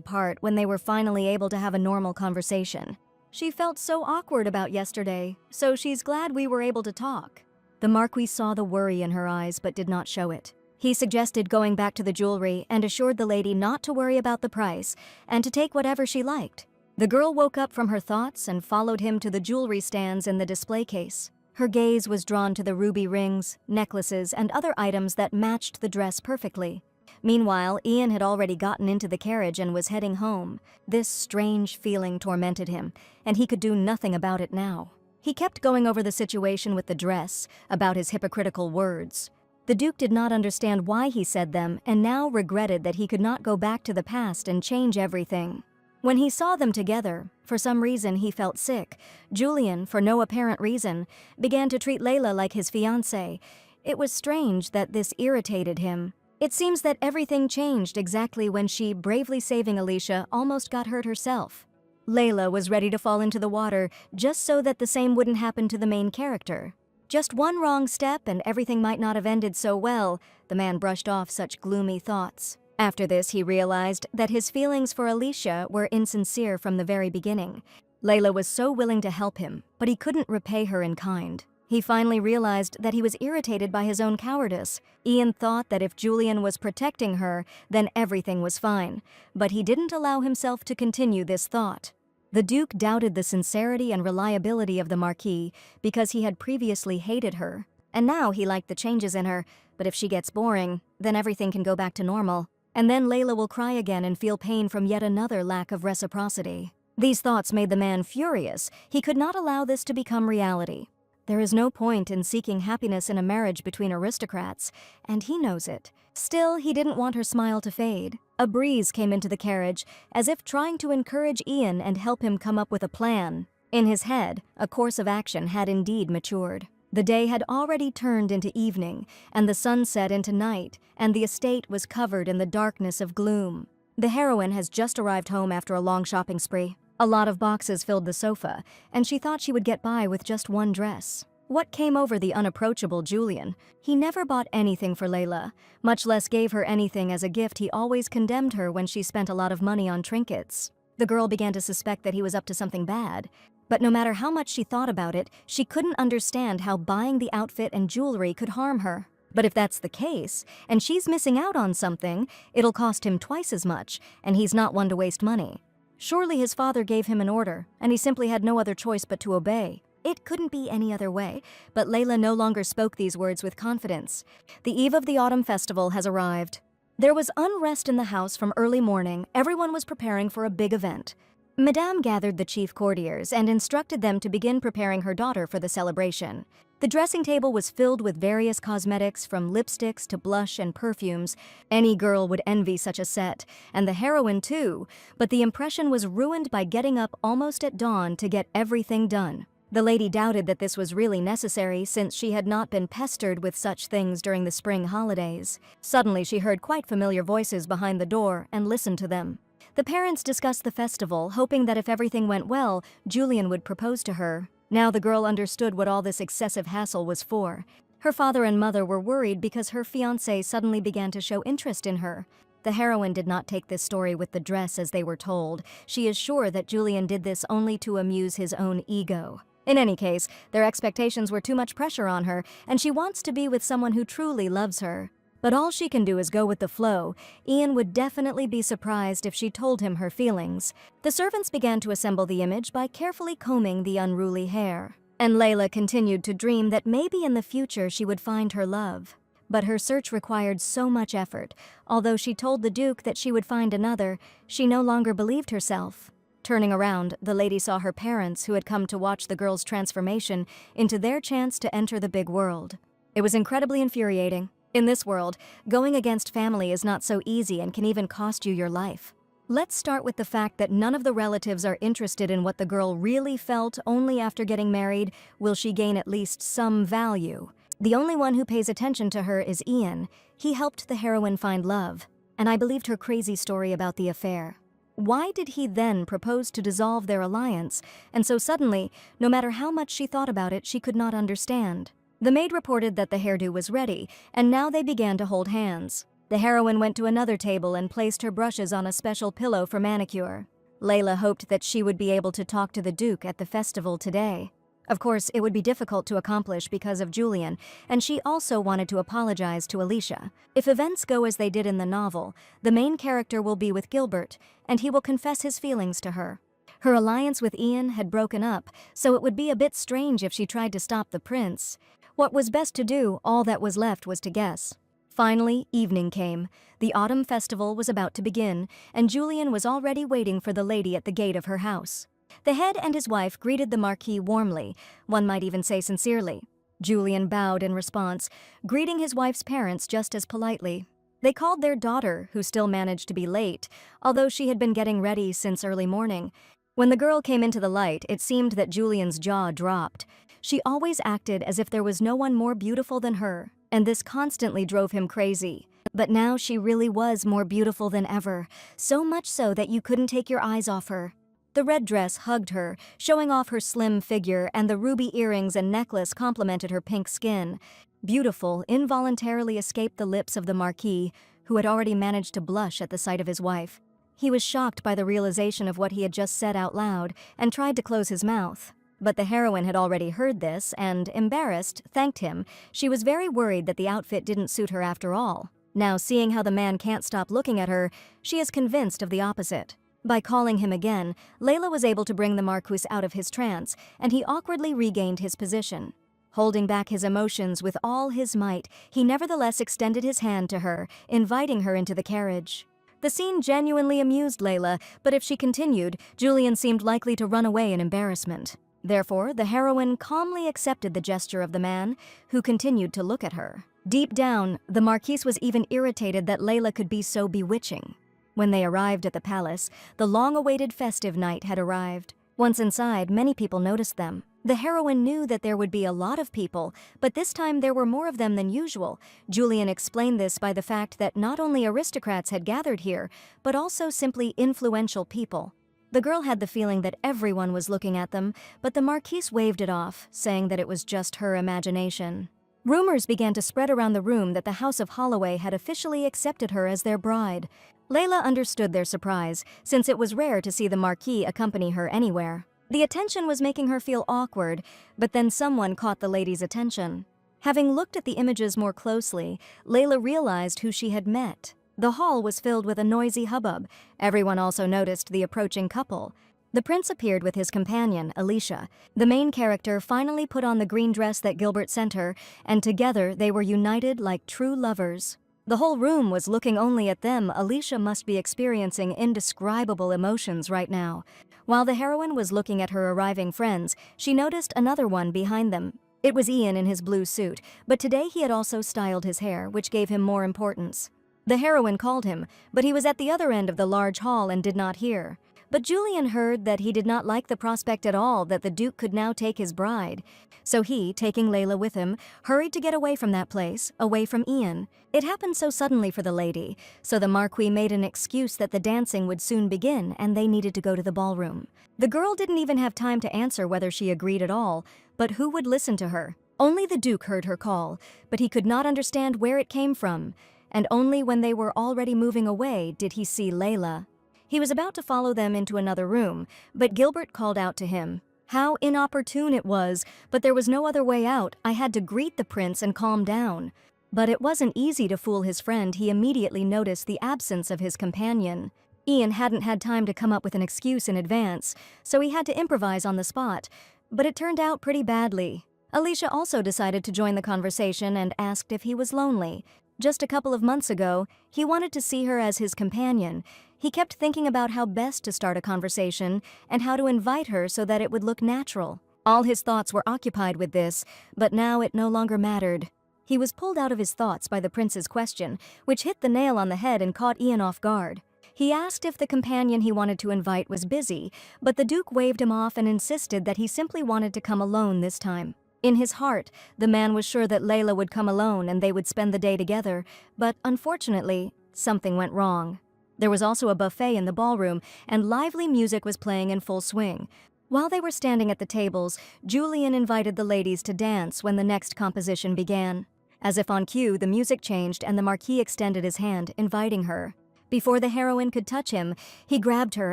S1: part when they were finally able to have a normal conversation. She felt so awkward about yesterday, so she's glad we were able to talk. The Marquis saw the worry in her eyes but did not show it. He suggested going back to the jewelry and assured the lady not to worry about the price and to take whatever she liked. The girl woke up from her thoughts and followed him to the jewelry stands in the display case. Her gaze was drawn to the ruby rings, necklaces, and other items that matched the dress perfectly. Meanwhile, Ian had already gotten into the carriage and was heading home. This strange feeling tormented him, and he could do nothing about it now. He kept going over the situation with the dress, about his hypocritical words. The Duke did not understand why he said them and now regretted that he could not go back to the past and change everything. When he saw them together, for some reason he felt sick. Julian, for no apparent reason, began to treat Layla like his fiancée. It was strange that this irritated him. It seems that everything changed exactly when she, bravely saving Alicia, almost got hurt herself. Layla was ready to fall into the water just so that the same wouldn't happen to the main character. Just one wrong step and everything might not have ended so well. The man brushed off such gloomy thoughts. After this, he realized that his feelings for Alicia were insincere from the very beginning. Layla was so willing to help him, but he couldn't repay her in kind. He finally realized that he was irritated by his own cowardice. Ian thought that if Julian was protecting her, then everything was fine, but he didn't allow himself to continue this thought. The Duke doubted the sincerity and reliability of the Marquis because he had previously hated her, and now he liked the changes in her, but if she gets boring, then everything can go back to normal, and then Layla will cry again and feel pain from yet another lack of reciprocity. These thoughts made the man furious. He could not allow this to become reality. There is no point in seeking happiness in a marriage between aristocrats, and he knows it. Still, he didn't want her smile to fade. A breeze came into the carriage, as if trying to encourage Ian and help him come up with a plan. In his head, a course of action had indeed matured. The day had already turned into evening, and the sun set into night, and the estate was covered in the darkness of gloom. The heroine has just arrived home after a long shopping spree. A lot of boxes filled the sofa, and she thought she would get by with just one dress. What came over the unapproachable Julian? He never bought anything for Layla, much less gave her anything as a gift. He always condemned her when she spent a lot of money on trinkets. The girl began to suspect that he was up to something bad, but no matter how much she thought about it, she couldn't understand how buying the outfit and jewelry could harm her. But if that's the case, and she's missing out on something, it'll cost him twice as much, and he's not one to waste money. Surely his father gave him an order, and he simply had no other choice but to obey. It couldn't be any other way, but Layla no longer spoke these words with confidence. The eve of the autumn festival has arrived. There was unrest in the house from early morning. Everyone was preparing for a big event. Madame gathered the chief courtiers and instructed them to begin preparing her daughter for the celebration. The dressing table was filled with various cosmetics, from lipsticks to blush and perfumes. Any girl would envy such a set, and the heroine too, but the impression was ruined by getting up almost at dawn to get everything done. The lady doubted that this was really necessary, since she had not been pestered with such things during the spring holidays. Suddenly she heard quite familiar voices behind the door and listened to them. The parents discussed the festival, hoping that if everything went well, Julian would propose to her. Now the girl understood what all this excessive hassle was for. Her father and mother were worried because her fiancé suddenly began to show interest in her. The heroine did not take this story with the dress as they were told. She is sure that Julian did this only to amuse his own ego. In any case, their expectations were too much pressure on her, and she wants to be with someone who truly loves her. But all she can do is go with the flow. Ian would definitely be surprised if she told him her feelings. The servants began to assemble the image by carefully combing the unruly hair. And Layla continued to dream that maybe in the future she would find her love. But her search required so much effort. Although she told the Duke that she would find another, she no longer believed herself. Turning around, the lady saw her parents, who had come to watch the girl's transformation into their chance to enter the big world. It was incredibly infuriating. In this world, going against family is not so easy and can even cost you your life. Let's start with the fact that none of the relatives are interested in what the girl really felt. Only after getting married will she gain at least some value. The only one who pays attention to her is Ian. He helped the heroine find love, and I believed her crazy story about the affair. Why did he then propose to dissolve their alliance? And so suddenly, no matter how much she thought about it, she could not understand. The maid reported that the hairdo was ready, and now they began to hold hands. The heroine went to another table and placed her brushes on a special pillow for manicure. Layla hoped that she would be able to talk to the Duke at the festival today. Of course, it would be difficult to accomplish because of Julian, and she also wanted to apologize to Alicia. If events go as they did in the novel, the main character will be with Gilbert, and he will confess his feelings to her. Her alliance with Ian had broken up, so it would be a bit strange if she tried to stop the prince. What was best to do, all that was left was to guess. Finally, evening came. The autumn festival was about to begin, and Julian was already waiting for the lady at the gate of her house. The head and his wife greeted the Marquis warmly, one might even say sincerely. Julian bowed in response, greeting his wife's parents just as politely. They called their daughter, who still managed to be late, although she had been getting ready since early morning. When the girl came into the light, it seemed that Julian's jaw dropped. She always acted as if there was no one more beautiful than her, and this constantly drove him crazy. But now she really was more beautiful than ever, so much so that you couldn't take your eyes off her. The red dress hugged her, showing off her slim figure, and the ruby earrings and necklace complemented her pink skin. Beautiful involuntarily escaped the lips of the Marquis, who had already managed to blush at the sight of his wife. He was shocked by the realization of what he had just said out loud and tried to close his mouth. But the heroine had already heard this and, embarrassed, thanked him. She was very worried that the outfit didn't suit her after all. Now, seeing how the man can't stop looking at her, she is convinced of the opposite. By calling him again, Layla was able to bring the Marquis out of his trance, and he awkwardly regained his position. Holding back his emotions with all his might, he nevertheless extended his hand to her, inviting her into the carriage. The scene genuinely amused Layla, but if she continued, Julian seemed likely to run away in embarrassment. Therefore, the heroine calmly accepted the gesture of the man, who continued to look at her. Deep down, the Marquis was even irritated that Layla could be so bewitching. When they arrived at the palace, the long-awaited festive night had arrived. Once inside, many people noticed them. The heroine knew that there would be a lot of people, but this time there were more of them than usual. Julian explained this by the fact that not only aristocrats had gathered here, but also simply influential people. The girl had the feeling that everyone was looking at them, but the Marquis waved it off, saying that it was just her imagination. Rumors began to spread around the room that the House of Holloway had officially accepted her as their bride. Layla understood their surprise, since it was rare to see the Marquis accompany her anywhere. The attention was making her feel awkward, but then someone caught the lady's attention. Having looked at the images more closely, Layla realized who she had met. The hall was filled with a noisy hubbub. Everyone also noticed the approaching couple. The prince appeared with his companion, Alicia. The main character finally put on the green dress that Gilbert sent her, and together they were united like true lovers. The whole room was looking only at them. Alicia must be experiencing indescribable emotions right now. While the heroine was looking at her arriving friends, she noticed another one behind them. It was Ian in his blue suit, but today he had also styled his hair, which gave him more importance. The heroine called him, but he was at the other end of the large hall and did not hear. But Julian heard that he did not like the prospect at all that the Duke could now take his bride. So he, taking Layla with him, hurried to get away from that place, away from Ian. It happened so suddenly for the lady, so the Marquis made an excuse that the dancing would soon begin and they needed to go to the ballroom. The girl didn't even have time to answer whether she agreed at all, but who would listen to her? Only the Duke heard her call, but he could not understand where it came from, and only when they were already moving away did he see Layla. He was about to follow them into another room, but Gilbert called out to him. How inopportune it was, but there was no other way out. I had to greet the prince and calm down. But it wasn't easy to fool his friend. He immediately noticed the absence of his companion. Ian hadn't had time to come up with an excuse in advance, so he had to improvise on the spot. But it turned out pretty badly. Alicia also decided to join the conversation and asked if he was lonely. Just a couple of months ago, he wanted to see her as his companion. He kept thinking about how best to start a conversation and how to invite her so that it would look natural. All his thoughts were occupied with this, but now it no longer mattered. He was pulled out of his thoughts by the prince's question, which hit the nail on the head and caught Ian off guard. He asked if the companion he wanted to invite was busy, but the Duke waved him off and insisted that he simply wanted to come alone this time. In his heart, the man was sure that Layla would come alone and they would spend the day together, but unfortunately, something went wrong. There was also a buffet in the ballroom, and lively music was playing in full swing. While they were standing at the tables, Julian invited the ladies to dance when the next composition began. As if on cue, the music changed and the Marquis extended his hand, inviting her. Before the heroine could touch him, he grabbed her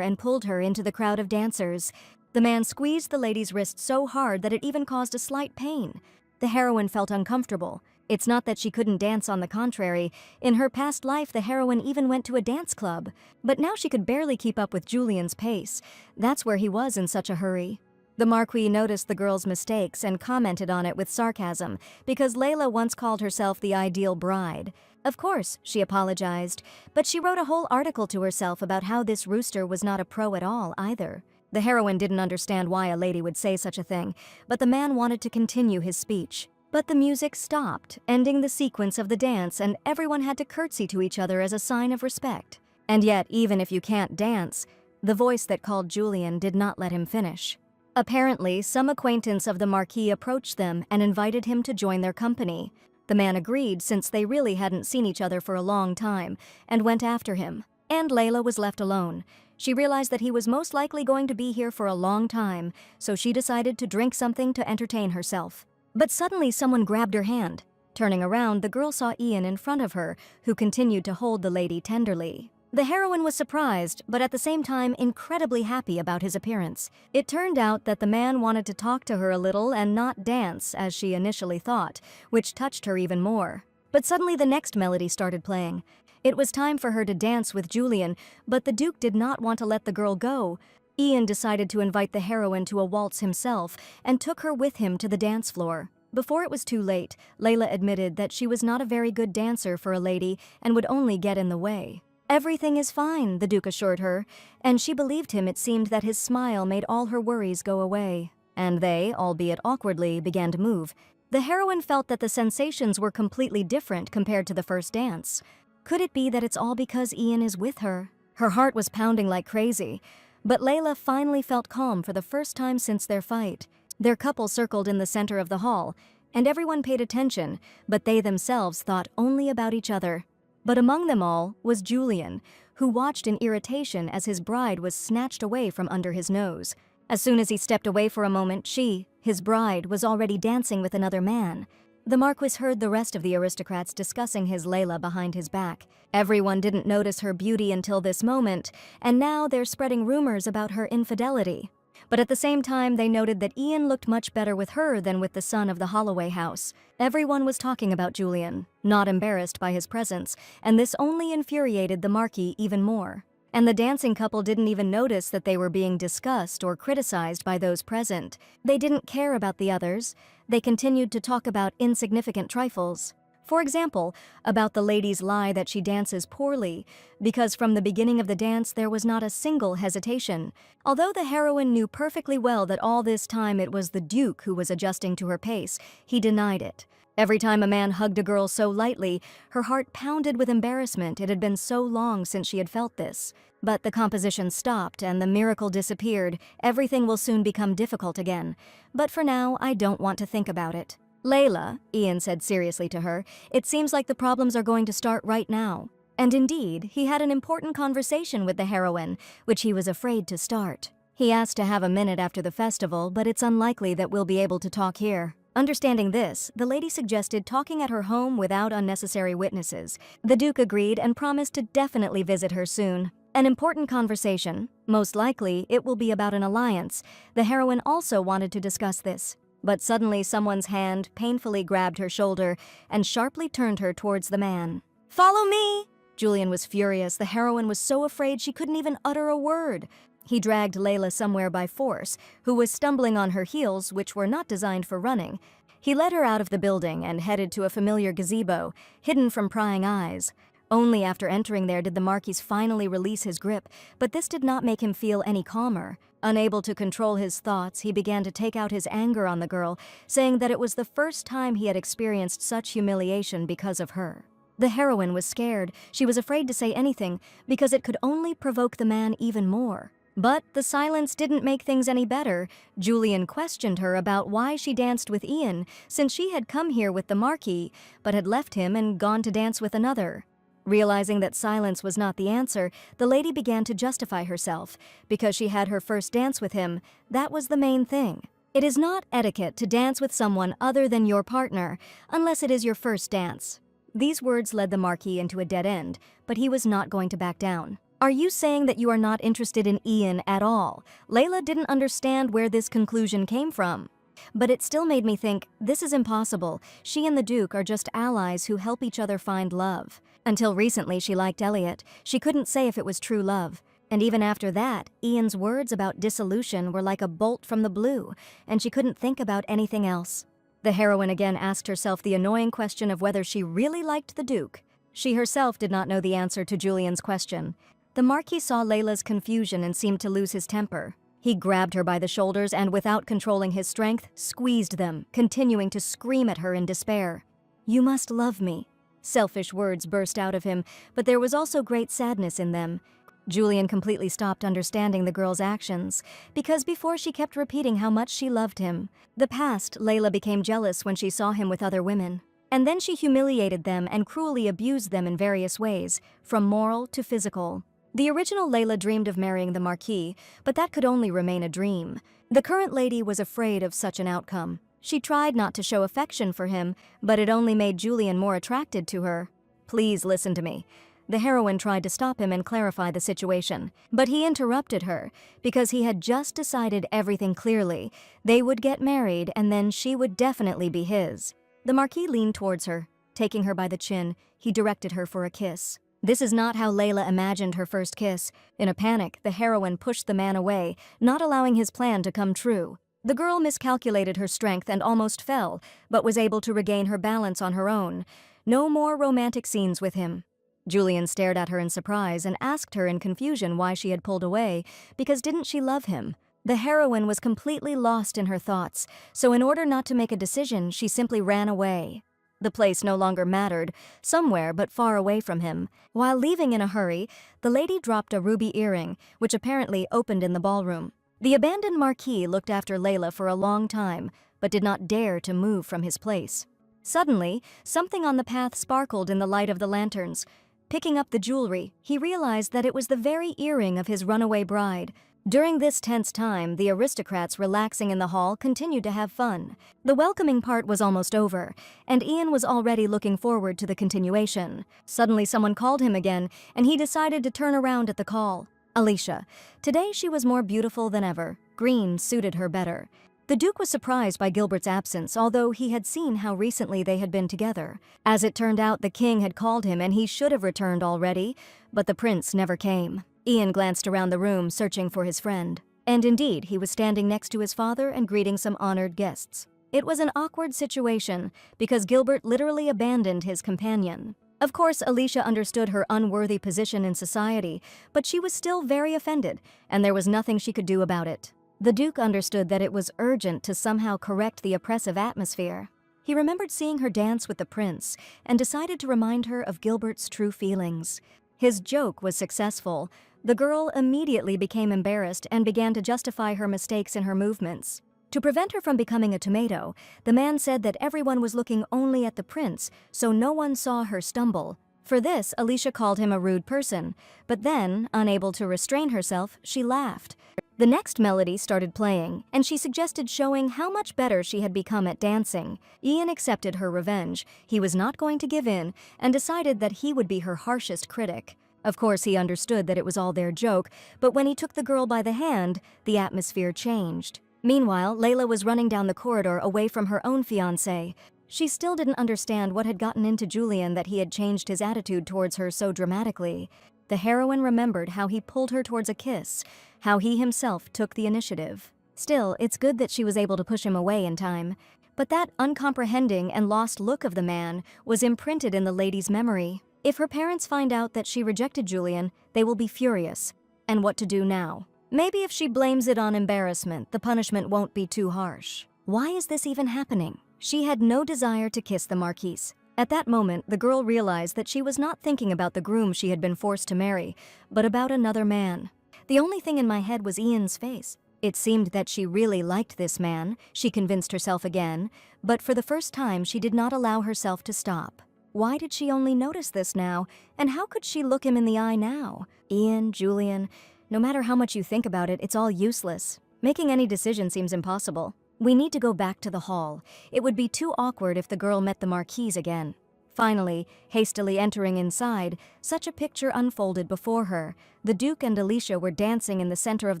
S1: and pulled her into the crowd of dancers. The man squeezed the lady's wrist so hard that it even caused a slight pain. The heroine felt uncomfortable. It's not that she couldn't dance, on the contrary. In her past life, the heroine even went to a dance club. But now she could barely keep up with Julian's pace. That's where he was in such a hurry. The Marquis noticed the girl's mistakes and commented on it with sarcasm, because Layla once called herself the ideal bride. Of course, she apologized, but she wrote a whole article to herself about how this rooster was not a pro at all either. The heroine didn't understand why a lady would say such a thing, but the man wanted to continue his speech. But the music stopped, ending the sequence of the dance, and everyone had to curtsy to each other as a sign of respect. And yet, even if you can't dance, the voice that called Julian did not let him finish. Apparently, some acquaintance of the Marquis approached them and invited him to join their company. The man agreed, since they really hadn't seen each other for a long time, and went after him. And Layla was left alone. She realized that he was most likely going to be here for a long time, so she decided to drink something to entertain herself. But suddenly someone grabbed her hand. Turning around, the girl saw Ian in front of her, who continued to hold the lady tenderly. The heroine was surprised, but at the same time incredibly happy about his appearance. It turned out that the man wanted to talk to her a little and not dance as she initially thought, which touched her even more. But suddenly the next melody started playing. It was time for her to dance with Julian, but the Duke did not want to let the girl go. Ian decided to invite the heroine to a waltz himself and took her with him to the dance floor. Before it was too late, Layla admitted that she was not a very good dancer for a lady and would only get in the way. "Everything is fine," the Duke assured her, and she believed him. It seemed that his smile made all her worries go away. And they, albeit awkwardly, began to move. The heroine felt that the sensations were completely different compared to the first dance. Could it be that it's all because Ian is with her? Her heart was pounding like crazy, but Layla finally felt calm for the first time since their fight. Their couple circled in the center of the hall, and everyone paid attention, but they themselves thought only about each other. But among them all was Julian, who watched in irritation as his bride was snatched away from under his nose. As soon as he stepped away for a moment, she, his bride, was already dancing with another man. The Marquis heard the rest of the aristocrats discussing his Layla behind his back. Everyone didn't notice her beauty until this moment, and now they're spreading rumors about her infidelity. But at the same time, they noted that Ian looked much better with her than with the son of the Holloway house. Everyone was talking about Julian, not embarrassed by his presence, and this only infuriated the Marquis even more. And the dancing couple didn't even notice that they were being discussed or criticized by those present. They didn't care about the others. They continued to talk about insignificant trifles. For example, about the lady's lie that she dances poorly, because from the beginning of the dance there was not a single hesitation. Although the heroine knew perfectly well that all this time it was the Duke who was adjusting to her pace, he denied it. Every time a man hugged a girl so lightly, her heart pounded with embarrassment. It had been so long since she had felt this. But the composition stopped and the miracle disappeared. Everything will soon become difficult again. But for now, I don't want to think about it. "Layla," Ian said seriously to her, "it seems like the problems are going to start right now." And indeed, he had an important conversation with the heroine, which he was afraid to start. He asked to have a minute after the festival, but it's unlikely that we'll be able to talk here. Understanding this, the lady suggested talking at her home without unnecessary witnesses. The Duke agreed and promised to definitely visit her soon. An important conversation. Most likely, it will be about an alliance. The heroine also wanted to discuss this. But suddenly someone's hand painfully grabbed her shoulder and sharply turned her towards the man. "Follow me!" Julian was furious. The heroine was so afraid she couldn't even utter a word. He dragged Layla somewhere by force, who was stumbling on her heels, which were not designed for running. He led her out of the building and headed to a familiar gazebo, hidden from prying eyes. Only after entering there did the Marquis finally release his grip, but this did not make him feel any calmer. Unable to control his thoughts, he began to take out his anger on the girl, saying that it was the first time he had experienced such humiliation because of her. The heroine was scared. She was afraid to say anything, because it could only provoke the man even more. But the silence didn't make things any better. Julian questioned her about why she danced with Ian, since she had come here with the Marquis, but had left him and gone to dance with another. Realizing that silence was not the answer, the lady began to justify herself. Because she had her first dance with him, that was the main thing. It is not etiquette to dance with someone other than your partner, unless it is your first dance. These words led the Marquis into a dead end, but he was not going to back down. "Are you saying that you are not interested in Ian at all?" Layla didn't understand where this conclusion came from. But it still made me think, this is impossible. She and the Duke are just allies who help each other find love. Until recently, she liked Elliot. She couldn't say if it was true love. And even after that, Ian's words about dissolution were like a bolt from the blue, and she couldn't think about anything else. The heroine again asked herself the annoying question of whether she really liked the Duke. She herself did not know the answer to Julian's question. The Marquis saw Layla's confusion and seemed to lose his temper. He grabbed her by the shoulders and, without controlling his strength, squeezed them, continuing to scream at her in despair. "You must love me." Selfish words burst out of him, but there was also great sadness in them. Julian completely stopped understanding the girl's actions, because before she kept repeating how much she loved him. The past, Layla became jealous when she saw him with other women. And then she humiliated them and cruelly abused them in various ways, from moral to physical. The original Layla dreamed of marrying the Marquis, but that could only remain a dream. The current lady was afraid of such an outcome. She tried not to show affection for him, but it only made Julian more attracted to her. "Please listen to me. The heroine tried to stop him and clarify the situation, but he interrupted her because he had just decided everything clearly. They would get married and then she would definitely be his. The Marquis leaned towards her. Taking her by the chin, he directed her for a kiss. This is not how Layla imagined her first kiss. In a panic, the heroine pushed the man away, not allowing his plan to come true. The girl miscalculated her strength and almost fell, but was able to regain her balance on her own. No more romantic scenes with him. Julian stared at her in surprise and asked her in confusion why she had pulled away, because didn't she love him? The heroine was completely lost in her thoughts, so in order not to make a decision, she simply ran away. The place no longer mattered, somewhere but far away from him. While leaving in a hurry, the lady dropped a ruby earring, which apparently opened in the ballroom. The abandoned Marquis looked after Layla for a long time, but did not dare to move from his place. Suddenly, something on the path sparkled in the light of the lanterns. Picking up the jewelry, he realized that it was the very earring of his runaway bride. During this tense time, the aristocrats relaxing in the hall continued to have fun. The welcoming part was almost over, and Ian was already looking forward to the continuation. Suddenly someone called him again, and he decided to turn around at the call. Alicia. Today she was more beautiful than ever. Green suited her better. The Duke was surprised by Gilbert's absence, although he had seen how recently they had been together. As it turned out, the king had called him and he should have returned already, but the prince never came. Ian glanced around the room, searching for his friend. And indeed, he was standing next to his father and greeting some honored guests. It was an awkward situation, because Gilbert literally abandoned his companion. Of course, Alicia understood her unworthy position in society, but she was still very offended, and there was nothing she could do about it. The Duke understood that it was urgent to somehow correct the oppressive atmosphere. He remembered seeing her dance with the prince, and decided to remind her of Gilbert's true feelings. His joke was successful. The girl immediately became embarrassed and began to justify her mistakes in her movements. To prevent her from becoming a tomato, the man said that everyone was looking only at the prince, so no one saw her stumble. For this, Alicia called him a rude person, but then, unable to restrain herself, she laughed. The next melody started playing, and she suggested showing how much better she had become at dancing. Ian accepted her revenge. He was not going to give in, and decided that he would be her harshest critic. Of course, he understood that it was all their joke, but when he took the girl by the hand, the atmosphere changed. Meanwhile, Layla was running down the corridor away from her own fiancé. She still didn't understand what had gotten into Julian that he had changed his attitude towards her so dramatically. The heroine remembered how he pulled her towards a kiss, how he himself took the initiative. Still, it's good that she was able to push him away in time. But that uncomprehending and lost look of the man was imprinted in the lady's memory. If her parents find out that she rejected Julian, they will be furious. And what to do now? Maybe if she blames it on embarrassment, the punishment won't be too harsh. Why is this even happening? She had no desire to kiss the Marquis. At that moment, the girl realized that she was not thinking about the groom she had been forced to marry, but about another man. The only thing in my head was Ian's face. It seemed that she really liked this man, she convinced herself again, but for the first time she did not allow herself to stop. Why did she only notice this now, and how could she look him in the eye now? Ian, Julian, no matter how much you think about it, it's all useless. Making any decision seems impossible. We need to go back to the hall. It would be too awkward if the girl met the Marquis again. Finally, hastily entering inside, such a picture unfolded before her. The Duke and Alicia were dancing in the center of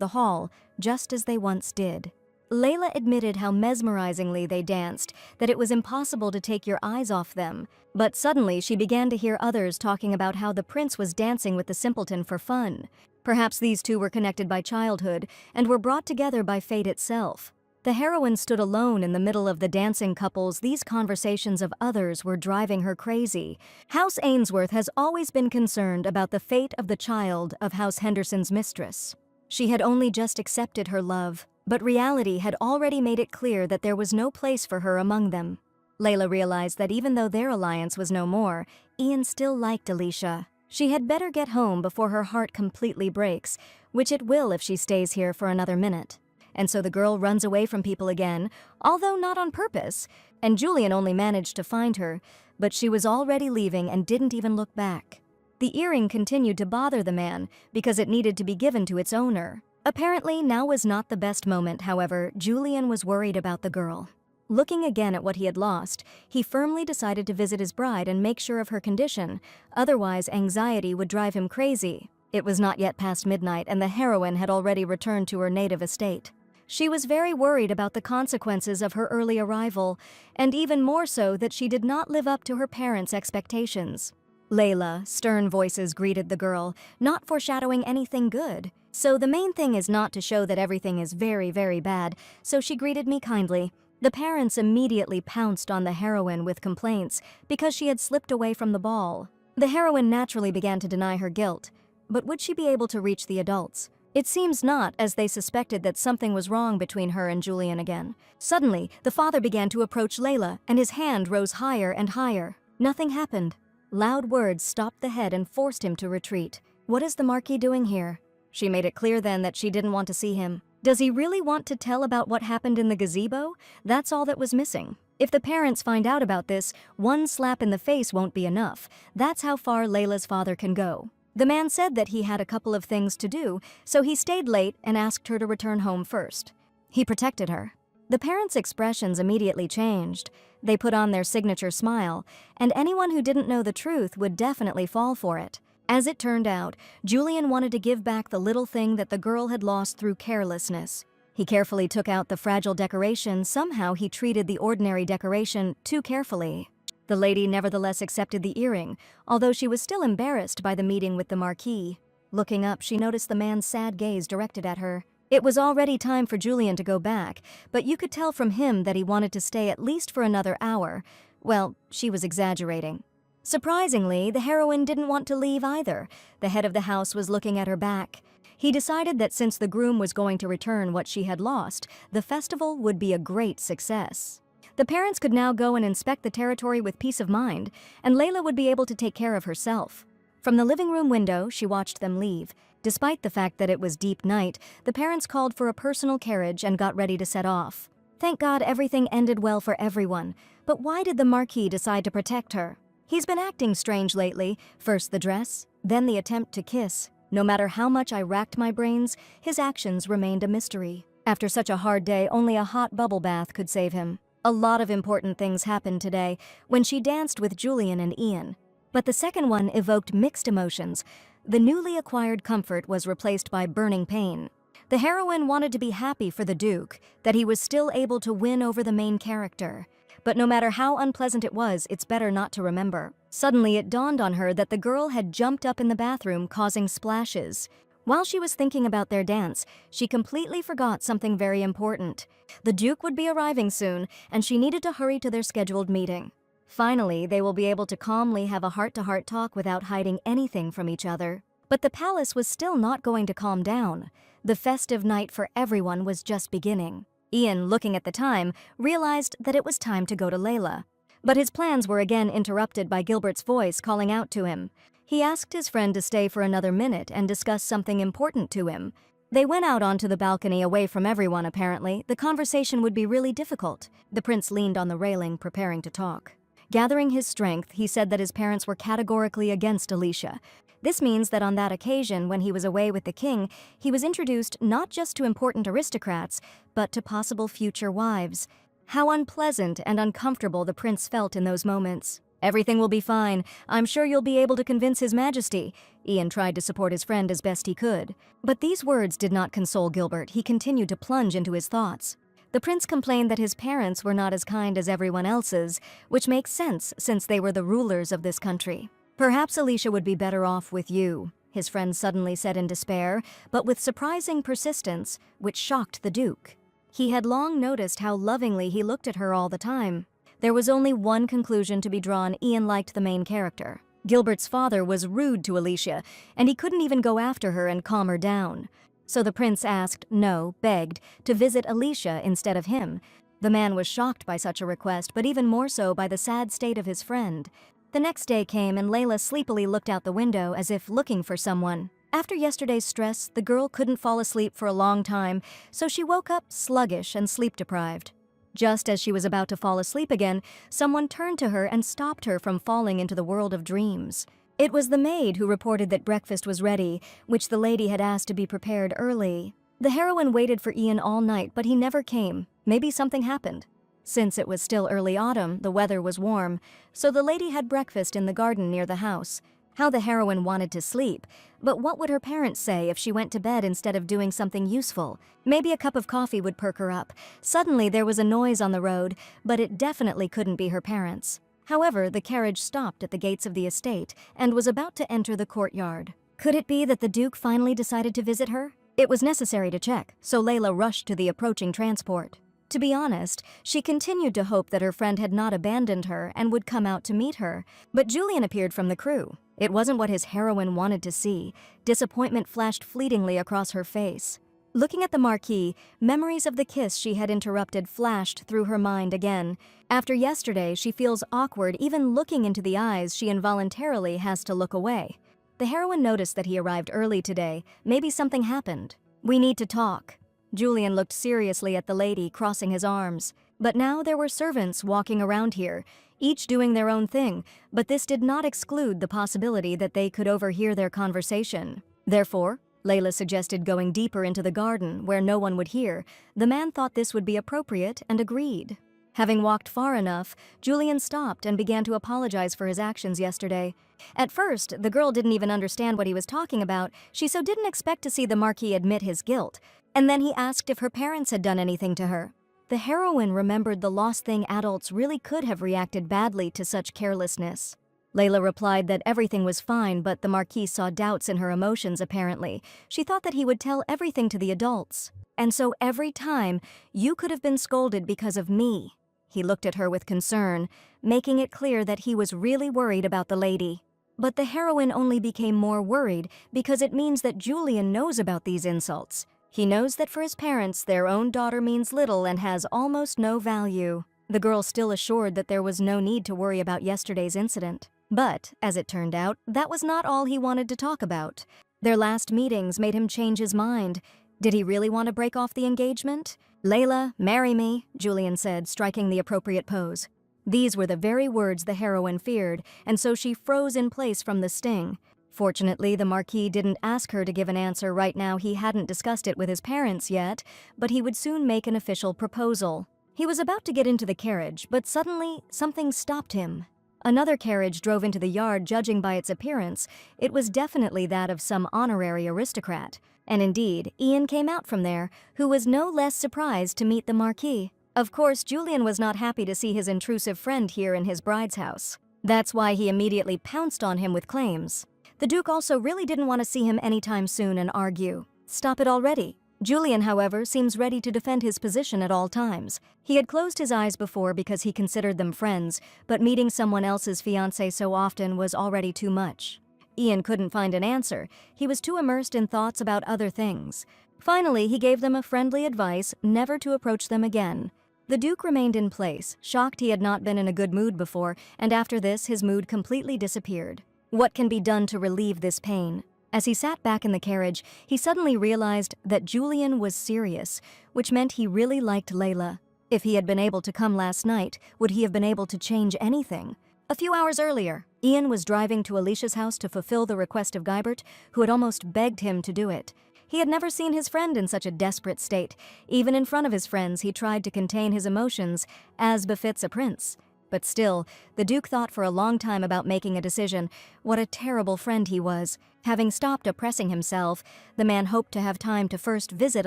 S1: the hall, just as they once did. Layla admitted how mesmerizingly they danced, that it was impossible to take your eyes off them. But suddenly she began to hear others talking about how the prince was dancing with the simpleton for fun. Perhaps these two were connected by childhood and were brought together by fate itself. The heroine stood alone in the middle of the dancing couples. These conversations of others were driving her crazy. House Ainsworth has always been concerned about the fate of the child of House Henderson's mistress. She had only just accepted her love, but reality had already made it clear that there was no place for her among them. Layla realized that even though their alliance was no more, Ian still liked Alicia. She had better get home before her heart completely breaks, which it will if she stays here for another minute. And so the girl runs away from people again, although not on purpose, and Julian only managed to find her, but she was already leaving and didn't even look back. The earring continued to bother the man because it needed to be given to its owner. Apparently, now was not the best moment, however. Julian was worried about the girl. Looking again at what he had lost, he firmly decided to visit his bride and make sure of her condition, otherwise anxiety would drive him crazy. It was not yet past midnight and the heroine had already returned to her native estate. She was very worried about the consequences of her early arrival, and even more so that she did not live up to her parents' expectations. Layla, stern voices greeted the girl, not foreshadowing anything good. So the main thing is not to show that everything is very, very bad, so she greeted me kindly. The parents immediately pounced on the heroine with complaints because she had slipped away from the ball. The heroine naturally began to deny her guilt, but would she be able to reach the adults? It seems not, as they suspected that something was wrong between her and Julian again. Suddenly, the father began to approach Layla, and his hand rose higher and higher. Nothing happened. Loud words stopped the head and forced him to retreat. What is the Marquis doing here? She made it clear then that she didn't want to see him. Does he really want to tell about what happened in the gazebo? That's all that was missing. If the parents find out about this, one slap in the face won't be enough. That's how far Layla's father can go. The man said that he had a couple of things to do, so he stayed late and asked her to return home first. He protected her. The parents' expressions immediately changed. They put on their signature smile, and anyone who didn't know the truth would definitely fall for it. As it turned out, Julian wanted to give back the little thing that the girl had lost through carelessness. He carefully took out the fragile decoration. Somehow he treated the ordinary decoration too carefully. The lady nevertheless accepted the earring, although she was still embarrassed by the meeting with the Marquis. Looking up, she noticed the man's sad gaze directed at her. It was already time for Julian to go back, but you could tell from him that he wanted to stay at least for another hour. Well, she was exaggerating. Surprisingly, the heroine didn't want to leave either. The head of the house was looking at her back. He decided that since the groom was going to return what she had lost, the festival would be a great success. The parents could now go and inspect the territory with peace of mind, and Layla would be able to take care of herself. From the living room window, she watched them leave. Despite the fact that it was deep night, the parents called for a personal carriage and got ready to set off. Thank God everything ended well for everyone, but why did the Marquis decide to protect her? He's been acting strange lately, first the dress, then the attempt to kiss. No matter how much I racked my brains, his actions remained a mystery. After such a hard day, only a hot bubble bath could save him. A lot of important things happened today when she danced with Julian and Ian. But the second one evoked mixed emotions. The newly acquired comfort was replaced by burning pain. The heroine wanted to be happy for the Duke, that he was still able to win over the main character. But no matter how unpleasant it was, it's better not to remember. Suddenly, it dawned on her that the girl had jumped up in the bathroom, causing splashes. While she was thinking about their dance, she completely forgot something very important. The Duke would be arriving soon, and she needed to hurry to their scheduled meeting. Finally, they will be able to calmly have a heart-to-heart talk without hiding anything from each other. But the palace was still not going to calm down. The festive night for everyone was just beginning. Ian, looking at the time, realized that it was time to go to Layla. But his plans were again interrupted by Gilbert's voice calling out to him. He asked his friend to stay for another minute and discuss something important to him. They went out onto the balcony away from everyone apparently. The conversation would be really difficult. The prince leaned on the railing, preparing to talk. Gathering his strength, he said that his parents were categorically against Alicia. This means that on that occasion, when he was away with the king, he was introduced not just to important aristocrats, but to possible future wives. How unpleasant and uncomfortable the prince felt in those moments. Everything will be fine. I'm sure you'll be able to convince His Majesty. Ian tried to support his friend as best he could. But these words did not console Gilbert. He continued to plunge into his thoughts. The prince complained that his parents were not as kind as everyone else's, which makes sense since they were the rulers of this country. Perhaps Alicia would be better off with you, his friend suddenly said in despair, but with surprising persistence, which shocked the Duke. He had long noticed how lovingly he looked at her all the time. There was only one conclusion to be drawn: Ian liked the main character. Gilbert's father was rude to Alicia, and he couldn't even go after her and calm her down. So the prince begged, to visit Alicia instead of him. The man was shocked by such a request, but even more so by the sad state of his friend. The next day came and Layla sleepily looked out the window as if looking for someone. After yesterday's stress, the girl couldn't fall asleep for a long time, so she woke up sluggish and sleep-deprived. Just as she was about to fall asleep again, someone turned to her and stopped her from falling into the world of dreams. It was the maid who reported that breakfast was ready, which the lady had asked to be prepared early. The heroine waited for Ian all night, but he never came. Maybe something happened. Since it was still early autumn, the weather was warm, so the lady had breakfast in the garden near the house. How the heroine wanted to sleep, but what would her parents say if she went to bed instead of doing something useful? Maybe a cup of coffee would perk her up. Suddenly there was a noise on the road, but it definitely couldn't be her parents. However, the carriage stopped at the gates of the estate and was about to enter the courtyard. Could it be that the Duke finally decided to visit her? It was necessary to check, so Layla rushed to the approaching transport. To be honest, she continued to hope that her friend had not abandoned her and would come out to meet her, but Julian appeared from the crew. It wasn't what his heroine wanted to see. Disappointment flashed fleetingly across her face. Looking at the marquee, memories of the kiss she had interrupted flashed through her mind again. After yesterday, she feels awkward even looking into the eyes she involuntarily has to look away. The heroine noticed that he arrived early today. Maybe something happened. "We need to talk." Julian looked seriously at the lady, crossing his arms. But now there were servants walking around here, each doing their own thing, but this did not exclude the possibility that they could overhear their conversation. Therefore, Layla suggested going deeper into the garden where no one would hear. The man thought this would be appropriate and agreed. Having walked far enough, Julian stopped and began to apologize for his actions yesterday. At first, the girl didn't even understand what he was talking about. She so didn't expect to see the Marquis admit his guilt. And then he asked if her parents had done anything to her. The heroine remembered the lost thing adults really could have reacted badly to such carelessness. Layla replied that everything was fine, but the Marquis saw doubts in her emotions apparently. She thought that he would tell everything to the adults. "And so every time, you could have been scolded because of me." He looked at her with concern, making it clear that he was really worried about the lady. But the heroine only became more worried because it means that Julian knows about these insults. He knows that for his parents, their own daughter means little and has almost no value. The girl still assured that there was no need to worry about yesterday's incident. But, as it turned out, that was not all he wanted to talk about. Their last meetings made him change his mind. Did he really want to break off the engagement? "Layla, marry me," Julian said, striking the appropriate pose. These were the very words the heroine feared, and so she froze in place from the sting. Fortunately, the Marquis didn't ask her to give an answer right now. He hadn't discussed it with his parents yet, but he would soon make an official proposal. He was about to get into the carriage, but suddenly something stopped him. Another carriage drove into the yard. Judging by its appearance, it was definitely that of some honorary aristocrat. And indeed, Ian came out from there, who was no less surprised to meet the Marquis. Of course, Julian was not happy to see his intrusive friend here in his bride's house. That's why he immediately pounced on him with claims. The Duke also really didn't want to see him anytime soon and argue. "Stop it already." Julian, however, seems ready to defend his position at all times. He had closed his eyes before because he considered them friends, but meeting someone else's fiancée so often was already too much. Ian couldn't find an answer. He was too immersed in thoughts about other things. Finally, he gave them a friendly advice never to approach them again. The Duke remained in place, shocked he had not been in a good mood before, and after this his mood completely disappeared. What can be done to relieve this pain? As he sat back in the carriage, he suddenly realized that Julian was serious, which meant he really liked Layla. If he had been able to come last night, would he have been able to change anything? A few hours earlier, Ian was driving to Alicia's house to fulfill the request of Guybert, who had almost begged him to do it. He had never seen his friend in such a desperate state. Even in front of his friends, he tried to contain his emotions, as befits a prince. But still, the Duke thought for a long time about making a decision. What a terrible friend he was. Having stopped oppressing himself, the man hoped to have time to first visit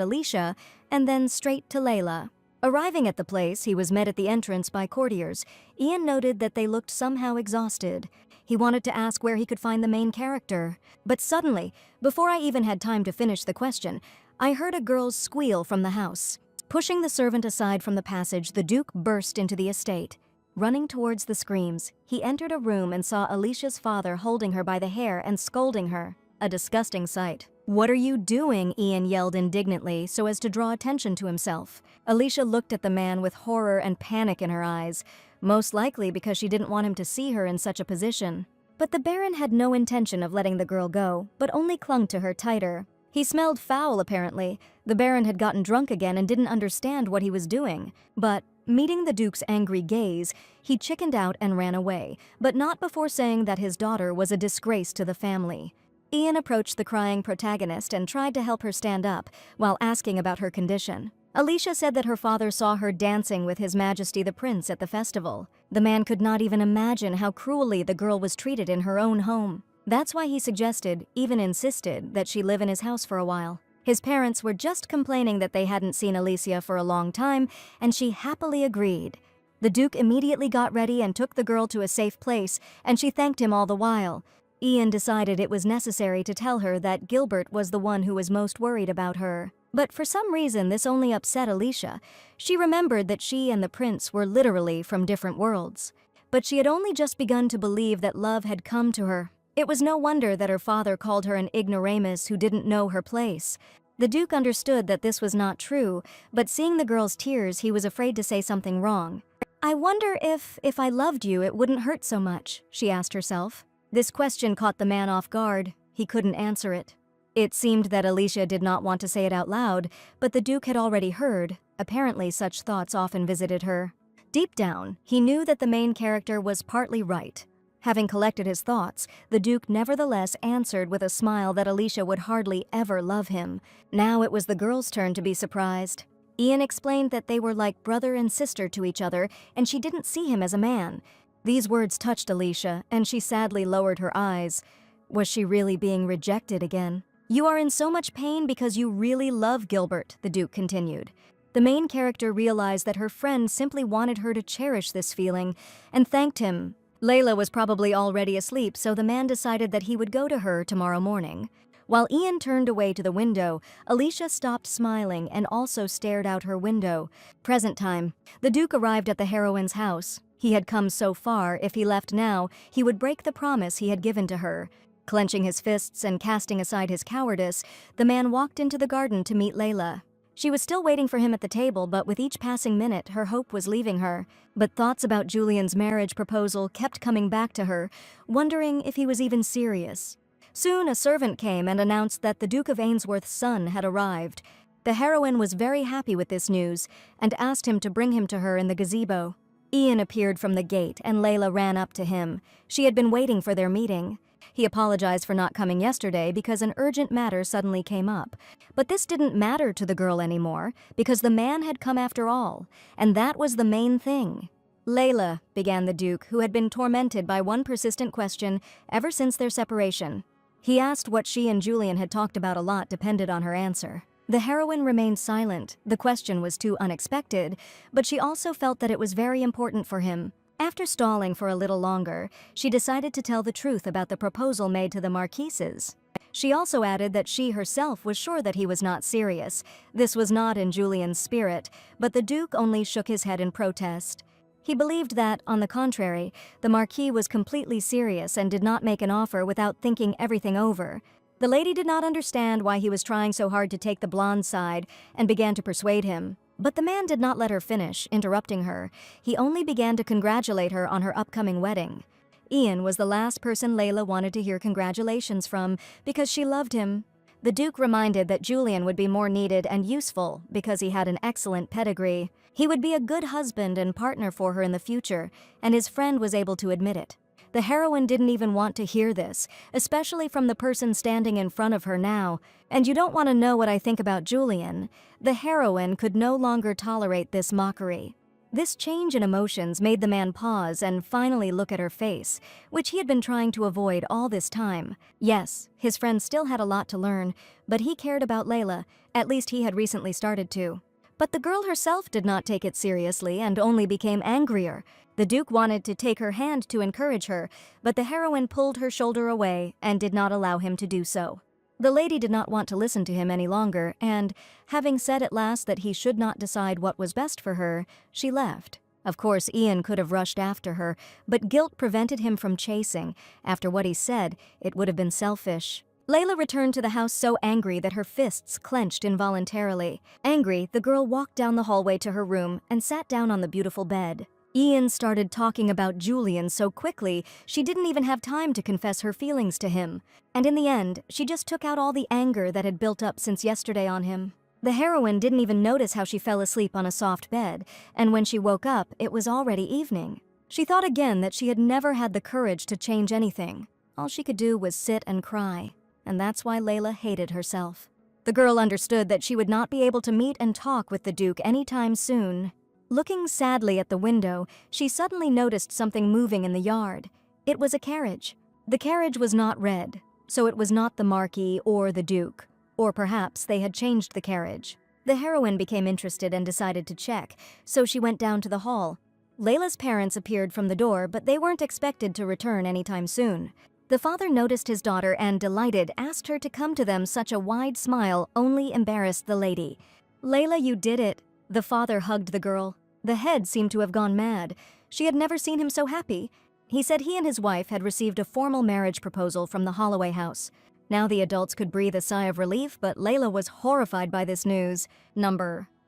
S1: Alicia, and then straight to Layla. Arriving at the place, he was met at the entrance by courtiers. Ian noted that they looked somehow exhausted. He wanted to ask where he could find the main character. But suddenly, before I even had time to finish the question, I heard a girl's squeal from the house. Pushing the servant aside from the passage, the Duke burst into the estate. Running towards the screams, he entered a room and saw Alicia's father holding her by the hair and scolding her. A disgusting sight. "What are you doing?" Ian yelled indignantly so as to draw attention to himself. Alicia looked at the man with horror and panic in her eyes, most likely because she didn't want him to see her in such a position. But the Baron had no intention of letting the girl go, but only clung to her tighter. He smelled foul, apparently. The Baron had gotten drunk again and didn't understand what he was doing. But, meeting the Duke's angry gaze, he chickened out and ran away, but not before saying that his daughter was a disgrace to the family. Ian approached the crying protagonist and tried to help her stand up, while asking about her condition. Alicia said that her father saw her dancing with His Majesty the Prince at the festival. The man could not even imagine how cruelly the girl was treated in her own home. That's why he suggested, even insisted, that she live in his house for a while. His parents were just complaining that they hadn't seen Alicia for a long time, and she happily agreed. The Duke immediately got ready and took the girl to a safe place, and she thanked him all the while. Ian decided it was necessary to tell her that Gilbert was the one who was most worried about her. But for some reason, this only upset Alicia. She remembered that she and the prince were literally from different worlds. But she had only just begun to believe that love had come to her. It was no wonder that her father called her an ignoramus who didn't know her place. The Duke understood that this was not true, but seeing the girl's tears, he was afraid to say something wrong. "I wonder if I loved you, it wouldn't hurt so much," she asked herself. This question caught the man off guard. He couldn't answer it. It seemed that Alicia did not want to say it out loud, but the Duke had already heard. Apparently, such thoughts often visited her. Deep down, he knew that the main character was partly right. Having collected his thoughts, the Duke nevertheless answered with a smile that Alicia would hardly ever love him. Now it was the girl's turn to be surprised. Ian explained that they were like brother and sister to each other, and she didn't see him as a man. These words touched Alicia, and she sadly lowered her eyes. Was she really being rejected again? "You are in so much pain because you really love Gilbert," the Duke continued. The main character realized that her friend simply wanted her to cherish this feeling, and thanked him. Layla was probably already asleep, so the man decided that he would go to her tomorrow morning. While Ian turned away to the window, Alicia stopped smiling and also stared out her window. Present time. The Duke arrived at the heroine's house. He had come so far, if he left now, he would break the promise he had given to her. Clenching his fists and casting aside his cowardice, the man walked into the garden to meet Layla. She was still waiting for him at the table, but with each passing minute, her hope was leaving her. But thoughts about Julian's marriage proposal kept coming back to her, wondering if he was even serious. Soon a servant came and announced that the Duke of Ainsworth's son had arrived. The heroine was very happy with this news and asked him to bring him to her in the gazebo. Ian appeared from the gate and Layla ran up to him. She had been waiting for their meeting. He apologized for not coming yesterday because an urgent matter suddenly came up. But this didn't matter to the girl anymore because the man had come after all, and that was the main thing. "Layla," began the Duke, who had been tormented by one persistent question ever since their separation. He asked what she and Julian had talked about a lot depended on her answer. The heroine remained silent. The question was too unexpected, but she also felt that it was very important for him. After stalling for a little longer, she decided to tell the truth about the proposal made to the Marquises. She also added that she herself was sure that he was not serious. This was not in Julian's spirit, but the Duke only shook his head in protest. He believed that, on the contrary, the Marquis was completely serious and did not make an offer without thinking everything over. The lady did not understand why he was trying so hard to take the blonde side and began to persuade him. But the man did not let her finish, interrupting her. He only began to congratulate her on her upcoming wedding. Ian was the last person Layla wanted to hear congratulations from because she loved him. The Duke reminded that Julian would be more needed and useful because he had an excellent pedigree. He would be a good husband and partner for her in the future, and his friend was able to admit it. The heroine didn't even want to hear this, especially from the person standing in front of her now. "And you don't want to know what I think about Julian." The heroine could no longer tolerate this mockery. This change in emotions made the man pause and finally look at her face, which he had been trying to avoid all this time. Yes, his friend still had a lot to learn, but he cared about Layla. At least he had recently started to. But the girl herself did not take it seriously and only became angrier. The Duke wanted to take her hand to encourage her, but the heroine pulled her shoulder away and did not allow him to do so. The lady did not want to listen to him any longer, and, having said at last that he should not decide what was best for her, she left. Of course, Ian could have rushed after her, but guilt prevented him from chasing. After what he said, it would have been selfish. Layla returned to the house so angry that her fists clenched involuntarily. Angry, the girl walked down the hallway to her room and sat down on the beautiful bed. Ian started talking about Julian so quickly, she didn't even have time to confess her feelings to him. And in the end, she just took out all the anger that had built up since yesterday on him. The heroine didn't even notice how she fell asleep on a soft bed, and when she woke up, it was already evening. She thought again that she had never had the courage to change anything. All she could do was sit and cry, and that's why Layla hated herself. The girl understood that she would not be able to meet and talk with the Duke anytime soon. Looking sadly at the window, she suddenly noticed something moving in the yard. It was a carriage. The carriage was not red, so it was not the Marquis or the Duke. Or perhaps they had changed the carriage. The heroine became interested and decided to check, so she went down to the hall. Layla's parents appeared from the door, but they weren't expected to return anytime soon. The father noticed his daughter and, delighted, asked her to come to them. Such a wide smile only embarrassed the lady. "Layla, you did it." The father hugged the girl. The head seemed to have gone mad. She had never seen him so happy. He said he and his wife had received a formal marriage proposal from the Holloway house. Now the adults could breathe a sigh of relief, but Layla was horrified by this news.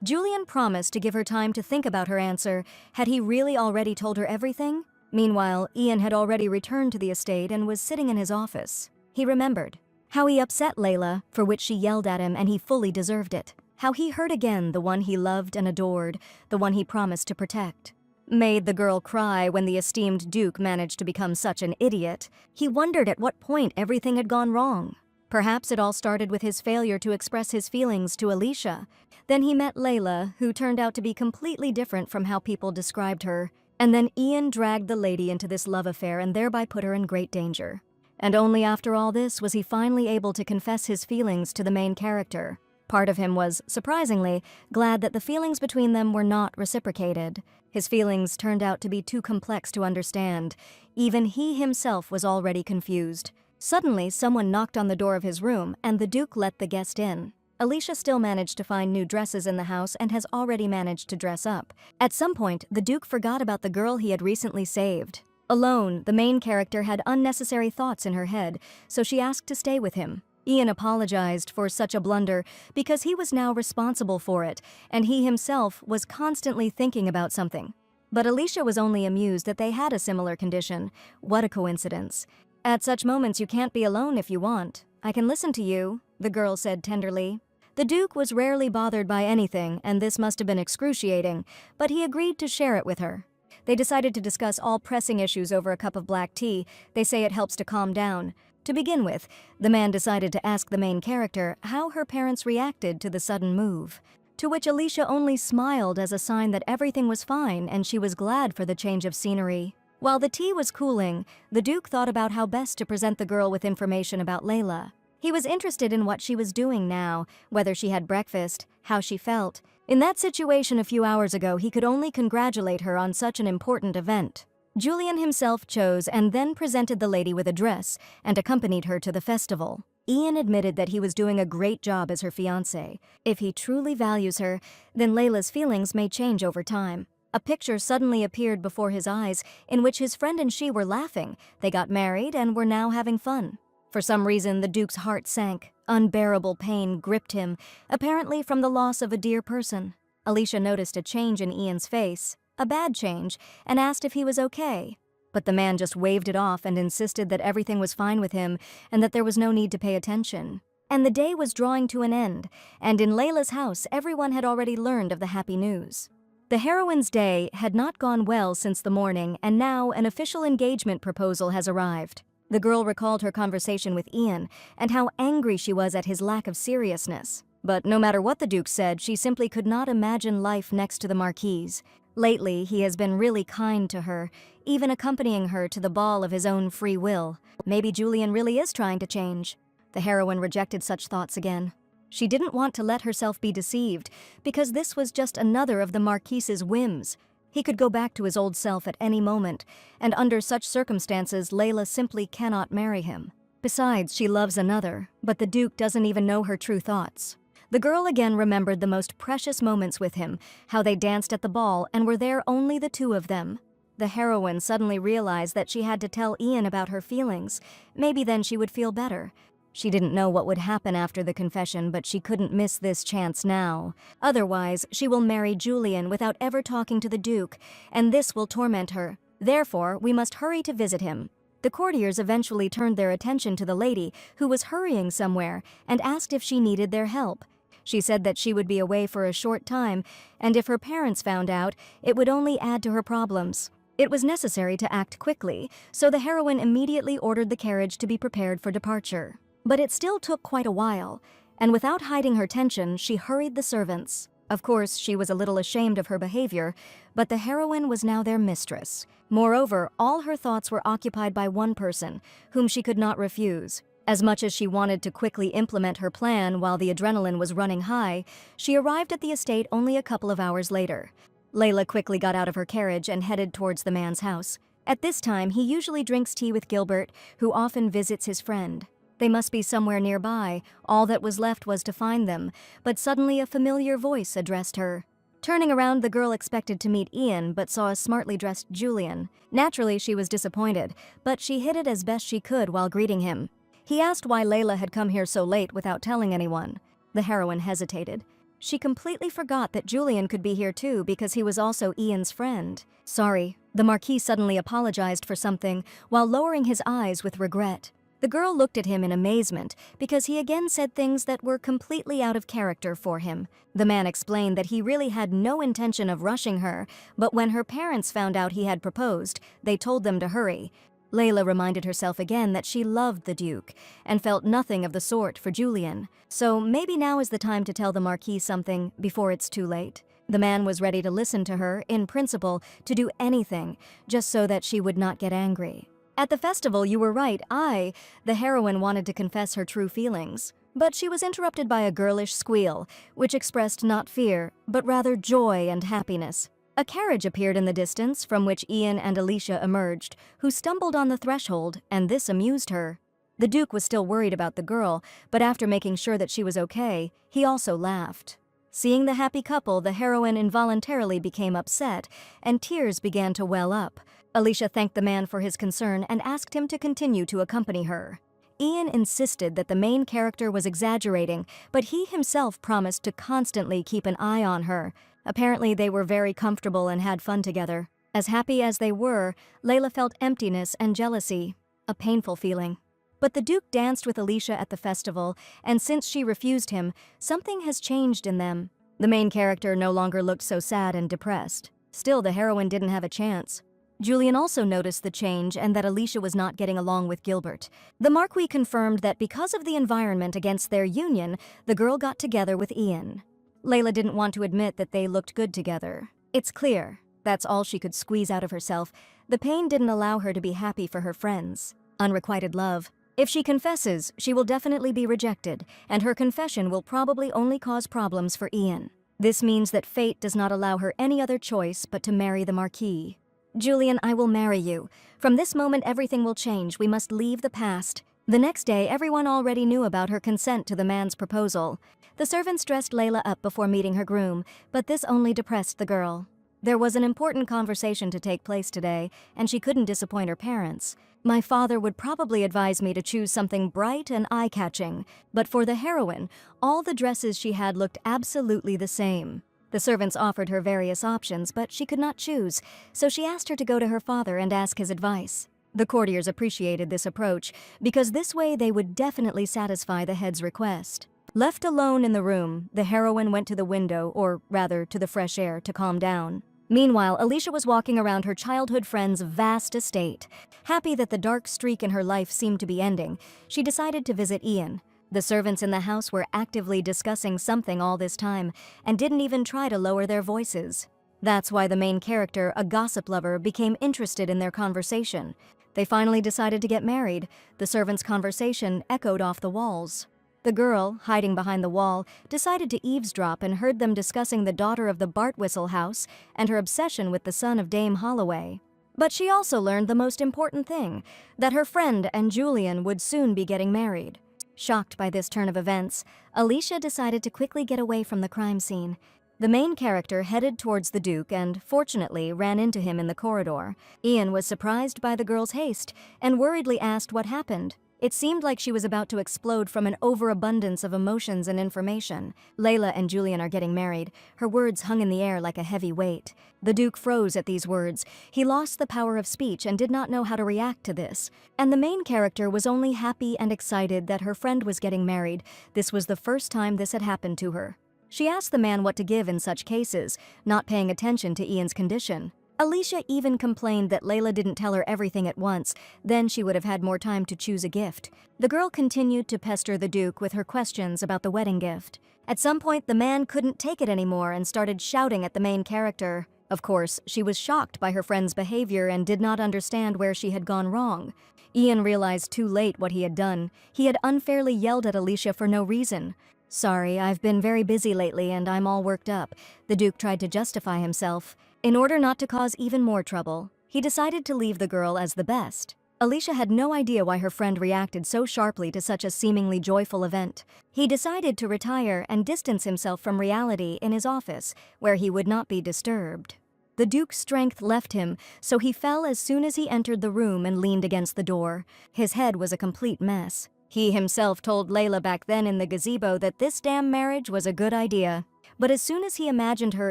S1: Julian promised to give her time to think about her answer. Had he really already told her everything? Meanwhile, Ian had already returned to the estate and was sitting in his office. He remembered how he upset Layla, for which she yelled at him, and he fully deserved it. How he hurt again the one he loved and adored, the one he promised to protect. Made the girl cry when the esteemed Duke managed to become such an idiot. He wondered at what point everything had gone wrong. Perhaps it all started with his failure to express his feelings to Alicia. Then he met Layla, who turned out to be completely different from how people described her. And then Ian dragged the lady into this love affair and thereby put her in great danger. And only after all this was he finally able to confess his feelings to the main character. Part of him was, surprisingly, glad that the feelings between them were not reciprocated. His feelings turned out to be too complex to understand. Even he himself was already confused. Suddenly, someone knocked on the door of his room, and the Duke let the guest in. Alicia still managed to find new dresses in the house and has already managed to dress up. At some point, the Duke forgot about the girl he had recently saved. Alone, the main character had unnecessary thoughts in her head, so she asked to stay with him. Ian apologized for such a blunder because he was now responsible for it, and he himself was constantly thinking about something. But Alicia was only amused that they had a similar condition. What a coincidence. "At such moments you can't be alone if you want. I can listen to you," the girl said tenderly. The Duke was rarely bothered by anything, and this must have been excruciating, but he agreed to share it with her. They decided to discuss all pressing issues over a cup of black tea. They say it helps to calm down. To begin with, the man decided to ask the main character how her parents reacted to the sudden move, to which Alicia only smiled as a sign that everything was fine and she was glad for the change of scenery. While the tea was cooling, the Duke thought about how best to present the girl with information about Layla. He was interested in what she was doing now, whether she had breakfast, how she felt. In that situation a few hours ago, he could only congratulate her on such an important event. Julian himself chose and then presented the lady with a dress and accompanied her to the festival. Ian admitted that he was doing a great job as her fiancé. If he truly values her, then Layla's feelings may change over time. A picture suddenly appeared before his eyes in which his friend and she were laughing. They got married and were now having fun. For some reason, the Duke's heart sank. Unbearable pain gripped him, apparently from the loss of a dear person. Alicia noticed a change in Ian's face, a bad change, and asked if he was okay. But the man just waved it off and insisted that everything was fine with him and that there was no need to pay attention. And the day was drawing to an end, and in Layla's house, everyone had already learned of the happy news. The heroine's day had not gone well since the morning, and now an official engagement proposal has arrived. The girl recalled her conversation with Ian and how angry she was at his lack of seriousness. But no matter what the Duke said, she simply could not imagine life next to the Marquis. Lately, he has been really kind to her, even accompanying her to the ball of his own free will. Maybe Julian really is trying to change. The heroine rejected such thoughts again. She didn't want to let herself be deceived, because this was just another of the Marquis's whims. He could go back to his old self at any moment, and under such circumstances, Layla simply cannot marry him. Besides, she loves another, but the Duke doesn't even know her true thoughts. The girl again remembered the most precious moments with him, how they danced at the ball and were there only the two of them. The heroine suddenly realized that she had to tell Ian about her feelings. Maybe then she would feel better. She didn't know what would happen after the confession, but she couldn't miss this chance now. Otherwise, she will marry Julian without ever talking to the Duke, and this will torment her. Therefore, we must hurry to visit him. The courtiers eventually turned their attention to the lady, who was hurrying somewhere, and asked if she needed their help. She said that she would be away for a short time, and if her parents found out, it would only add to her problems. It was necessary to act quickly, so the heroine immediately ordered the carriage to be prepared for departure. But it still took quite a while. and without hiding her tension, she hurried the servants. Of course, she was a little ashamed of her behavior, but the heroine was now their mistress. Moreover, all her thoughts were occupied by one person, whom she could not refuse. As much as she wanted to quickly implement her plan while the adrenaline was running high, she arrived at the estate only a couple of hours later. Layla quickly got out of her carriage and headed towards the man's house. At this time, he usually drinks tea with Gilbert, who often visits his friend. They must be somewhere nearby. All that was left was to find them, but suddenly a familiar voice addressed her. Turning around, the girl expected to meet Ian, but saw a smartly dressed Julian. Naturally, she was disappointed, but she hid it as best she could while greeting him. He asked why Layla had come here so late without telling anyone. The heroine hesitated. She completely forgot that Julian could be here too because he was also Ian's friend. Sorry, the Marquis suddenly apologized for something while lowering his eyes with regret. The girl looked at him in amazement because he again said things that were completely out of character for him. The man explained that he really had no intention of rushing her, but when her parents found out he had proposed, they told them to hurry. Layla reminded herself again that she loved the Duke and felt nothing of the sort for Julian. So maybe now is the time to tell the Marquis something before it's too late. The man was ready to listen to her, in principle, to do anything, just so that she would not get angry. At the festival, you were right, the heroine wanted to confess her true feelings. But she was interrupted by a girlish squeal, which expressed not fear, but rather joy and happiness. A carriage appeared in the distance, from which Ian and Alicia emerged, who stumbled on the threshold, and this amused her. The Duke was still worried about the girl, but after making sure that she was okay, he also laughed. Seeing the happy couple, the heroine involuntarily became upset, and tears began to well up. Alicia thanked the man for his concern and asked him to continue to accompany her. Ian insisted that the main character was exaggerating, but he himself promised to constantly keep an eye on her. Apparently, they were very comfortable and had fun together. As happy as they were, Layla felt emptiness and jealousy, a painful feeling. But the Duke danced with Alicia at the festival, and since she refused him, something has changed in them. The main character no longer looked so sad and depressed. Still, the heroine didn't have a chance. Julian also noticed the change and that Alicia was not getting along with Gilbert. The Marquis confirmed that because of the environment against their union, the girl got together with Ian. Layla didn't want to admit that they looked good together. It's clear. That's all she could squeeze out of herself. The pain didn't allow her to be happy for her friends. Unrequited love. If she confesses, she will definitely be rejected, and her confession will probably only cause problems for Ian. This means that fate does not allow her any other choice but to marry the Marquis. Julian, I will marry you. From this moment, everything will change. We must leave the past. The next day, everyone already knew about her consent to the man's proposal. The servants dressed Layla up before meeting her groom, but this only depressed the girl. There was an important conversation to take place today, and she couldn't disappoint her parents. My father would probably advise me to choose something bright and eye-catching, but for the heroine, all the dresses she had looked absolutely the same. The servants offered her various options, but she could not choose, so she asked her to go to her father and ask his advice. The courtiers appreciated this approach, because this way they would definitely satisfy the head's request. Left alone in the room, the heroine went to the window, or rather to the fresh air, to calm down. Meanwhile, Alicia was walking around her childhood friend's vast estate. Happy that the dark streak in her life seemed to be ending, she decided to visit Ian. The servants in the house were actively discussing something all this time, and didn't even try to lower their voices. That's why the main character, a gossip lover, became interested in their conversation. They finally decided to get married. The servants' conversation echoed off the walls. The girl, hiding behind the wall, decided to eavesdrop and heard them discussing the daughter of the Bartwhistle house and her obsession with the son of Dame Holloway. But she also learned the most important thing, that her friend and Julian would soon be getting married. Shocked by this turn of events, Alicia decided to quickly get away from the crime scene. The main character headed towards the Duke and, fortunately, ran into him in the corridor. Ian was surprised by the girl's haste and worriedly asked what happened. It seemed like she was about to explode from an overabundance of emotions and information. Layla and Julian are getting married. Her words hung in the air like a heavy weight. The Duke froze at these words. He lost the power of speech and did not know how to react to this. And the main character was only happy and excited that her friend was getting married. This was the first time this had happened to her. She asked the man what to give in such cases, not paying attention to Ian's condition. Alicia even complained that Layla didn't tell her everything at once, then she would have had more time to choose a gift. The girl continued to pester the Duke with her questions about the wedding gift. At some point, the man couldn't take it anymore and started shouting at the main character. Of course, she was shocked by her friend's behavior and did not understand where she had gone wrong. Ian realized too late what he had done. He had unfairly yelled at Alicia for no reason. "Sorry, I've been very busy lately and I'm all worked up," the Duke tried to justify himself. In order not to cause even more trouble, he decided to leave the girl as the best. Alicia had no idea why her friend reacted so sharply to such a seemingly joyful event. He decided to retire and distance himself from reality in his office, where he would not be disturbed. The Duke's strength left him, so he fell as soon as he entered the room and leaned against the door. His head was a complete mess. He himself told Layla back then in the gazebo that this damn marriage was a good idea. But as soon as he imagined her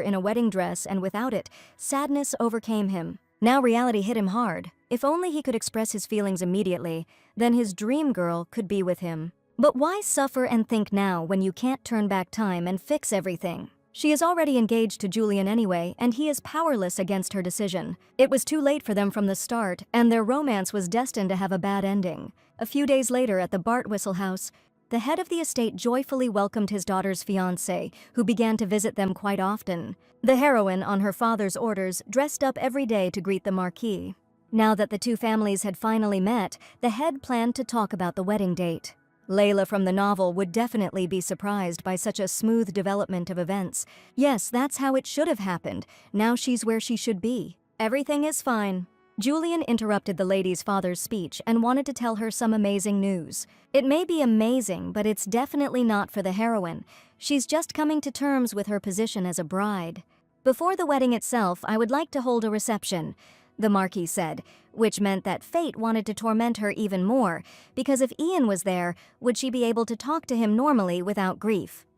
S1: in a wedding dress and without it, sadness overcame him. Now reality hit him hard. If only he could express his feelings immediately, then his dream girl could be with him. But why suffer and think now when you can't turn back time and fix everything? She is already engaged to Julian anyway, and he is powerless against her decision. It was too late for them from the start, and their romance was destined to have a bad ending. A few days later at the Bartwhistle house, the head of the estate joyfully welcomed his daughter's fiancé, who began to visit them quite often. The heroine, on her father's orders, dressed up every day to greet the Marquis. Now that the two families had finally met, the head planned to talk about the wedding date. Layla from the novel would definitely be surprised by such a smooth development of events. Yes, that's how it should have happened. Now she's where she should be. Everything is fine. Julian interrupted the lady's father's speech and wanted to tell her some amazing news. It may be amazing, but it's definitely not for the heroine. She's just coming to terms with her position as a bride. "Before the wedding itself, I would like to hold a reception," the Marquis said, which meant that fate wanted to torment her even more, because if Ian was there, would she be able to talk to him normally without grief?